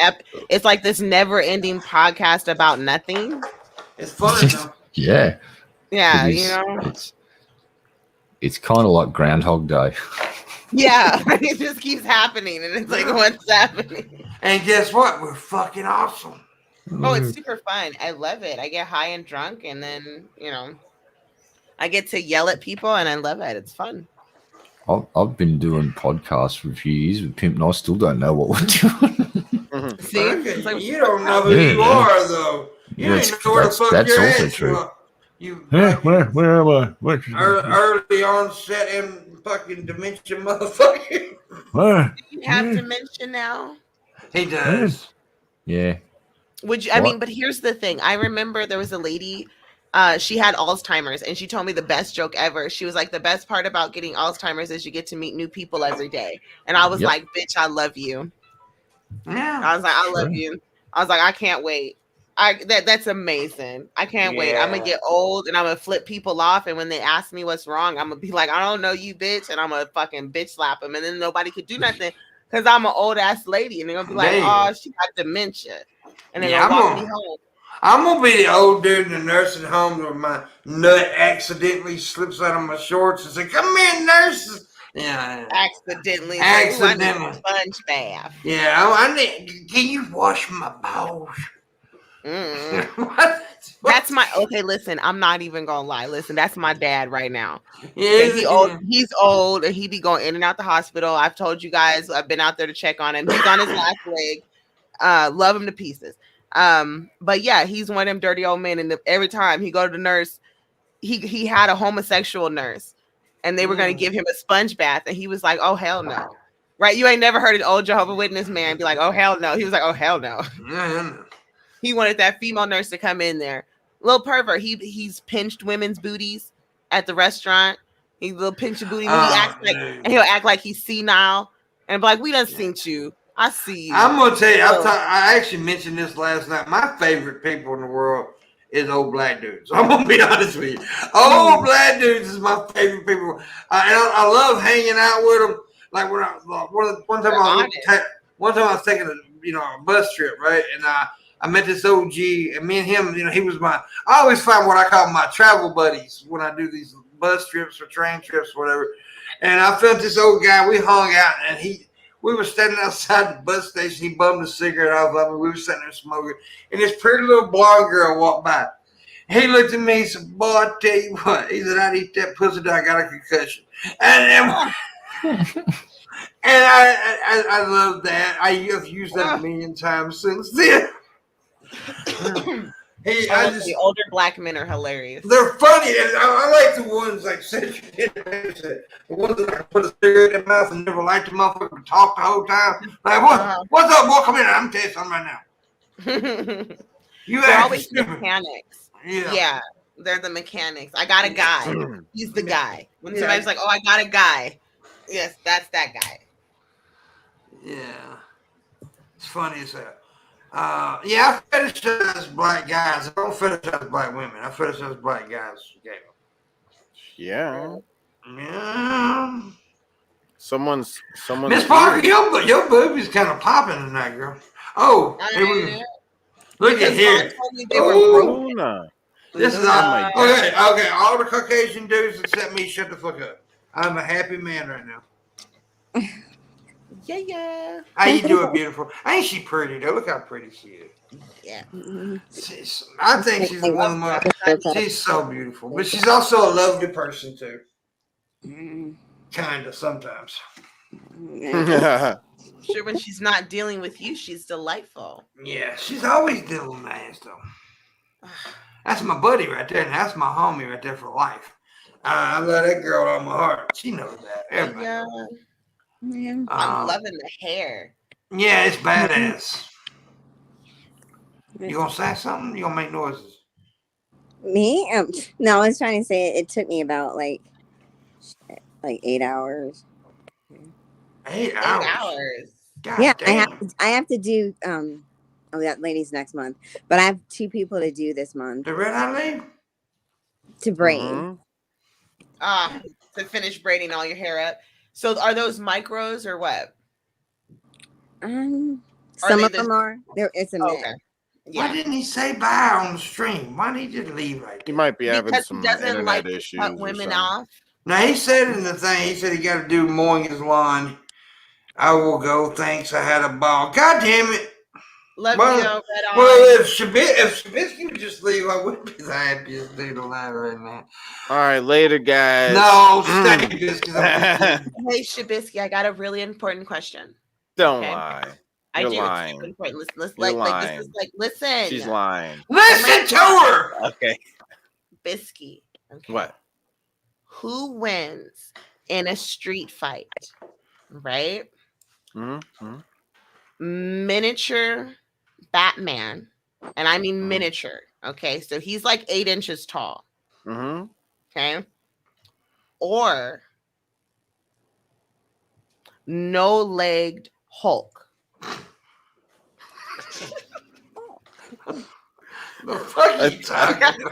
It's like this never-ending podcast about nothing. It's fun though. Yeah. Yeah, It's kind of like Groundhog Day. Yeah, it just keeps happening, and it's like, what's happening? And guess what? We're fucking awesome. Oh, it's super fun. I love it. I get high and drunk, and then I get to yell at people, and I love it. It's fun. I've been doing podcasts for a few years with Pimp, and I still don't know what we're doing. See, it's like, you don't know who you are, though. You ain't know where the fuck that's you're also at. true. Where am I? Early onset and fucking dementia, motherfucker. you have dementia now. He does. Yeah. Would you? I mean, but here's the thing. I remember there was a lady. She had Alzheimer's, and she told me the best joke ever. She was like, "The best part about getting Alzheimer's is you get to meet new people every day." And I was like, "Bitch, I love you." Yeah. I was like, "I love you." I was like, "I can't wait." That's amazing. I can't wait. I'm gonna get old and I'm gonna flip people off. And when they ask me what's wrong, I'm gonna be like, I don't know you, bitch. And I'm gonna fucking bitch slap them. And then nobody could do nothing because I'm an old ass lady, and they're gonna be like, Damn. "Oh, she got dementia," and they're Yeah, gonna walk me home. I'm gonna be the old dude in the nursing home where my nut accidentally slips out of my shorts and say, "Come here, nurses." Yeah. Accidentally. Accidentally. Ooh, I need a sponge bath. Yeah, I need. Can you wash my balls? What? That's my okay. Listen, I'm not even gonna lie. Listen, that's my dad right now. Yeah, Okay, he's old, and he be going in and out the hospital. I've told you guys, I've been out there to check on him. He's on his last leg. Love him to pieces. But yeah, he's one of them dirty old men. And every time he go to the nurse, he had a homosexual nurse, and they were gonna give him a sponge bath, and he was like, "Oh hell no." Right? You ain't never heard an old Jehovah's Witness man be like, "Oh hell no." He was like, "Oh hell no." He wanted that female nurse to come in there. Little pervert. He's pinched women's booties at the restaurant. He will pinch a booty. And he'll act like he's senile and be like, "We done seen you. I see you." I'm gonna tell you. I actually mentioned this last night. My favorite people in the world is old black dudes. I'm gonna be honest with you. Old black dudes is my favorite people, and I love hanging out with them. Like when one time I was taking a bus trip, right, and I met this OG, and me and him, he was I always find what I call my travel buddies when I do these bus trips or train trips, or whatever. And I found this old guy. We hung out, and we were standing outside the bus station. He bummed a cigarette off of me. We were sitting there smoking, and this pretty little blonde girl walked by. He looked at me and said, "Boy, I tell you what," he said, "I'd eat that pussy till I got a concussion." And I love that. I've used that a million times since then. The older black men are hilarious. They're funny, and I like the ones like the ones that I put a cigarette in their mouth and never liked the motherfucker and talk the whole time. Like, what's up, boy? Come in. I'm telling you something right now. They're always mechanics. Yeah, they're the mechanics. I got a guy. He's the guy. When somebody's like, "Oh, I got a guy," yes, that's that guy. Yeah, it's funny as hell. I fetishize black guys. I don't fetishize black women. I fetishize black guys. Yeah. Yeah. Someone's. Miss Parker, your boobies kind of popping tonight, girl. Oh, look at here. Oh, this is all. Okay. All the Caucasian dudes except me, shut the fuck up. I'm a happy man right now. Yeah. How you doing, beautiful? Ain't she pretty though? Look how pretty she is. Yeah. I think she's one of the most. She's so beautiful, but she's also a lovely person too. Kinda sometimes. Sure, when she's not dealing with you, she's delightful. Yeah, she's always dealing with my ass though. That's my buddy right there, and that's my homie right there for life. I love that girl on my heart. She knows that. Everybody knows. Yeah. I'm loving the hair. Yeah, it's badass. You gonna say something? You gonna make noises? Me? No, I was trying to say it took me about like 8 hours. 8 hours. 8 hours. God damn. I have to do that ladies next month, but I have 2 people to do this month. The red eye lady? To braid. To finish braiding all your hair up. So are those micros or what? Some of them are. It's a mix. Okay. Yeah. Why didn't he say bye on the stream? Why didn't he just leave right there? He might be having because some he doesn't internet like issues. Cut women off. Now he said in the thing, he said he got to do mowing his lawn. I will go. Thanks. I had a ball. God damn it. Love well, you, well, if Shabisky would just leave, I would be the happiest dude alive right now. All right, later, guys. No, stay, Shabisky. Hey, Shabisky, I got a really important question. Don't lie. You're I do. lying. It's important. Listen, You're like lying. this is like, listen. She's lying. Listen to her. Okay. Bisky. Okay. What? Who wins in a street fight? Right? Mm-hmm. Miniature Batman, and I mean miniature. Okay, so he's like 8 inches tall. Mm-hmm. Okay, or no-legged Hulk. The fuck are you talking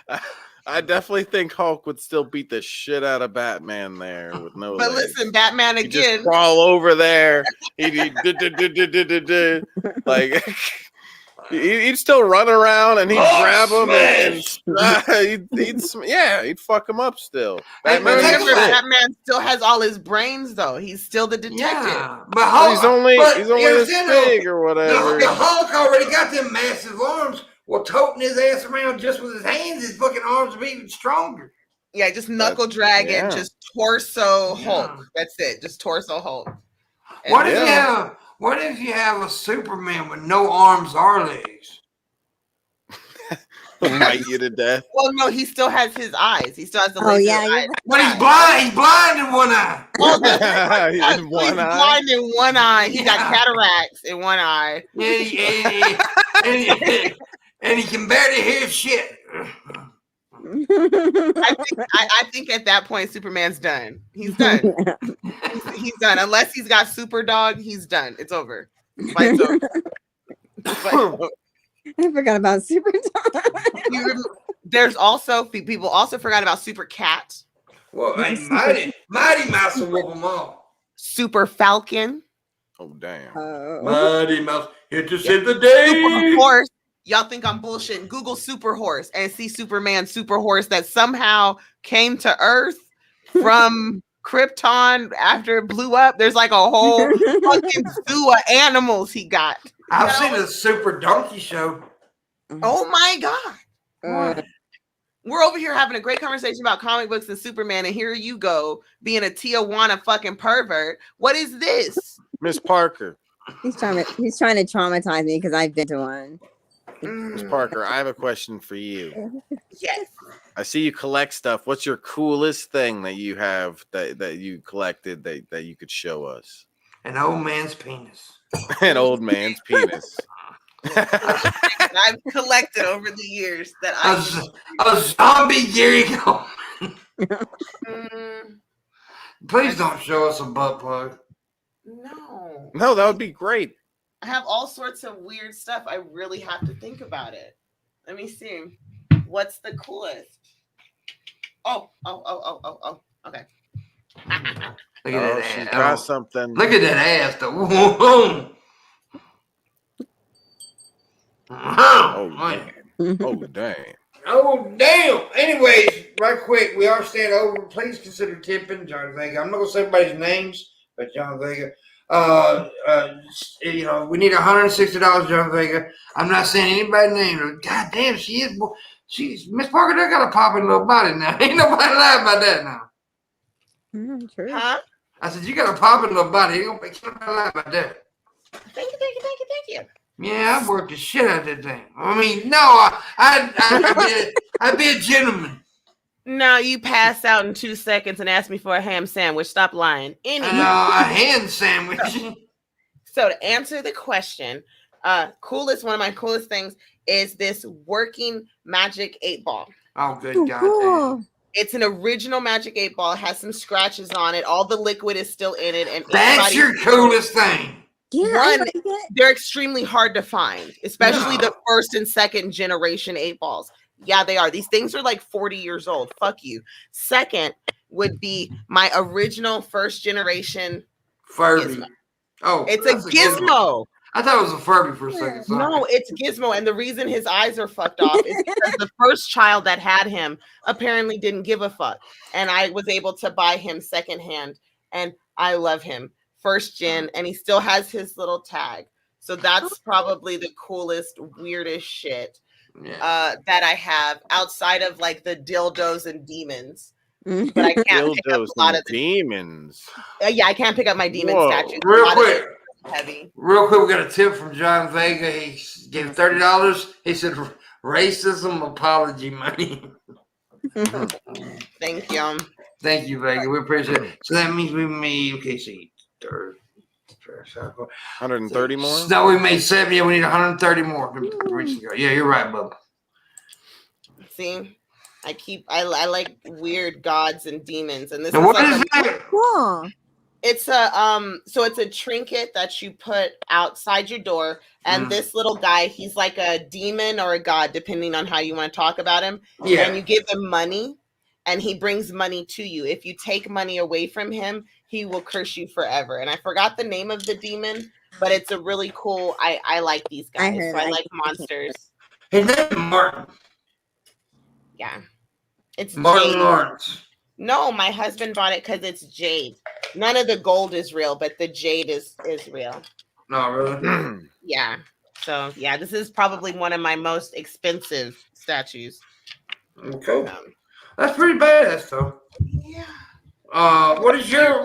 about? I definitely think Hulk would still beat the shit out of Batman there with no But legs. listen, Batman He'd just again. crawl over there. He'd like he'd still run around and he'd grab him and he'd fuck him up still. Hey, But think remember, about it. Batman still has all his brains, though. He's still the detective. Yeah, but But Hulk, he's only you this understand, though, big or whatever. The Hulk already got them massive arms. Well, toting his ass around just with his hands, his fucking arms would be even stronger. Yeah, just knuckle dragging, yeah. just torso Yeah. Hulk. That's it. Just torso Hulk. And What if you have a Superman with no arms or legs? Bite you to death. Well, no, he still has his eyes. He still has the Oh, laser yeah, eyes. you're But he's blind. He's blind in one eye. Oh, that's right. He's Yes, in one he's eye. blind in one eye. He got Yeah. cataracts in one eye. And he can barely hear shit. I think at that point, Superman's done. He's done. He's done. Unless he's got Super Dog, he's done. It's over. Fight's over. Fight's over. I forgot about Super Dog. There's also people also forgot about Super Cat, Well, hey, Mighty Mouse will whoop them all. Super Falcon, Oh damn. Mighty Mouse, it just Yeah. in the day. Super Horse. Y'all think I'm bullshitting? Google Super Horse and see Superman Super Horse that somehow came to Earth from Krypton after it blew up. There's like a whole fucking zoo of animals he got. I've seen a Super Donkey Show. Oh my god. What? We're over here having a great conversation about comic books and Superman, and here you go being a Tijuana fucking pervert. What is this? Miss Parker. He's trying to traumatize me because I've been to one. Miss Parker, I have a question for you. Yes. I see you collect stuff. What's your coolest thing that you have that you collected that you could show us? An old man's penis. An old man's penis. I've collected over the years that A zombie Gary Coleman. Mm, Please don't show us a butt plug. no. No, that would be great. I have all sorts of weird stuff. I really have to think about it. Let me see. What's the coolest? Oh. Okay. Look Oh, at she's that got ass. something. Look at that ass, though. Whoa. Oh, Man. Oh, dang. Oh, damn. Anyways, right quick, we are staying over. Please consider tipping John Vega. I'm not going to say everybody's names, but John Vega. We need $160, John Vega. I'm not saying anybody's name. God damn, she's Miss Parker. They got a popping little body now. Ain't nobody lying about that now. True. Huh? I said you got a popping little body. Ain't nobody lying about that. Thank you. Yeah, I worked the shit out of that thing. I mean, no, I'd be a gentleman. No, you pass out in 2 seconds and ask me for a ham sandwich. Stop lying. Anyway. A hand sandwich. So to answer the question, one of my coolest things is this working Magic 8-ball. Oh, good Oh, God. cool. It's an original Magic 8-ball. It has some scratches on it. All the liquid is still in it. And That's your coolest thing. Yeah, I One, like it. they're extremely hard to find, especially No. the first and second generation 8-balls. Yeah, they are. These things are like 40 years old. Fuck you. Second would be my original first generation Furby. Gizmo. Oh, It's a that's good one. gizmo. I thought it was a Furby for a second. Sorry. No, it's Gizmo. And the reason his eyes are fucked off is because the first child that had him apparently didn't give a fuck. And I was able to buy him secondhand. And I love him. First gen. And he still has his little tag. So that's probably the coolest, weirdest shit Yeah. that I have outside of like the dildos and demons. Mm. But I can't pick up Dildos a lot and of the. demons. Yeah, I can't pick up my demon Whoa. statues. A Real lot of quick. them are heavy. Real quick, we got a tip from John Vega. He gave $30. He said racism apology money. Thank you. Thank you, Vega. We appreciate it. So that means we made, see, 130 more? No, we made 7. Yeah, we need 130 more. Yeah, you're right, Bubba. See, I like weird gods and demons, and this And is what like is that? Cool. It's a trinket that you put outside your door, and this little guy, he's like a demon or a god, depending on how you want to talk about him. Yeah. And you give him money, and he brings money to you. If you take money away from him, he will curse you forever. And I forgot the name of the demon, but it's a really cool. I like these guys. I like monsters. His name is Martin. Yeah, it's Martin Jade. Lawrence. No, my husband bought it because it's jade. None of the gold is real, but the jade is real. No, really? Yeah. So yeah, this is probably one of my most expensive statues. Cool. That's pretty badass, though. Yeah. What is your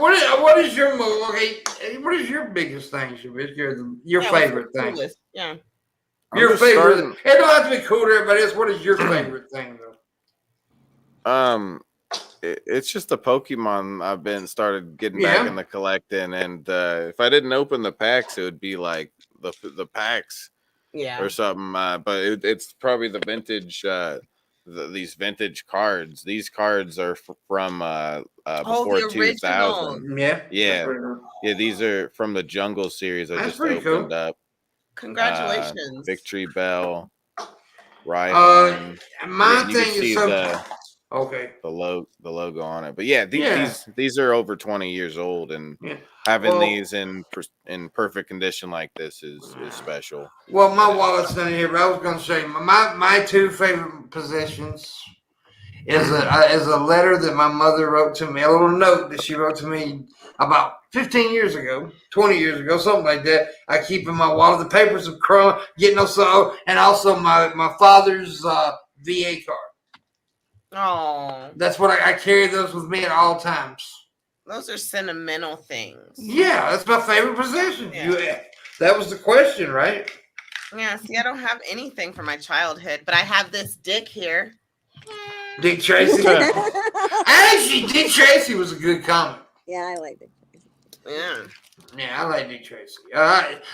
biggest thing, Shabisky? Your favorite thing? Coolest. Yeah. Your favorite. It don't have to be cool to everybody else. What is your favorite thing, though? It's just the Pokemon I've started getting back into collecting, and if I didn't open the packs, it would be like the packs, or something. But it's probably the vintage, these vintage cards. These cards are from before 2000. Yeah. These are from the Jungle series. I just opened up. Congratulations, Victory Bell, Rhyhorn. My thing is the logo on it, but these are over 20 years old, and having these in perfect condition like this is special. Well, my wallet's not here, but I was going to say my two favorite possessions is a letter that my mother wrote to me, a little note that she wrote to me about 15 years ago, 20 years ago, something like that. I keep in my wallet the papers of Chrome, getting also, and also my father's VA card. Oh, that's what I carry those with me at all times. Those are sentimental things. Yeah, that's my favorite possession. Yeah. That was the question, right? Yeah, see, I don't have anything from my childhood, but I have this Dick here. Dick Tracy. Actually, Dick Tracy was a good comic. Yeah, I like Dick Tracy. Yeah, I like Dick Tracy.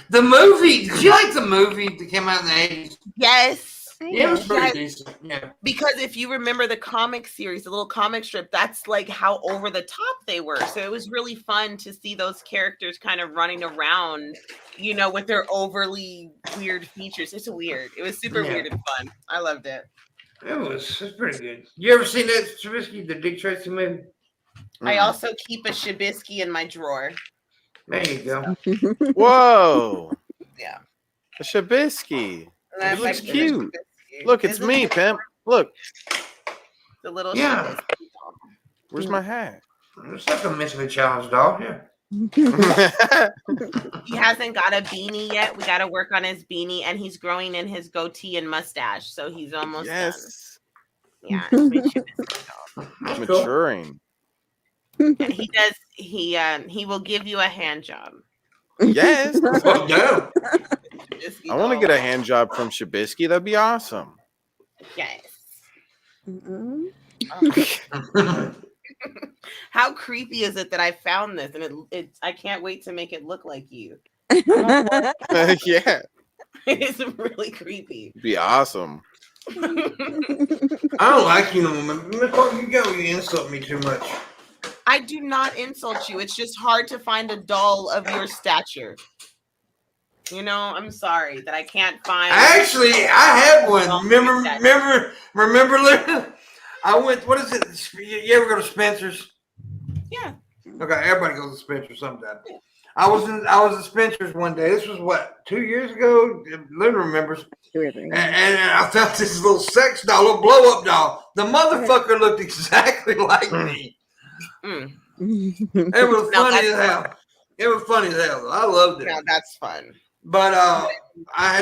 The movie, did you like the movie that came out in the 80s? Yes. Yeah, it was pretty decent. Yeah. Because if you remember the comic series, the little comic strip, that's like how over the top they were. So it was really fun to see those characters kind of running around, with their overly weird features. It's weird. It was super weird and fun. I loved it. It's pretty good. You ever seen that Shabisky, the Dick Tracy movie? I also keep a Shabisky in my drawer. There you go. Whoa. Yeah. A Shabisky. It looks cute. Shabisky. Look, it's me, Pimp. Look. The little Shabisky. Where's my hat? It's like a mentally challenged dog, yeah. He hasn't got a beanie yet. We got to work on his beanie, and he's growing in his goatee and mustache, so he's almost done. Yeah, maturing. And he does. He will give you a hand job. Yes. Yeah. I want to get a hand job from Shabisky. That'd be awesome. Yes. Mm-hmm. How creepy is it that I found this, and I can't wait to make it look like you. Yeah. It's really creepy. It'd be awesome. I don't like you no more. You insult me too much. I do not insult you. It's just hard to find a doll of your stature. I'm sorry that I can't find. Actually, I have one. Remember, Linda? I went. What is it? You ever go to Spencer's? Yeah. Okay, everybody goes to Spencer's sometime. Yeah. I was at Spencer's one day. This was what, 2 years ago? Linda remembers. And I found this little sex doll, little blow up doll. The motherfucker looked exactly like me. It was funny as hell. It was funny as hell. I loved it. Now that's fun. But I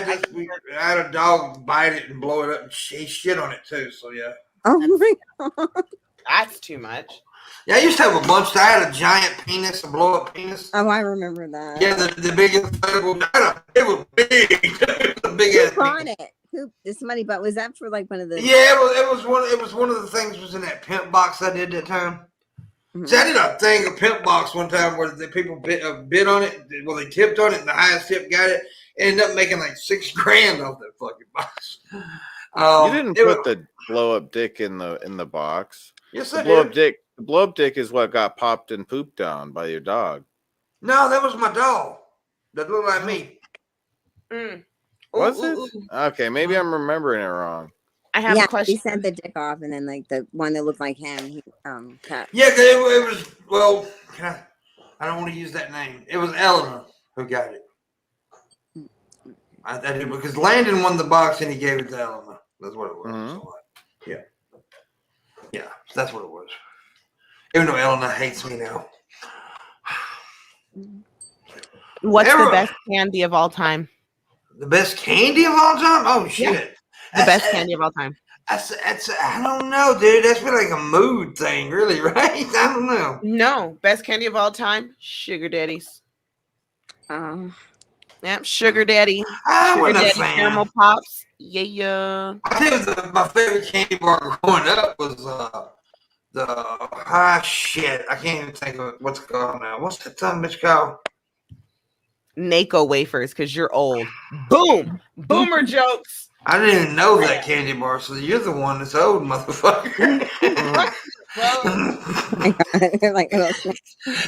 had a dog bite it and blow it up. And he shit on it too. So yeah. Oh my God. That's too much. Yeah, I used to have a bunch. I had a giant penis, a blow up penis. Oh, I remember that. Yeah, the biggest. It was big. It was a big ass. Who bought it? Who? Did somebody bought? Was that for like one of the? Yeah, it was one of the things was in that pimp box I did that time. Mm-hmm. See, I did a thing, a pimp box one time where the people bid on it. Well, they tipped on it, and the highest tip got it. Ended up making like $6,000 off that fucking box. You didn't put the blow up dick in the box. Yes, I did. Blow up dick The blow up dick is what got popped and pooped on by your dog. No, that was my dog. That looked like me. Was it? Okay, maybe I'm remembering it wrong. I have a question. He sent the dick off, and then like the one that looked like him, he cut. Yeah, it was. Well, I don't want to use that name. It was Eleanor who got it. I did because Landon won the box and he gave it to Eleanor. That's what it was. Mm-hmm. So, yeah, that's what it was. Even though Eleanor hates me now. What's the best candy of all time? The best candy of all time? Oh shit! Yeah. The best candy of all time. I don't know, dude. That's been like a mood thing, really, right? I don't know. No, best candy of all time, sugar daddies. Yep, sugar daddy. Sugar daddy caramel pops. Yeah. I think my favorite candy bar growing up was shit. I can't even think of it. What's it called now? What's the ton bitch called? Naco wafers, because you're old. Boom! Boomer jokes. I didn't even know that candy bar, so you're the one that's old, motherfucker. Like,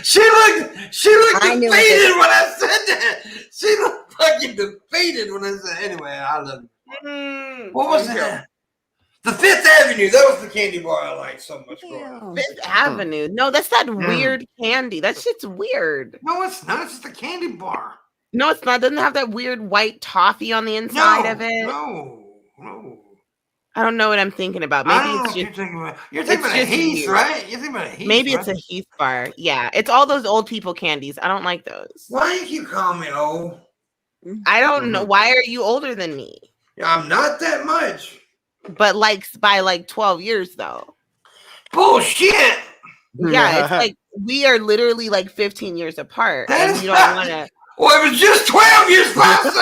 she looked defeated when I said that. She looked fucking defeated when I said. Anyway, I love it. What was that? The Fifth Avenue. That was the candy bar I liked so much. Fifth Avenue. No, that's that weird candy. That shit's weird. No, it's not. It's just a candy bar. No, it's not. It doesn't have that weird white toffee on the inside of it. No. I don't know what I'm thinking about. Maybe it's just you're thinking about a Heath, right? You're thinking about a Heath. Maybe it's a Heath bar. Yeah, it's all those old people candies. I don't like those. Why do you keep calling me old? I don't know. Why are you older than me? Yeah, I'm not that much. But by 12 years though. Bullshit. Yeah, it's like we are literally like 15 years apart. That and you don't want to. Well, it was just 12 years last.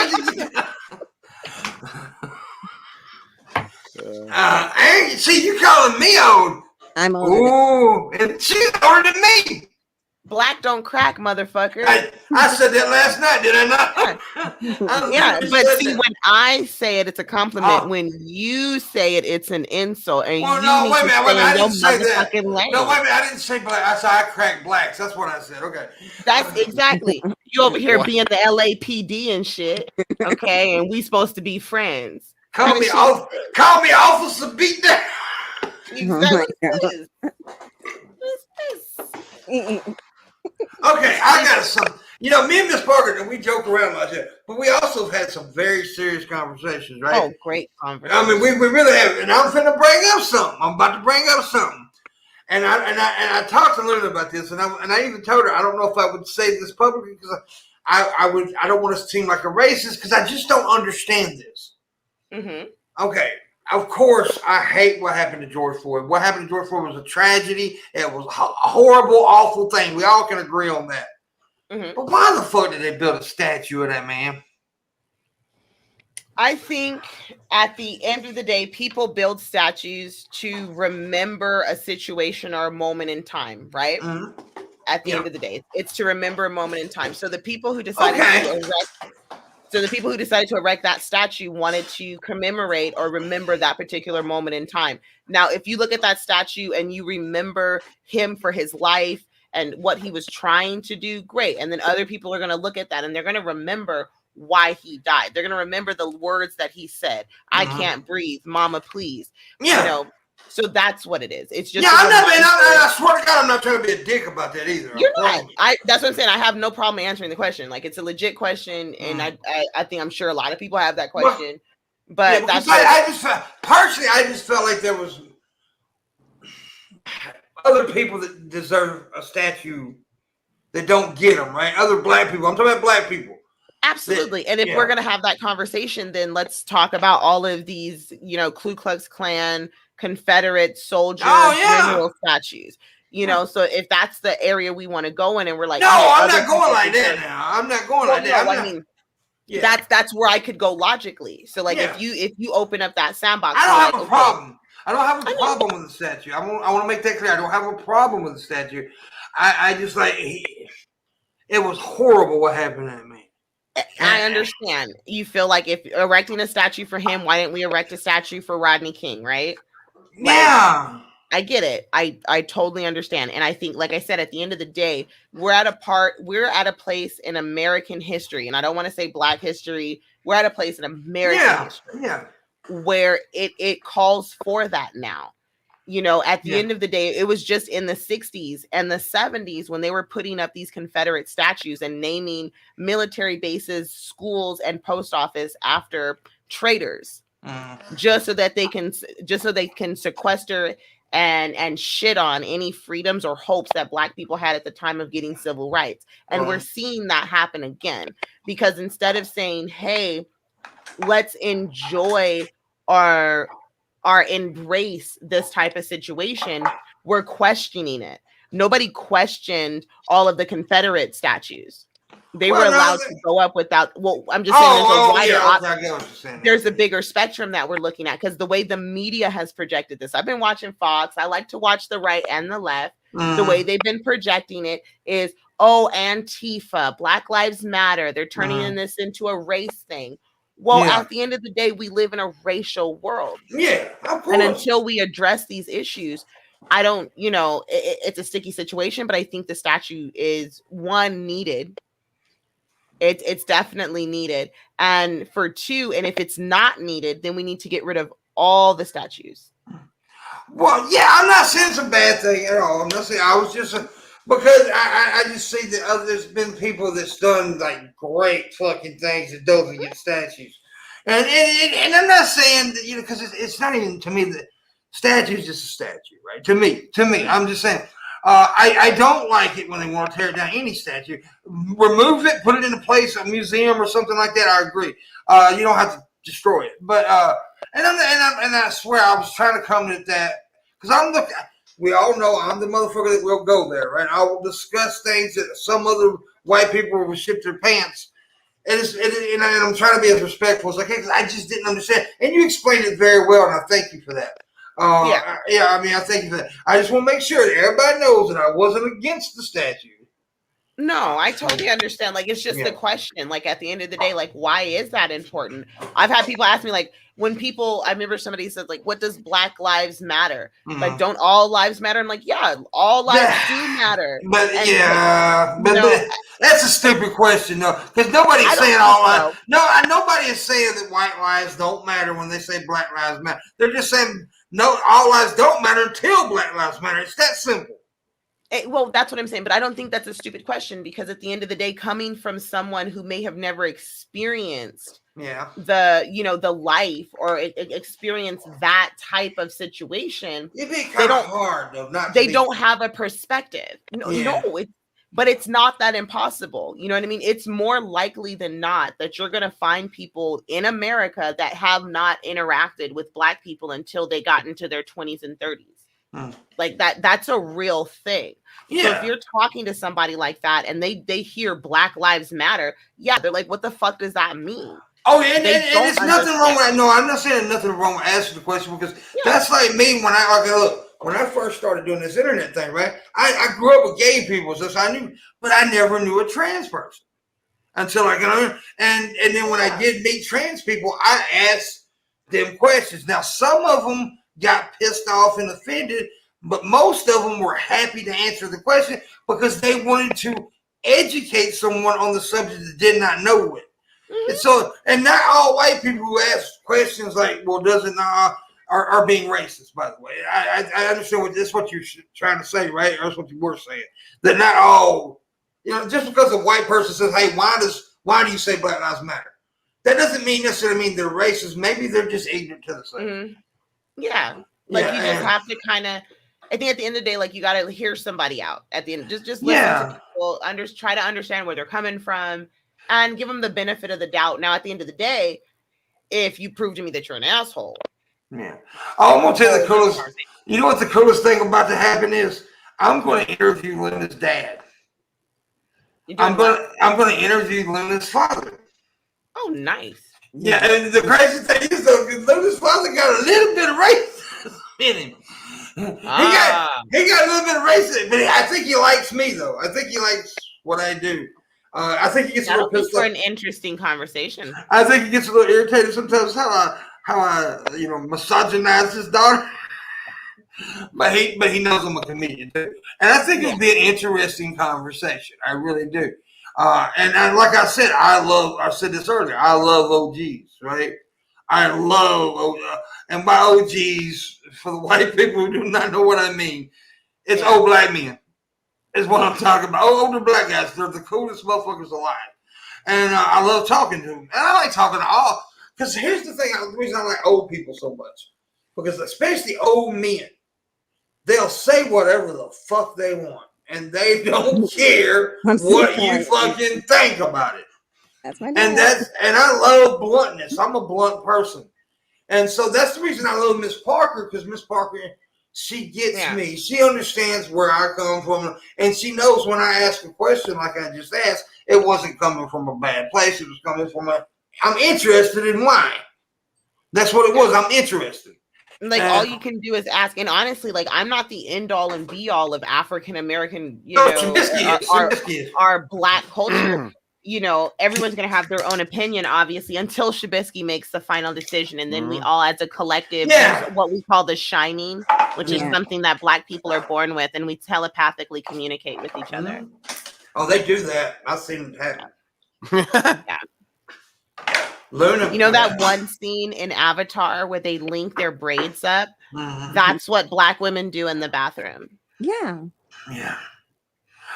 See, you calling me old. I'm old. Ooh, and she's older than me. Black don't crack, motherfucker. I said that last night, did I not? Yeah, but see, when I say it, it's a compliment. When you say it, it's an insult. And well, no, wait a minute. I didn't say that. No, wait a minute. I didn't say black. I said I crack blacks. That's what I said. Okay. That's exactly. You over here being the LAPD and shit. Okay, and we supposed to be friends. Call me Officer Beat Down. Exactly. Okay, I got something. You know, me and Miss Parker, we joke around like that, but we also have had some very serious conversations, right? Oh, great conversations. I mean, we really have, and I'm finna bring up something. I'm about to bring up something, and I talked to Luna about this, and I even told her I don't know if I would say this publicly because I don't want to seem like a racist because I just don't understand this. Mm-hmm. Okay. Of course, I hate what happened to George Floyd. What happened to George Floyd was a tragedy. It was a horrible, awful thing. We all can agree on that. Mm-hmm. But why the fuck did they build a statue of that man? I think at the end of the day, people build statues to remember a situation or a moment in time, right? Mm-hmm. At the end of the day, it's to remember a moment in time. So the people who decided to erect that statue wanted to commemorate or remember that particular moment in time. Now, if you look at that statue and you remember him for his life and what he was trying to do, great. And then other people are going to look at that and they're going to remember why he died. They're going to remember the words that he said. I can't breathe, mama, please. Yeah. You know, so that's what it is. It's just I swear to God, I'm not trying to be a dick about that either. You're not. That's what I'm saying. I have no problem answering the question. Like, it's a legit question, and I think I'm sure a lot of people have that question. But that's I just felt like there was other people that deserve a statue that don't get them, right? Other black people. I'm talking about black people. Absolutely. And if we're going to have that conversation, then let's talk about all of these, Ku Klux Klan, Confederate soldier general statues. So if that's the area we want to go in and we're like, no, I'm not going like that now. I'm not going like that. I mean, that's where I could go logically. So like if you open up that sandbox, I don't have a problem. I don't have a problem with the statue. I want to make that clear. I don't have a problem with the statue. I just like it was horrible what happened to me. I understand. You feel like if erecting a statue for him, why didn't we erect a statue for Rodney King, right? Yeah. I get it. I totally understand. And I think, like I said, at the end of the day, we're at a place in American history, and I don't want to say Black history. We're at a place in American history where it calls for that now. You know, at the end of the day, it was just in the 60s and the 70s when they were putting up these Confederate statues and naming military bases, schools, and post office after traitors, just so they can sequester and shit on any freedoms or hopes that Black people had at the time of getting civil rights. And we're seeing that happen again, because instead of saying, hey, let's enjoy our embrace this type of situation, we're questioning it. Nobody questioned all of the Confederate statues. They were allowed to go up without. Well, I'm just saying there's a bigger spectrum that we're looking at, because the way the media has projected this. I've been watching Fox. I like to watch the right and the left. The way they've been projecting it is, oh, Antifa, Black Lives Matter. They're turning this into a race thing. Well, at the end of the day, we live in a racial world. Yeah, of course. And until we address these issues, I don't, it's a sticky situation, but I think the statue is needed. It's definitely needed. And for two, and if it's not needed, then we need to get rid of all the statues. Well, yeah, I'm not saying it's a bad thing at all. I'm not saying, I was just because I just see that there's been people that's done like great fucking things that doesn't get statues, and I'm not saying that, because it's not even, to me, the statue's just a statue, right? To me, I'm just saying, I don't like it when they want to tear down any statue. Remove it, put it in a place, a museum or something like that. I agree. You don't have to destroy it, but and I swear I was trying to come to that, because we all know I'm the motherfucker that will go there, right? I will discuss things that some other white people will shit their pants. And I'm trying to be as respectful as I can, because I just didn't understand. And you explained it very well, and I thank you for that. I thank you for that. I just want to make sure that everybody knows that I wasn't against the statue. No, I totally understand. Like, it's just the question. Like, at the end of the day, like, why is that important? I've had people ask me, like, I remember somebody said, like, what does Black Lives Matter? Like, don't all lives matter? I'm like, yeah, all lives do matter. But that's a stupid question, though, because nobody's saying all lives. No, nobody is saying that white lives don't matter when they say Black Lives Matter. They're just saying no, all lives don't matter until Black Lives Matter. It's that simple. Well, that's what I'm saying, but I don't think that's a stupid question, because at the end of the day, coming from someone who may have never experienced the life or experience that type of situation, it'd be kind of hard though. They don't have a perspective. But it's not that impossible. You know what I mean? It's more likely than not that you're going to find people in America that have not interacted with Black people until they got into their 20s and 30s. Like that's a real thing. So if you're talking to somebody like that and they hear Black Lives Matter, they're like, what the fuck does that mean? Oh, and there's nothing wrong with that. No, I'm not saying nothing wrong with asking the question, because that's like me when I first started doing this internet thing, right? I grew up with gay people, so I knew, but I never knew a trans person until I got on. And then when I did meet trans people, I asked them questions. Now, some of them got pissed off and offended, but most of them were happy to answer the question because they wanted to educate someone on the subject that did not know it. And so, and not all white people who ask questions like, well, doesn't are being racist, by the way. I understand that's what you're trying to say, right? Or that's what you were saying. That not all, just because a white person says, hey, why do you say Black Lives Matter? That doesn't necessarily mean they're racist. Maybe they're just ignorant to the subject. Yeah. You just have to kind of, I think at the end of the day, like, you got to hear somebody out at the end. Just listen to people, try to understand where they're coming from and give them the benefit of the doubt. Now, at the end of the day, if you prove to me that you're an asshole. Yeah. I'm going to tell you the coolest, you know what the coolest thing about to happen is? I'm going to interview Linda's dad. I'm going to interview Linda's father. Oh, nice. Yeah, and the crazy thing is, though, Linda's father got a little bit of racism in him. He got a little bit of racism, but I think he likes me, though. I think he likes what I do. I think he gets a little pissed off. For an interesting conversation. I think he gets a little irritated sometimes how I misogynize his daughter. but he knows I'm a comedian too, and I think it'd be an interesting conversation. I really do. Like I said, I said this earlier. I love OGs, right? I love, and by OGs for the white people who do not know what I mean, it's old black men. Is what I'm talking about. Older black guys. They're the coolest motherfuckers alive. And I love talking to them. And I like talking to all. Because here's the thing. The reason I like old people so much. Because especially old men. They'll say whatever the fuck they want. And they don't care what you fucking think about it. That's my dad. And I love bluntness. I'm a blunt person. And so that's the reason I love Miss Parker. Because Miss Parker... She gets me. She understands where I come from. And she knows when I ask a question like I just asked, it wasn't coming from a bad place. It was coming from I'm interested in why. That's what it was. I'm interested. Like all you can do is ask. And honestly, like I'm not the end all and be all of African American, our black culture. You know, everyone's going to have their own opinion, obviously, until Shabisky makes the final decision. And then we all, as a collective, what we call the shining, which is something that black people are born with. And we telepathically communicate with each other. Oh, they do that. I've seen it happen. Luna. You know that one scene in Avatar where they link their braids up? That's what black women do in the bathroom. Yeah. Yeah.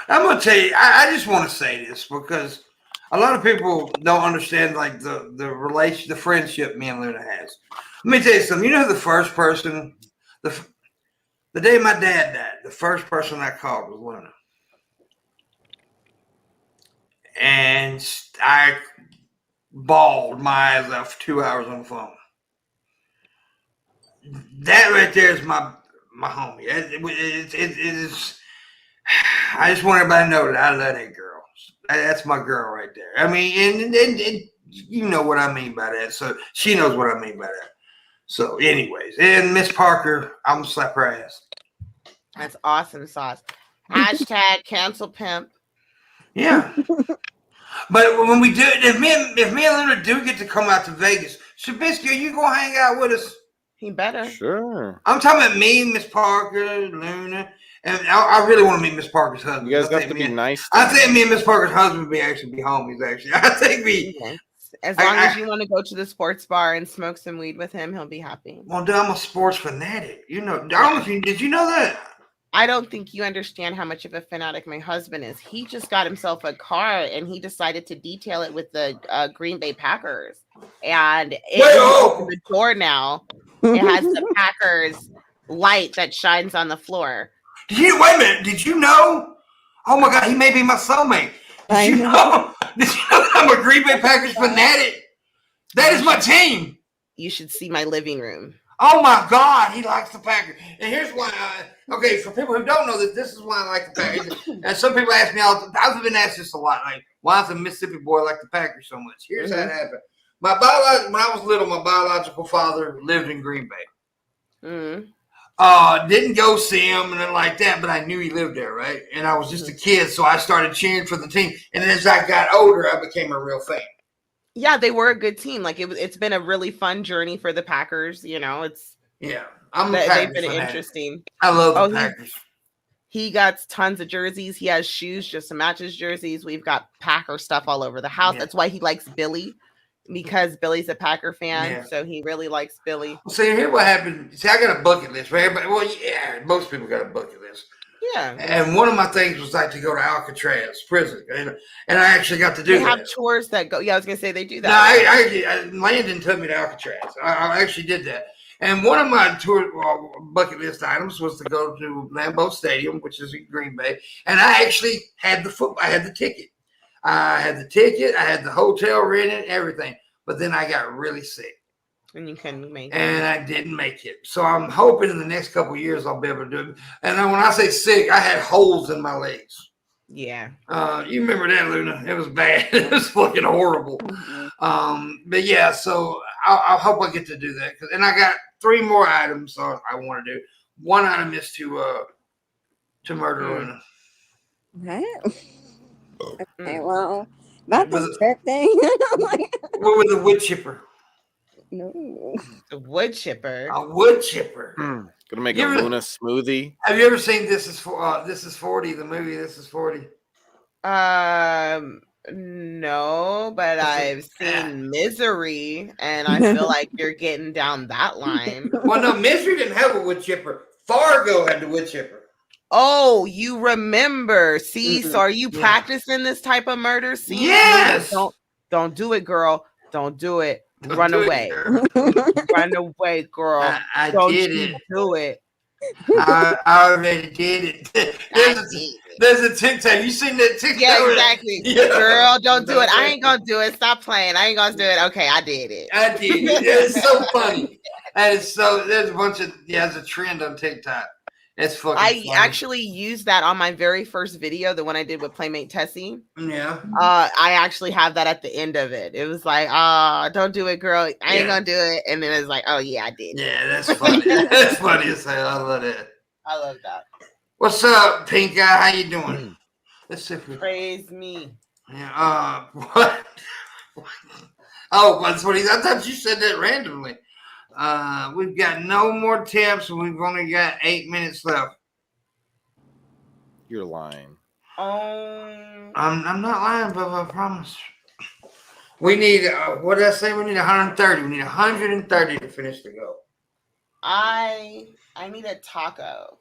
I'm going to tell you, I just want to say this because a lot of people don't understand like the relation, the friendship me and Luna has. Let me tell you something. You know who the first person, the day my dad died, the first person I called was Luna. And I bawled my eyes out for 2 hours on the phone. That right there is my homie. It is. I just want everybody to know that I love that girl. That's my girl right there. I mean, and you know what I mean by that. So she knows what I mean by that. So anyways, and Miss Parker, I'm going to slap her ass. That's awesome sauce. Hashtag cancel pimp. Yeah. But when we do, if me and Luna do get to come out to Vegas, Shabisky, are you going to hang out with us? He better. Sure. I'm talking about me, Miss Parker, Luna. And I really want to meet Miss Parker's husband. You guys have to be nice. I think me and Miss Parker's husband be homies. Actually, I think as long as you want to go to the sports bar and smoke some weed with him, he'll be happy. Well, dude, I'm a sports fanatic. You know, did you know that? I don't think you understand how much of a fanatic my husband is. He just got himself a car and he decided to detail it with the Green Bay Packers. And open the door now. It has the Packers light that shines on the floor. Wait a minute. Did you know? Oh my God, he may be my soulmate. Did you know I'm a Green Bay Packers fanatic? That is my team. You should see my living room. Oh my God, he likes the Packers. And here's why. Okay, for people who don't know this is why I like the Packers. And some people ask me I've been asked this a lot. Like, why does a Mississippi boy like the Packers so much? Here's how it happened. When I was little, my biological father lived in Green Bay. Didn't go see him and like that, but I knew he lived there, right? And I was just a kid, so I started cheering for the team. And as I got older, I became a real fan. Yeah, they were a good team. Like it's been a really fun journey for the Packers. You know, they've been interesting. I love the Packers. He got tons of jerseys. He has shoes just to match his jerseys. We've got Packer stuff all over the house. That's why he likes Billy. Because Billy's a Packer fan, so he really likes Billy. Well, see, here's what happened. See, I got a bucket list, right? But most people got a bucket list. Yeah. And one of my things was like to go to Alcatraz prison, and I actually got to do that. They have tours that go. Yeah, I was gonna say they do that. No, Landon took me to Alcatraz. I actually did that. And one of my bucket list items was to go to Lambeau Stadium, which is in Green Bay, and I actually had I had the ticket. I had the hotel rented, everything. But then I got really sick. And you couldn't make it. And I didn't make it. So I'm hoping in the next couple of years I'll be able to do it. And then when I say sick, I had holes in my legs. Yeah. You remember that, Luna? It was bad. It was fucking horrible. But yeah, so I hope I get to do that. And I got 3 more items I want to do. One item is to murder Luna. What? Okay, well, about this trip thing. What with the wood chipper? No. The wood chipper. A wood chipper. Gonna make You a ever- Luna smoothie. Have you ever seen This Is 40, the movie This Is 40? No, but I've seen Misery, and I feel like you're getting down that line. Well, no, Misery didn't have a wood chipper. Fargo had the wood chipper. Oh, you remember? See, so are you Yeah. practicing this type of murder? See, Yes. don't do it, girl. Don't do it. Don't Run do it, away. girl. Run away, girl. I Don't did you it. do it. I already did it. There's a TikTok. You seen that TikTok? Yeah, exactly. Yeah. Girl, don't do it. I ain't gonna do it. Stop playing. I ain't gonna do it. Okay, I did it. I did it. It's so funny. And it's so there's a bunch of there's a trend on TikTok. It's fucking I funny. actually used that on my very first video, the one I did with Playmate Tessie. Yeah. I actually have that at the end of it. It was like, don't do it, girl. I ain't gonna do it. And then it's like, oh yeah, I did. Yeah, that's funny. That's funny as hell. I love that. I love that. What's up, Pink Eye? How you doing? Let's see if we Praise me. Yeah, what? Oh, that's what I thought you said that randomly. We've got no more tips, and we've only got 8 minutes left. You're lying. I'm not lying, but I promise. We need what did I say? We need 130. We need 130 to finish the goal. I need a taco.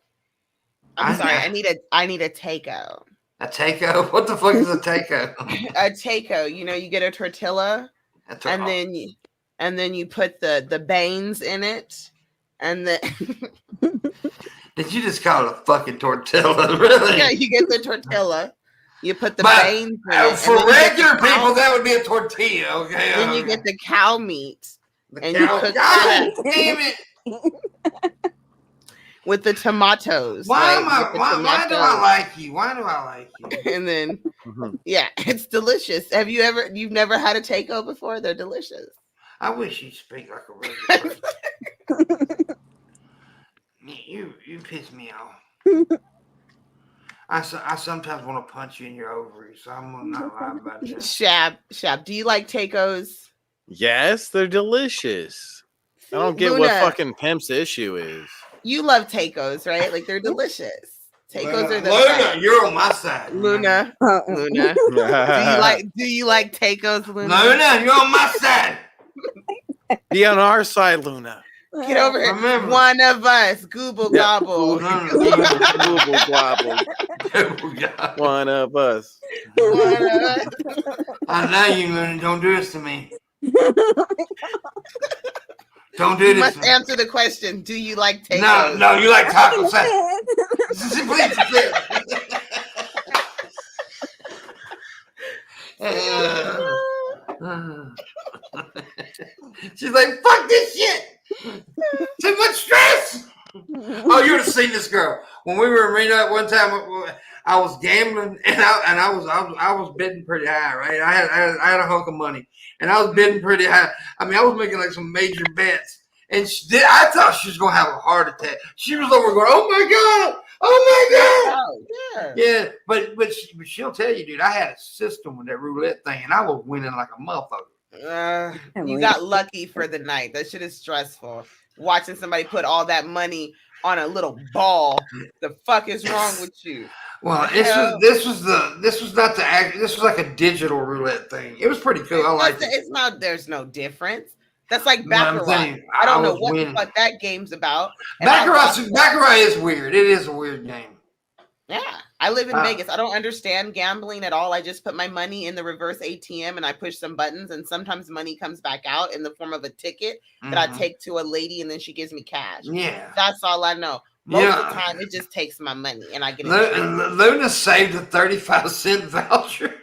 I need a taco. A taco? What the fuck is a taco? A taco. You know, you get a tortilla, and then you put the beans in it, and then Did you just call it a fucking tortilla? Really? yeah, you get the tortilla. You put the But, beans in it. for and then you get regular the cow- people, that would be a tortilla. Okay. Then you get the cow meat and cow- you cook that God damn it! with the tomatoes. Why right? why do I like you? Why do I like you? And then yeah, it's delicious. You've never had a taco before? They're delicious. I wish you'd speak like a regular person. You piss me off. I sometimes want to punch you in your ovaries, so I'm gonna not lie about that. Shab, do you like tacos? Yes, they're delicious. I don't get Luna, what fucking Pimp's issue is. you love tacos, right? Like they're delicious. Tacos are the Luna, best. you're on my side. Luna. Do you like tacos, Luna? Luna, you're on my side. Be on our side, Luna. Get over here. Remember. One of us. Google gobble. Google globble. Oh, God. One of us. One of us. I know you, Luna. Don't do this to me. Don't do You this. must answer the question. Do you like No, tacos? no, you like taco salad. Please. She's like, fuck this shit. Too much stress. Oh, you would have seen this girl when we were in Reno at one time. I was gambling and I was bidding pretty high, right? I had a hunk of money and I was bidding pretty high. I mean, I was making like some major bets, and I thought she was gonna have a heart attack. She was over going, "Oh my god, oh my god!" Oh, Yeah, but she'll tell you, dude. I had a system with that roulette thing, and I was winning like a motherfucker. You got lucky for the night. That shit is stressful. Watching somebody put all that money on a little ball. The fuck is wrong with you? Well, this was not the act. This was like a digital roulette thing. It was pretty cool. I liked it. It's not. There's no difference. That's like No, I'm Baccarat. saying, I don't know was what winning. the fuck that game's about. And Baccarat is weird. It is a weird game. Yeah, I live in Vegas. I don't understand gambling at all. I just put my money in the reverse ATM and I push some buttons, and sometimes money comes back out in the form of a ticket that I take to a lady, and then she gives me cash. Yeah, that's all I know. Most of the time, it just takes my money, and I get it. Luna saved a 35-cent voucher.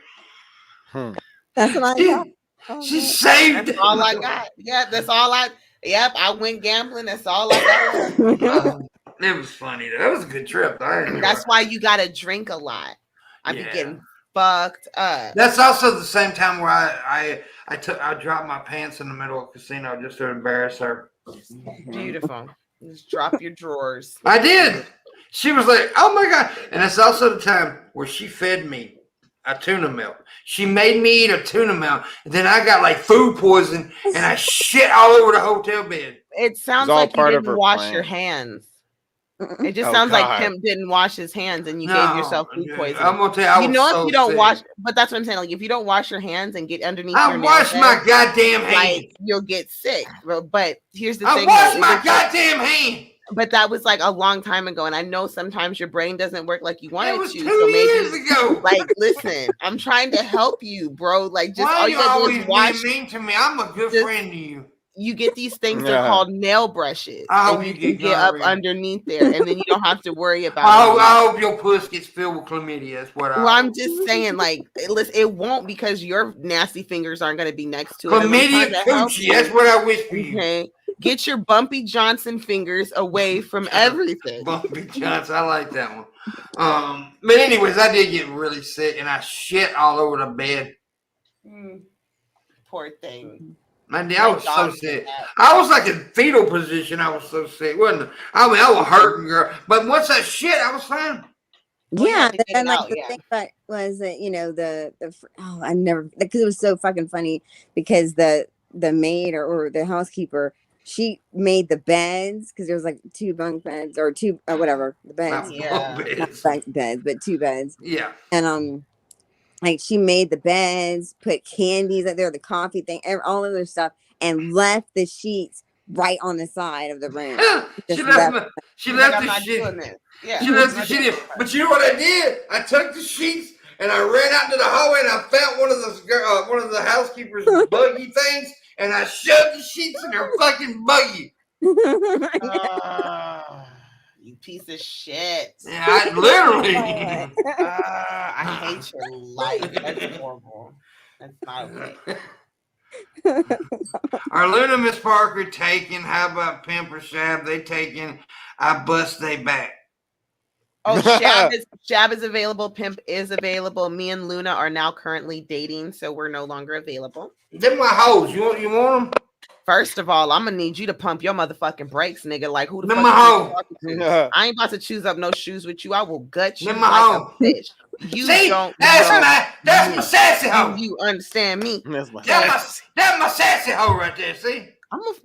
That's what I got. She saved That's all I got. Yeah, that's all I. Yep, I went gambling. That's all I got. It was funny though. That was a good trip. That's why you gotta drink a lot. I be getting fucked up. That's also the same time where I dropped my pants in the middle of the casino just to embarrass her. Beautiful. Just drop your drawers. I did. She was like, "Oh my god!" And it's also the time where she fed me a tuna melt. She made me eat a tuna melt, and then I got like food poison, and I shit all over the hotel bed. It sounds all like you part of didn't her wash plan. your hands. It just Oh, sounds like God. Pimp didn't wash his hands and you No, gave yourself food I'm poisoning. gonna tell you, I You was know, so if you don't sick. wash, but that's what I'm saying. Like, if you don't wash your hands and get underneath I your washed nail my bed, goddamn hand. like you'll get sick. But here's the I thing: washed though, it my was like- goddamn hand. but that was like a long time ago, and I know sometimes your brain doesn't work like you want It it was to. 2 So years maybe, ago. like, listen, I'm trying to help you, bro. Like, just Why all are you you gotta do always is wash. being mean to me? I'm a good Just- friend to you. You get these things, they're Yeah. called nail brushes, I hope and you you can get get up gonorrhea. underneath there, and then you don't have to worry about it. I anymore. hope your puss gets filled with chlamydia. That's what I Well, I'm hope. just saying, like, listen, it won't because your nasty fingers aren't going to be next to it. And I'm Chlamydia trying to help coochie. you. That's what I wish for you. Okay, get your Bumpy Johnson fingers away from everything. Bumpy Johnson. I like that one. But anyways, I did get really sick and I shit all over the bed. Poor thing. I My was so dog did sick. that. I was like in fetal position. I was so sick, wasn't it? I mean, I was hurting, girl. But once I shit, I was fine. Well, you Yeah, had to get and it like out, the yeah. thing that was that I never, because it was so fucking funny because the maid or the housekeeper, she made the beds because there was like 2 bunk beds or 2 or whatever the beds, Yeah. not bunk beds but 2 beds, Yeah. and like she made the beds, put candies out there, the coffee thing, all of their stuff, and left the sheets right on the side of the room. She Just left, left. she She's like, left I'm the not shit. doing this. Yeah. She left I'm the not shit doing in. But you know what I did? I took the sheets and I ran out to the hallway and I found one of the housekeeper's buggy things and I shoved the sheets in her fucking buggy. You piece of shit. Yeah, I literally. I hate your life. That's horrible. That's not okay. Our Luna Miss Parker taken. How about Pimp or Shab? They taken. I bust they back. Oh, Shab is available. Pimp is available. Me and Luna are now currently dating, so we're no longer available. Them my hoes. You want them? First of all, I'm gonna need you to pump your motherfucking brakes, nigga. Like, who the Them fuck my you hoe. talking to? I ain't about to choose up no shoes with you. I will gut you Them my like hoe. a bitch. You See, don't that's know my sassy hoe. Do you understand me? That's my That's my sassy hoe right there. See,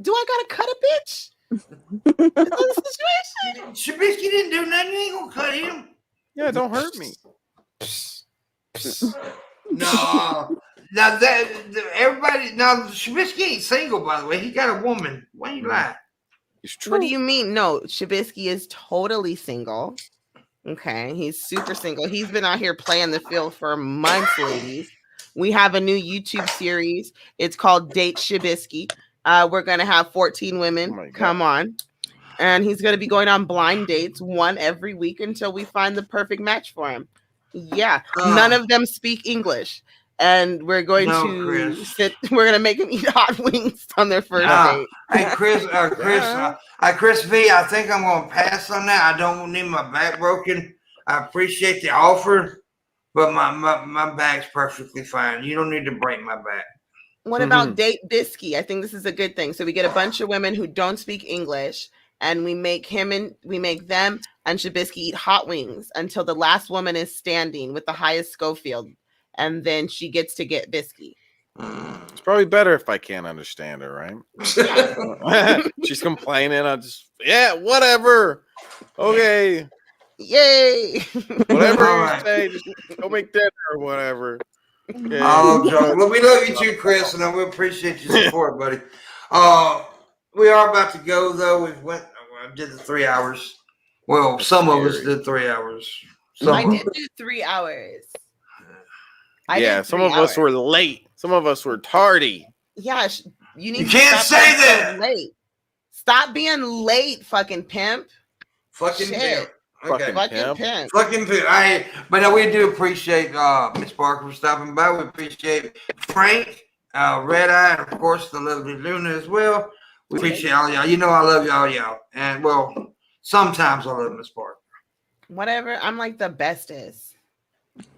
Do I gotta cut a bitch? Is that the situation? Shabisky didn't do nothing. You ain't gonna cut him. Yeah, don't hurt me. No. Now everybody. Now Shabisky ain't single, by the way. He got a woman. Why you lie? It's true. What do you mean? No, Shabisky is totally single. Okay, he's super single. He's been out here playing the field for months, ladies. We have a new YouTube series. It's called Date Shabisky. We're gonna have 14 women come on, and he's gonna be going on blind dates, one every week until we find the perfect match for him. Yeah, none of them speak English, and we're going to sit. We're gonna make them eat hot wings on their first date. Hey, Chris V, I think I'm gonna pass on that. I don't need my back broken. I appreciate the offer, but my back's perfectly fine. You don't need to break my back. What about Date Bisky? I think this is a good thing. So we get a bunch of women who don't speak English, and we make them and Shabisky eat hot wings until the last woman is standing with the highest Schofield, and then she gets to get Bisky. It's probably better if I can't understand her, right? She's complaining. I just whatever. Okay. Yay. Whatever you say, just go make dinner or whatever. Okay. Oh, Joe. Well, we love you too, Chris, and we appreciate your support, buddy. We are about to go though. We did the 3 hours. Well, some of us did 3 hours. I did do 3 hours. Some of us were late. Some of us were tardy. Yeah, you can't say that. Late. Stop being late, fucking pimp. Fucking pimp. Okay. Fucking pimp. Fucking pimp. But we do appreciate Miss Parker for stopping by. We appreciate Frank, Red Eye, and of course the lovely Luna as well. We appreciate all y'all. You know I love y'all. And well, sometimes I love Miss Parker. Whatever. I'm like the bestest.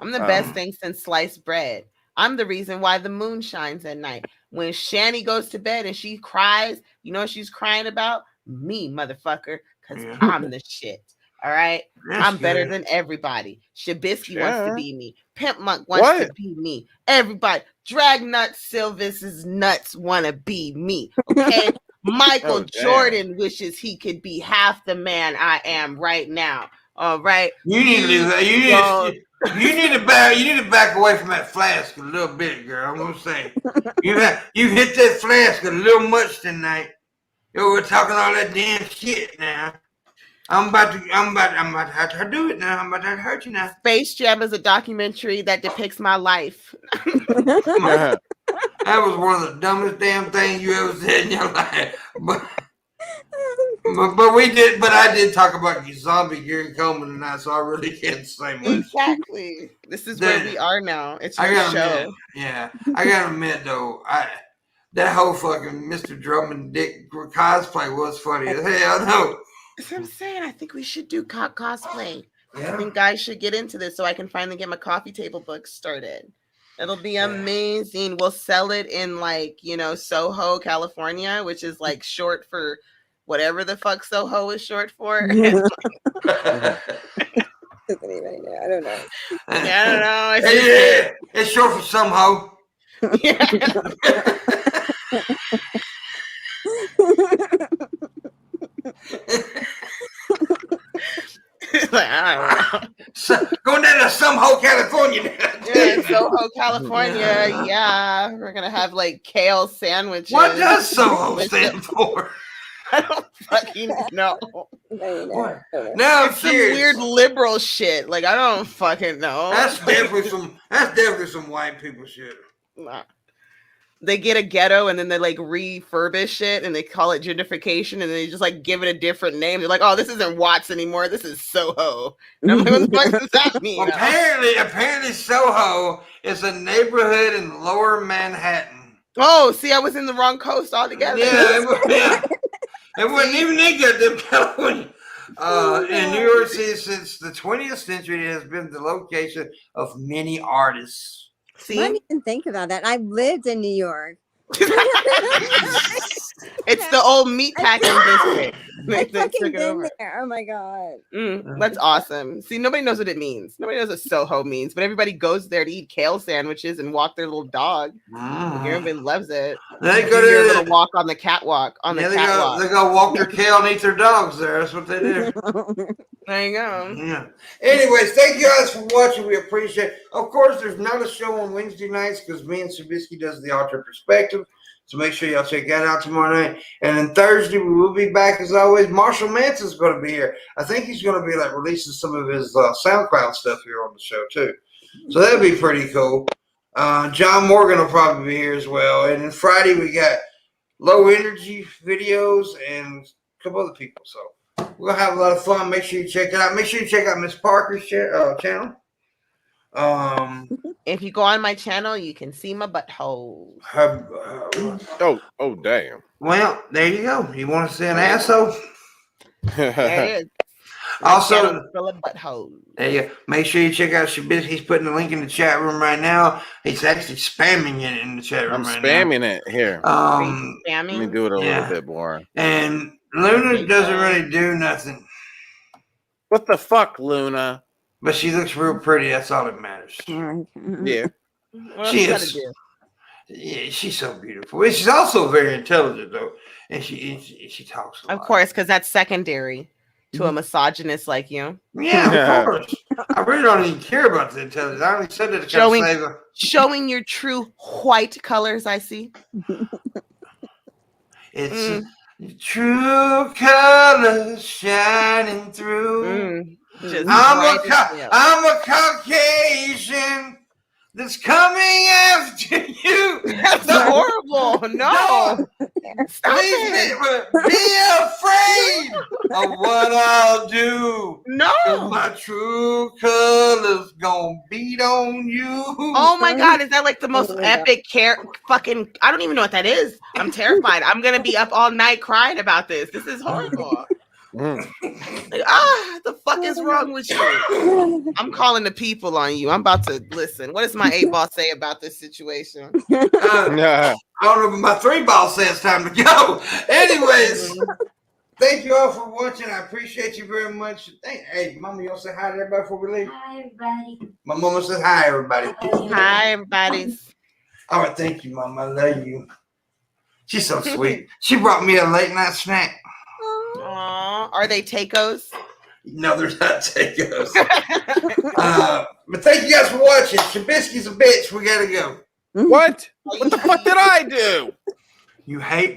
I'm the best thing since sliced bread. I'm the reason why the moon shines at night. When Shanny goes to bed and she cries, you know what she's crying about? Me, motherfucker, because I'm the shit. All right. That's I'm better good. than everybody. Shabisky wants to be me. Pimpmunk wants What? to be me. Everybody. Dragnut Silvis's nuts want to be me. Okay. Michael Oh, damn. Jordan wishes he could be half the man I am right now. All right. You need to do that. You need to back away from that flask a little bit, girl. I'm gonna say you hit that flask a little much tonight. Yo, we're talking all that damn shit now. I'm about to have to do it now. I'm about to hurt you now. Space Jam is a documentary that depicts my life. That was one of the dumbest damn things you ever said in your life. But I did talk about zombie Gary Coleman tonight, so I really can't say much. Exactly. This is where we are now. It's your show. I gotta admit though, that whole fucking Mr. Drummond Dick cosplay was funny as hell. No. That's what I'm saying. I think we should do cosplay. Yeah. I think guys should get into this so I can finally get my coffee table book started. It'll be amazing. We'll sell it in Soho, California, which is like short for whatever the fuck Soho is short for. Doesn't anybody know? I don't know. I don't know. It's short for some hoe. Yeah. I don't know. So, going down to some hoe, California. Yeah, Soho, California. Yeah, we're gonna have like kale sandwiches. What does Soho stand for? I don't fucking know. Now It's some weird liberal shit. Like I don't fucking know. That's definitely some white people shit. Nah. They get a ghetto and then they like refurbish it and they call it gentrification and they just like give it a different name. They're like, oh, this isn't Watts anymore. This is Soho. And I'm like, what the fuck does that mean? Apparently Soho is a neighborhood in Lower Manhattan. Oh, see, I was in the wrong coast altogether. Yeah. It wasn't even in goddamn California. In New York City since the 20th century, it has been the location of many artists. See? I didn't even think about that. I've lived in New York. It's the old meatpacking district. I've fucking been there. Oh my god. That's awesome. See, nobody knows what it means. Nobody knows what Soho means, but everybody goes there to eat kale sandwiches and walk their little dog. Everybody loves it. They go to their little walk on the catwalk. They go walk their kale and eat their dogs there. That's what they do. There you go. Yeah. Anyways, thank you guys for watching. We appreciate it. Of course, there's not a show on Wednesday nights because me and Shabisky does the alternate perspective. So make sure y'all check that out tomorrow night. And then Thursday, we will be back as always. Marshall Manson's going to be here. I think he's going to be like releasing some of his SoundCloud stuff here on the show too. So that'd be pretty cool. John Morgan will probably be here as well. And then Friday, we got low energy videos and a couple other people. So we're going to have a lot of fun. Make sure you check it out. Make sure you check out Miss Parker's channel. If you go on my channel, you can see my butthole. Oh, damn. Well, there you go. You want to see an asshole? There it is. Also, full of buttholes. There you go. Make sure you check out Shabisky. He's putting the link in the chat room right now. He's actually spamming it in the chat room right now. I'm spamming it here. Let me do it a little bit more. And Luna doesn't really do nothing. What the fuck, Luna? But she looks real pretty. That's all that matters. Yeah. She is. Yeah, she's so beautiful. She's also very intelligent, though. And she talks a lot. Of course, because that's secondary to a misogynist like you. Yeah, of course. I really don't even care about the intelligence. I only said that to kind of save her. Showing your true white colors, I see. It's true colors shining through. I'm a Caucasian that's coming after you. That's horrible. No. Stop it. Be afraid of what I'll do. No. My true colors gonna beat on you. Oh my God. Is that like the most epic fucking, I don't even know what that is. I'm terrified. I'm going to be up all night crying about this. This is horrible. Like, the fuck is wrong with you? I'm calling the people on you. I'm about to listen. What does my 8-ball say about this situation? I don't know, but my 3-ball says time to go. Anyways, Thank you all for watching. I appreciate you very much. Hey, Mama, you want to say hi to everybody before we leave? Hi, everybody. My mama says hi, everybody. Hi, everybody. All right, thank you, Mama. I love you. She's so sweet. She brought me a late night snack. Aww. Are they tacos? No, there's not tacos. But thank you guys for watching. Shabisky's a bitch. We gotta go. What? What the fuck did I do? You hate